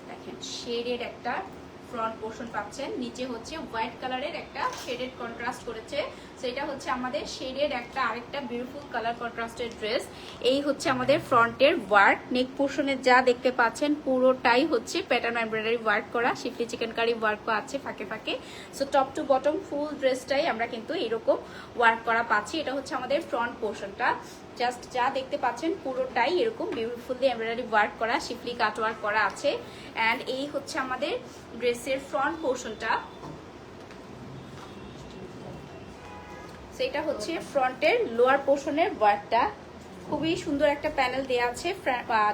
দেখেন শেডের একটা ফ্রন্ট পোর্শন পাচ্ছেন, নিচে হচ্ছে হোয়াইট কালারের একটা শেডেড কন্ট্রাস্ট করেছে। সো এটা হচ্ছে আমাদের শেডের একটা আরেকটা বিউটিফুল কালার কন্ট্রাস্টের ড্রেস। এই হচ্ছে আমাদের ফ্রন্টের ওয়ার্ক, নেক পোর্শনে যা দেখতে পাচ্ছেন পুরোটাই হচ্ছে প্যাটার্ন এমব্রয়ডারি ওয়ার্ক করা, শিফলি চিকেনকারি ওয়ার্কও আছে ফাঁকে ফাঁকে। সো টপ টু বটম ফুল ড্রেসটাই আমরা কিন্তু এরকম ওয়ার্ক করা পাচ্ছি। এটা হচ্ছে আমাদের ফ্রন্ট পোর্শনটা, জাস্ট যা দেখতে পাচ্ছেন পুরোটাই এরকম বিউটিফুলি এমব্রয়ডারি ওয়ার্ক করা, শিফলি কাট ওয়ার্ক করা আছে। অ্যান্ড এই হচ্ছে আমাদের ড্রেসের ফ্রন্ট পোর্শনটা। সেটা হচ্ছে ফ্রন্টের লোয়ার পোর্শনের ওয়ার্কটা, খুবই সুন্দর একটা প্যানেল দেওয়া আছে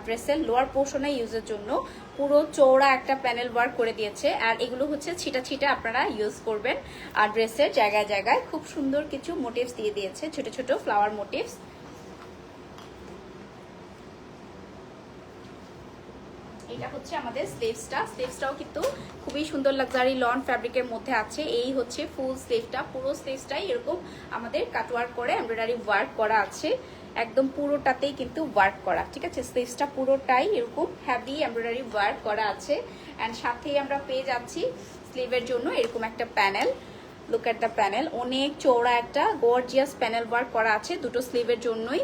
ড্রেসের লোয়ার পোর্শনে ইউজের জন্য, পুরো চৌড়া একটা প্যানেল ওয়ার্ক করে দিয়েছে। আর এগুলো হচ্ছে ছিটা ছিটা আপনারা ইউজ করবেন। আর ড্রেসের জায়গায় জায়গায় খুব সুন্দর কিছু মোটিভস দিয়ে দিয়েছে, ছোট ছোট ফ্লাওয়ার মোটিভস। এটা হচ্ছে আমাদের স্লিভসটাও কিন্তু খুবই সুন্দর লাক্সারি লন ফ্যাব্রিকের মধ্যে আছে। এই হচ্ছে ফুল স্লিভটা, পুরো স্লিভসটাই এরকম আমাদের কাটওয়ার্ক করে এমব্রয়ডারি ওয়ার্ক করা আছে, একদম পুরোটাতেই কিন্তু ওয়ার্ক করা। ঠিক আছে, স্লিভসটা পুরোটাই এরকম হেভি এমব্রয়ডারি ওয়ার্ক করা আছে। অ্যান্ড সাথেই আমরা পেয়ে যাচ্ছি স্লিভের জন্য এরকম একটা panel, look at the panel, অনেক চৌড়া একটা গর্জিয়াস প্যানেল ওয়ার্ক করা আছে দুটো স্লিভের জন্যই।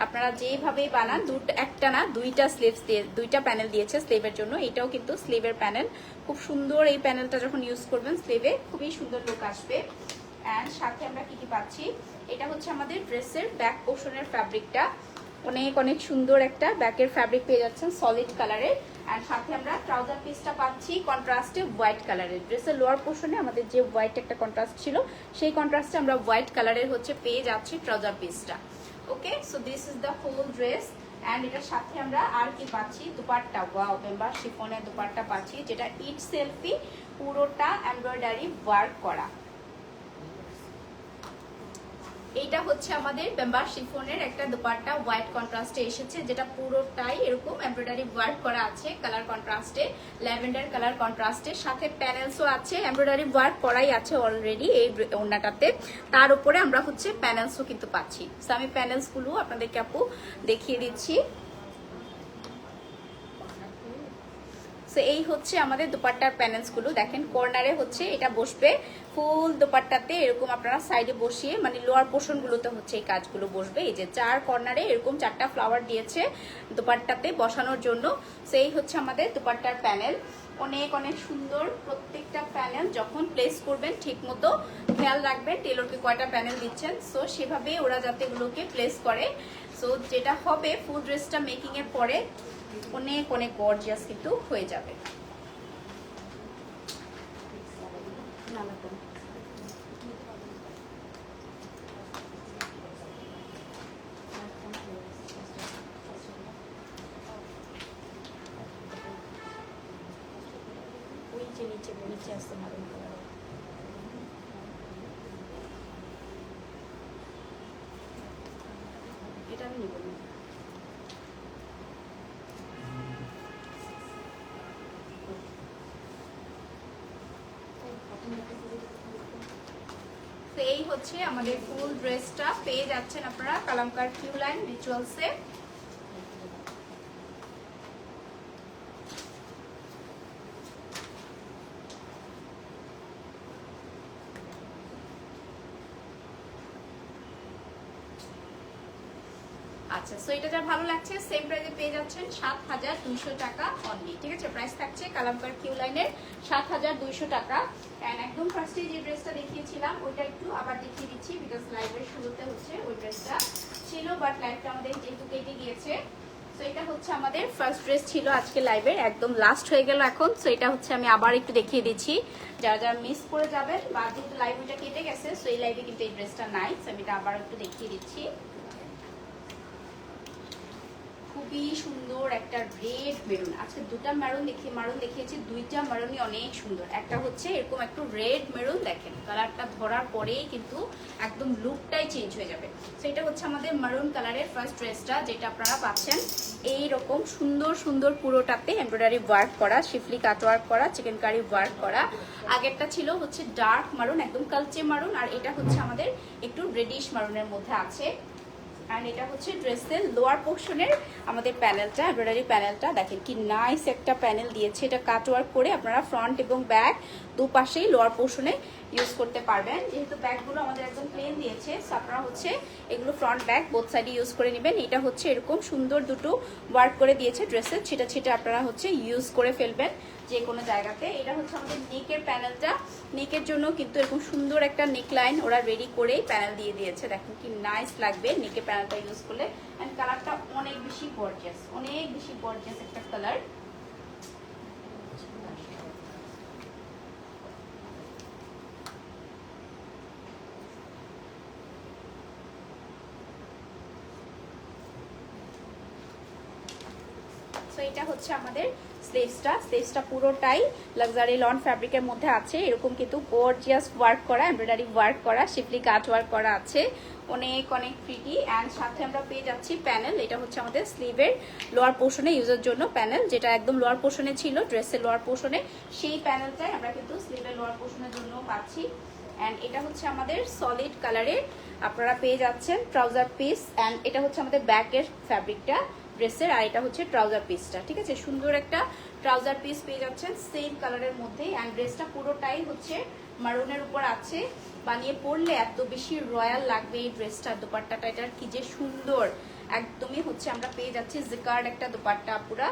আপনারা যেভাবেই বানান, একটা না দুইটা স্লিভস দিয়ে দুইটা প্যানেল দিয়েছে স্লিভের জন্য। এটাও কিন্তু স্লিভের প্যানেল, খুব সুন্দর। এই প্যানেলটা যখন ইউজ করবেন স্লিভে খুবই সুন্দর লুক আসবে। অ্যান্ড সাথে আমরা কি কি পাচ্ছি, এটা হচ্ছে আমাদের ড্রেসের ব্যাক পোর্শনের ফ্যাব্রিকটা, অনেক অনেক সুন্দর একটা ব্যাকের ফ্যাব্রিক পেয়ে যাচ্ছেন সলিড কালারের। আর সাথে আমরা ট্রাউজার পিসটা পাচ্ছি কন্ট্রাস্টে হোয়াইট কালারের। ড্রেসের লোয়ার পোর্শনে আমাদের যে হোয়াইট একটা কন্ট্রাস্ট ছিল, সেই কন্ট্রাস্টে আমরা হোয়াইট কালারের হচ্ছে পেয়ে যাচ্ছি ট্রাউজার পিসটা। Okay, so this is the whole dress. And এটার সাথে আমরা আর কি পাচ্ছি, দুপাট্টা, ওয়াও, বেম্বার শিফনের দুপাট্টা পাচ্ছি, যেটা ইট সেলফি পুরোটা এমব্রয়ডারি ওয়ার্ক করা। এইটা হচ্ছে আমাদের বেম্বার শিফনের একটা দুপাট্টা, হোয়াইট কন্ট্রাস্টে এসেছে, যেটা পুরোটাই এরকম এমব্রয়ডারি ওয়ার্ক করা আছে কালার কন্ট্রাস্টে, ল্যাভেন্ডার কালার কন্ট্রাস্টে। সাথে প্যানেলসও আছে, এমব্রয়ডারি ওয়ার্ক করাই আছে অলরেডি এই ওড়নাটাতে, তার উপরে আমরা হচ্ছে প্যানেলসও কিন্তু পাচ্ছি। তো আমি প্যানেলসগুলো আপনাদেরকে আপু দেখিয়ে দিচ্ছি। সো এই হচ্ছে আমাদের দুপাট্টার প্যানেলসগুলো, দেখেন কর্নারে হচ্ছে এটা বসবে ফুল দুপাট্টাতে, এরকম আপনারা সাইডে বসিয়ে মানে লোয়ার পোর্শনগুলোতে হচ্ছে এই কাজগুলো বসবে। এই যে চার কর্নারে এরকম 4টা ফ্লাওয়ার দিয়েছে দুপাট্টাতে বসানোর জন্য। সো এই হচ্ছে আমাদের দুপাট্টার প্যানেল। অনেক অনেক সুন্দর প্রত্যেকটা প্যানেল। যখন প্লেস করবেন ঠিক মতো খেয়াল রাখবেন টেলরকে কয়টা প্যানেল দিচ্ছেন, সো সেভাবে ওরা যাতে এগুলোকে প্লেস করে। সো যেটা হবে ফুল ড্রেসটা মেকিং এর পরে অনেক অনেক গর্জিয়াস কিন্তু হয়ে যাবে। নিচে নিচে আসতে মারুন কালার, এটা আমি নিব না। তো এই হচ্ছে আমাদের ফুল ড্রেসটা পেয়ে যাচ্ছেন আপনারা কালামকার কিউ লাইন রিচুয়ালসে। আচ্ছা, সো এটা যা ভালো লাগছে সেম প্রাইসে পেয়ে যাচ্ছেন ৭,২০০ টাকা অনলি। ঠিক আছে, প্রাইস থাকছে কালামকার কিউ লাইনের ৭,২০০ টাকা। এন্ড একদম ফার্স্টে যে ড্রেসটা দেখিয়েছিলাম ওইটা একটু আবার দেখিয়ে দিচ্ছি, বিকজ লাইভের শুরুতে হচ্ছে ওই ড্রেসটা ছিল, বাট লাইভটা আমাদের যেহেতু কেটে গিয়েছে। সো এটা হচ্ছে আমাদের ফার্স্ট ড্রেস ছিল আজকে লাইভের, একদম লাস্ট হয়ে গেল এখন। সো এটা হচ্ছে আমি আবার একটু দেখিয়ে দিচ্ছি, যারা যারা মিস করে যাবেন, বা যেহেতু লাইভ ওইটা কেটে গেছে সো এই লাইভে কিন্তু এই ড্রেসটা নাই। সো আমি এটা আবার একটু দেখিয়ে দিচ্ছি। খুবই সুন্দর একটা রেড মেরুন, আজকে দুটা মারুন দেখিয়েছি, দুইটা মারুনই অনেক সুন্দর। একটা হচ্ছে এরকম একটু রেড মেরুন, দেখেন কালারটা ধরার পরেই কিন্তু একদম লুকটাই চেঞ্জ হয়ে যাবে। সো এটা হচ্ছে আমাদের মারুন কালারের ফার্স্ট ড্রেসটা, যেটা আপনারা পাচ্ছেন এইরকম সুন্দর সুন্দর পুরোটাতে এমব্রয়ডারি ওয়ার্ক করা, শিফলি কাট ওয়ার্ক করা, চিকেন কারি ওয়ার্ক করা। আগেরটা ছিল হচ্ছে ডার্ক মারুন, একদম কালচে মারুন, আর এটা হচ্ছে আমাদের একটু রেডিশ মারুনের মধ্যে আছে। আর এটা হচ্ছে ড্রেসের লোয়ার পোর্শনের আমাদের প্যানেলটা, এমব্রয়ডারি প্যানেলটা দেখেন কি নাইস একটা প্যানেল দিয়েছে। এটা কাট ওয়ার্ক করে আপনারা ফ্রন্ট এবং ব্যাক দুপাশেই লোয়ার পোর্শনে ইউজ করতে পারবেন। যেহেতু ব্যাগগুলো আমাদের একদম প্লেন দিয়েছে, সো আপনারা হচ্ছে এগুলো ফ্রন্ট ব্যাক বোথ সাইডে ইউজ করে নেবেন। এটা হচ্ছে এরকম সুন্দর দুটো ওয়ার্ক করে দিয়েছে ড্রেসের, ছিটা ছিটা আপনারা হচ্ছে ইউজ করে ফেলবেন যে কোনো জায়গাতে। এটা হচ্ছে আমাদের নেকের প্যানেলটা, নেকের জন্য কিন্তু এরকম সুন্দর একটা নেক লাইন ওরা রেডি করেই প্যানেল দিয়ে দিয়েছে। দেখেন কি নাইস লাগবে নেকের প্যানেলটা ইউজ করলে। অ্যান্ড কালারটা অনেক বেশি গর্জিয়াস একটা কালার। সো এটা হচ্ছে আমাদের স্লিভসটা পুরোটাই লাক্সারি লন ফ্যাব্রিকের মধ্যে আছে, এরকম কিন্তু গর্জিয়াস ওয়ার্ক করা, এমব্রয়ডারি ওয়ার্ক করা, শিফলি কাট ওয়ার্ক করা আছে, অনেক অনেক প্রিটি। অ্যান্ড সাথে আমরা পেয়ে যাচ্ছি প্যানেল। এটা হচ্ছে আমাদের স্লিভের লোয়ার পোর্শনে ইউজের জন্য প্যানেল, যেটা একদম লোয়ার পোর্শনে ছিল ড্রেসের লোয়ার পোর্শনে, সেই প্যানেলটাই আমরা কিন্তু স্লিভের লোয়ার পোর্শনের জন্য পাচ্ছি। অ্যান্ড এটা হচ্ছে আমাদের সলিড কালারের আপনারা পেয়ে যাচ্ছেন ট্রাউজার পিস। অ্যান্ড এটা হচ্ছে আমাদের ব্যাকের ফ্যাব্রিকটা ড্রেসের, আর এটা হচ্ছে ট্রাউজার পিসটা। ঠিক আছে, সুন্দর একটা ট্রাউজার পিস পেয়ে যাচ্ছেন সেম কালারের মধ্যে। অ্যান্ড ড্রেসটা পুরোটাই হচ্ছে মারুনের উপর আছে, বানিয়ে পরলে এত বেশি রয়্যাল লাগবে এই ড্রেসটা। দোপাট্টাটা এটার কি যে সুন্দর, একদমই হচ্ছে আমরা পেয়ে যাচ্ছি জিকার্ড একটা দোপাট্টা পুরা।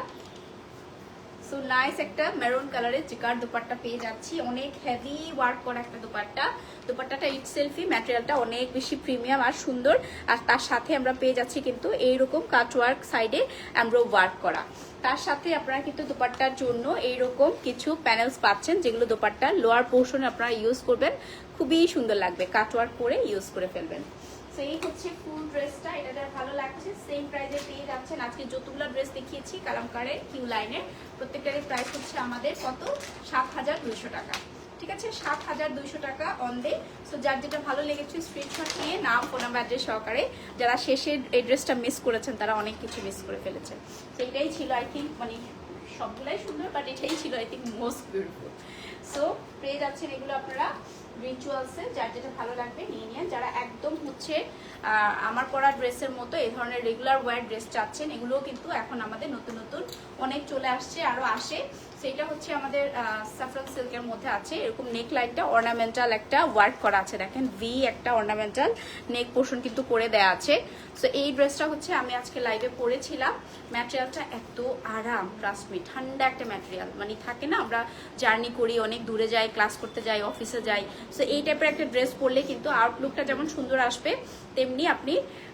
সো নাইস একটা মেরুন কালারের জিকার দোপাট্টা পেয়ে যাচ্ছি, অনেক হেভি ওয়ার্ক করা একটা দোপাট্টা। দোপাট্টাটা ইটসেলফই ম্যাটেরিয়ালটা অনেক বেশি প্রিমিয়াম আর সুন্দর। আর তার সাথে আমরা পেয়ে যাচ্ছি কিন্তু এইরকম কাট ওয়ার্ক সাইডে এমব্রো ওয়ার্ক করা। তার সাথে আপনারা কিন্তু দোপাট্টার জন্য এইরকম কিছু প্যানেলস পাচ্ছেন, যেগুলো দোপাট্টার লোয়ার পোর্শনে আপনারা ইউজ করবেন, খুবই সুন্দর লাগবে, কাট ওয়ার্ক করে ইউজ করে ফেলবেন। সো এই হচ্ছে ফুল ড্রেসটা, এটা যার ভালো লাগছে সেম প্রাইসে পেয়ে যাচ্ছেন। আজকে যতগুলো ড্রেস দেখিয়েছি কালামকারের কিউ লাইনের, প্রত্যেকটারই প্রাইস হচ্ছে আমাদের কত ৭,২০০ টাকা। ঠিক আছে, ৭,২০০ টাকা অন ডে। সো যার যেটা ভালো লেগেছে স্ক্রিনশট নিয়ে নাম, ফোন নাম্বার, অ্যাড্রেস সহকারে। যারা শেষে এই ড্রেসটা মিস করেছেন তারা অনেক কিছু মিস করে ফেলেছেন। তো এটাই ছিল আই থিঙ্ক, মানে সবগুলাই সুন্দর, বাট এটাই ছিল I think most beautiful. So পেয়ে যাচ্ছেন এগুলো আপনারা রিচুয়ালসে, যার যেটা ভালো লাগবে নিয়ে নিন। যারা একদম হচ্ছে আমার পরা ড্রেসের মতো এই ধরনের রেগুলার ওয়্যার ড্রেস চাচ্ছেন, এগুলোও কিন্তু এখন আমাদের নতুন নতুন অনেক চলে আসছে, আরও আসে। সেটা হচ্ছে আমাদের সাফরান সিল্কের মধ্যে আছে। এরকম নেক লাইনটা অর্নামেন্টাল একটা ওয়ার্ক করা আছে, দেখেন ভি একটা অর্নামেন্টাল নেক পোর্শন কিন্তু করে দেয়া আছে। সো এই ড্রেসটা হচ্ছে আমি আজকে লাইভে পরেছিলাম। ম্যাটেরিয়ালটা এত আরাম, ট্রাস্ট মি, ঠান্ডা একটা ম্যাটেরিয়াল। মানে থাকে না আমরা জার্নি করি, অনেক দূরে যাই, ক্লাস করতে যাই, অফিসে যাই, সো এই টাইপের একটা ড্রেস পরলে কিন্তু আউটলুকটা যেমন সুন্দর আসবে, তেমনি আপনি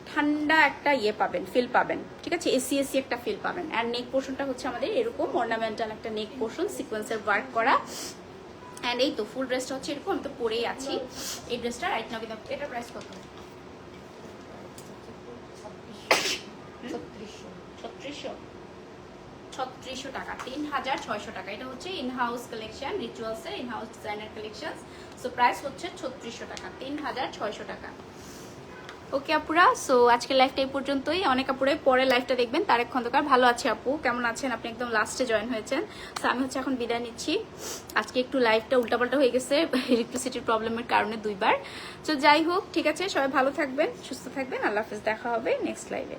ঠান্ডা একটা ইয়ে পাবেন, ফিল পাবেন, ঠিক আছে, এসি এসি একটা ফিল পাবেন। আর নেক পোর্শনটা হচ্ছে আমাদের এরকম অর্নামেন্টাল একটা নেক পোর্শন, সিকোয়েন্সের ওয়ার্ক করা। অ্যান্ড এই তো ফুল ড্রেসটা হচ্ছে এরকম, আমি তো পরেই আছি এই ড্রেসটা রাইট নাও। কিন্তু এটার প্রাইস কত? 3600 টাকা, 3600 টাকা। এটা হচ্ছে ইনহাউস কালেকশন, রিচুয়ালসের in house designer collection. So price হচ্ছে 3600 টাকা, 3600 টাকা। ওকে আপুরা, সো আজকে লাইভটা এই পর্যন্তই। অনেক আপুরাই পরে লাইভটা দেখবেন। তারেক খন্দকার, ভালো আছে আপু, কেমন আছেন আপনি? একদম লাস্টে জয়েন হয়েছেন। সো আমি হচ্ছে এখন বিদায় নিচ্ছি। আজকে একটু লাইভটা উল্টাপাল্টা হয়ে গেছে ইলেকট্রিসিটির প্রবলেমের কারণে 2 বার। তো যাই হোক, ঠিক আছে, সবাই ভালো থাকবেন, সুস্থ থাকবেন। আল্লাহ হাফেজ, দেখা হবে নেক্সট লাইভে।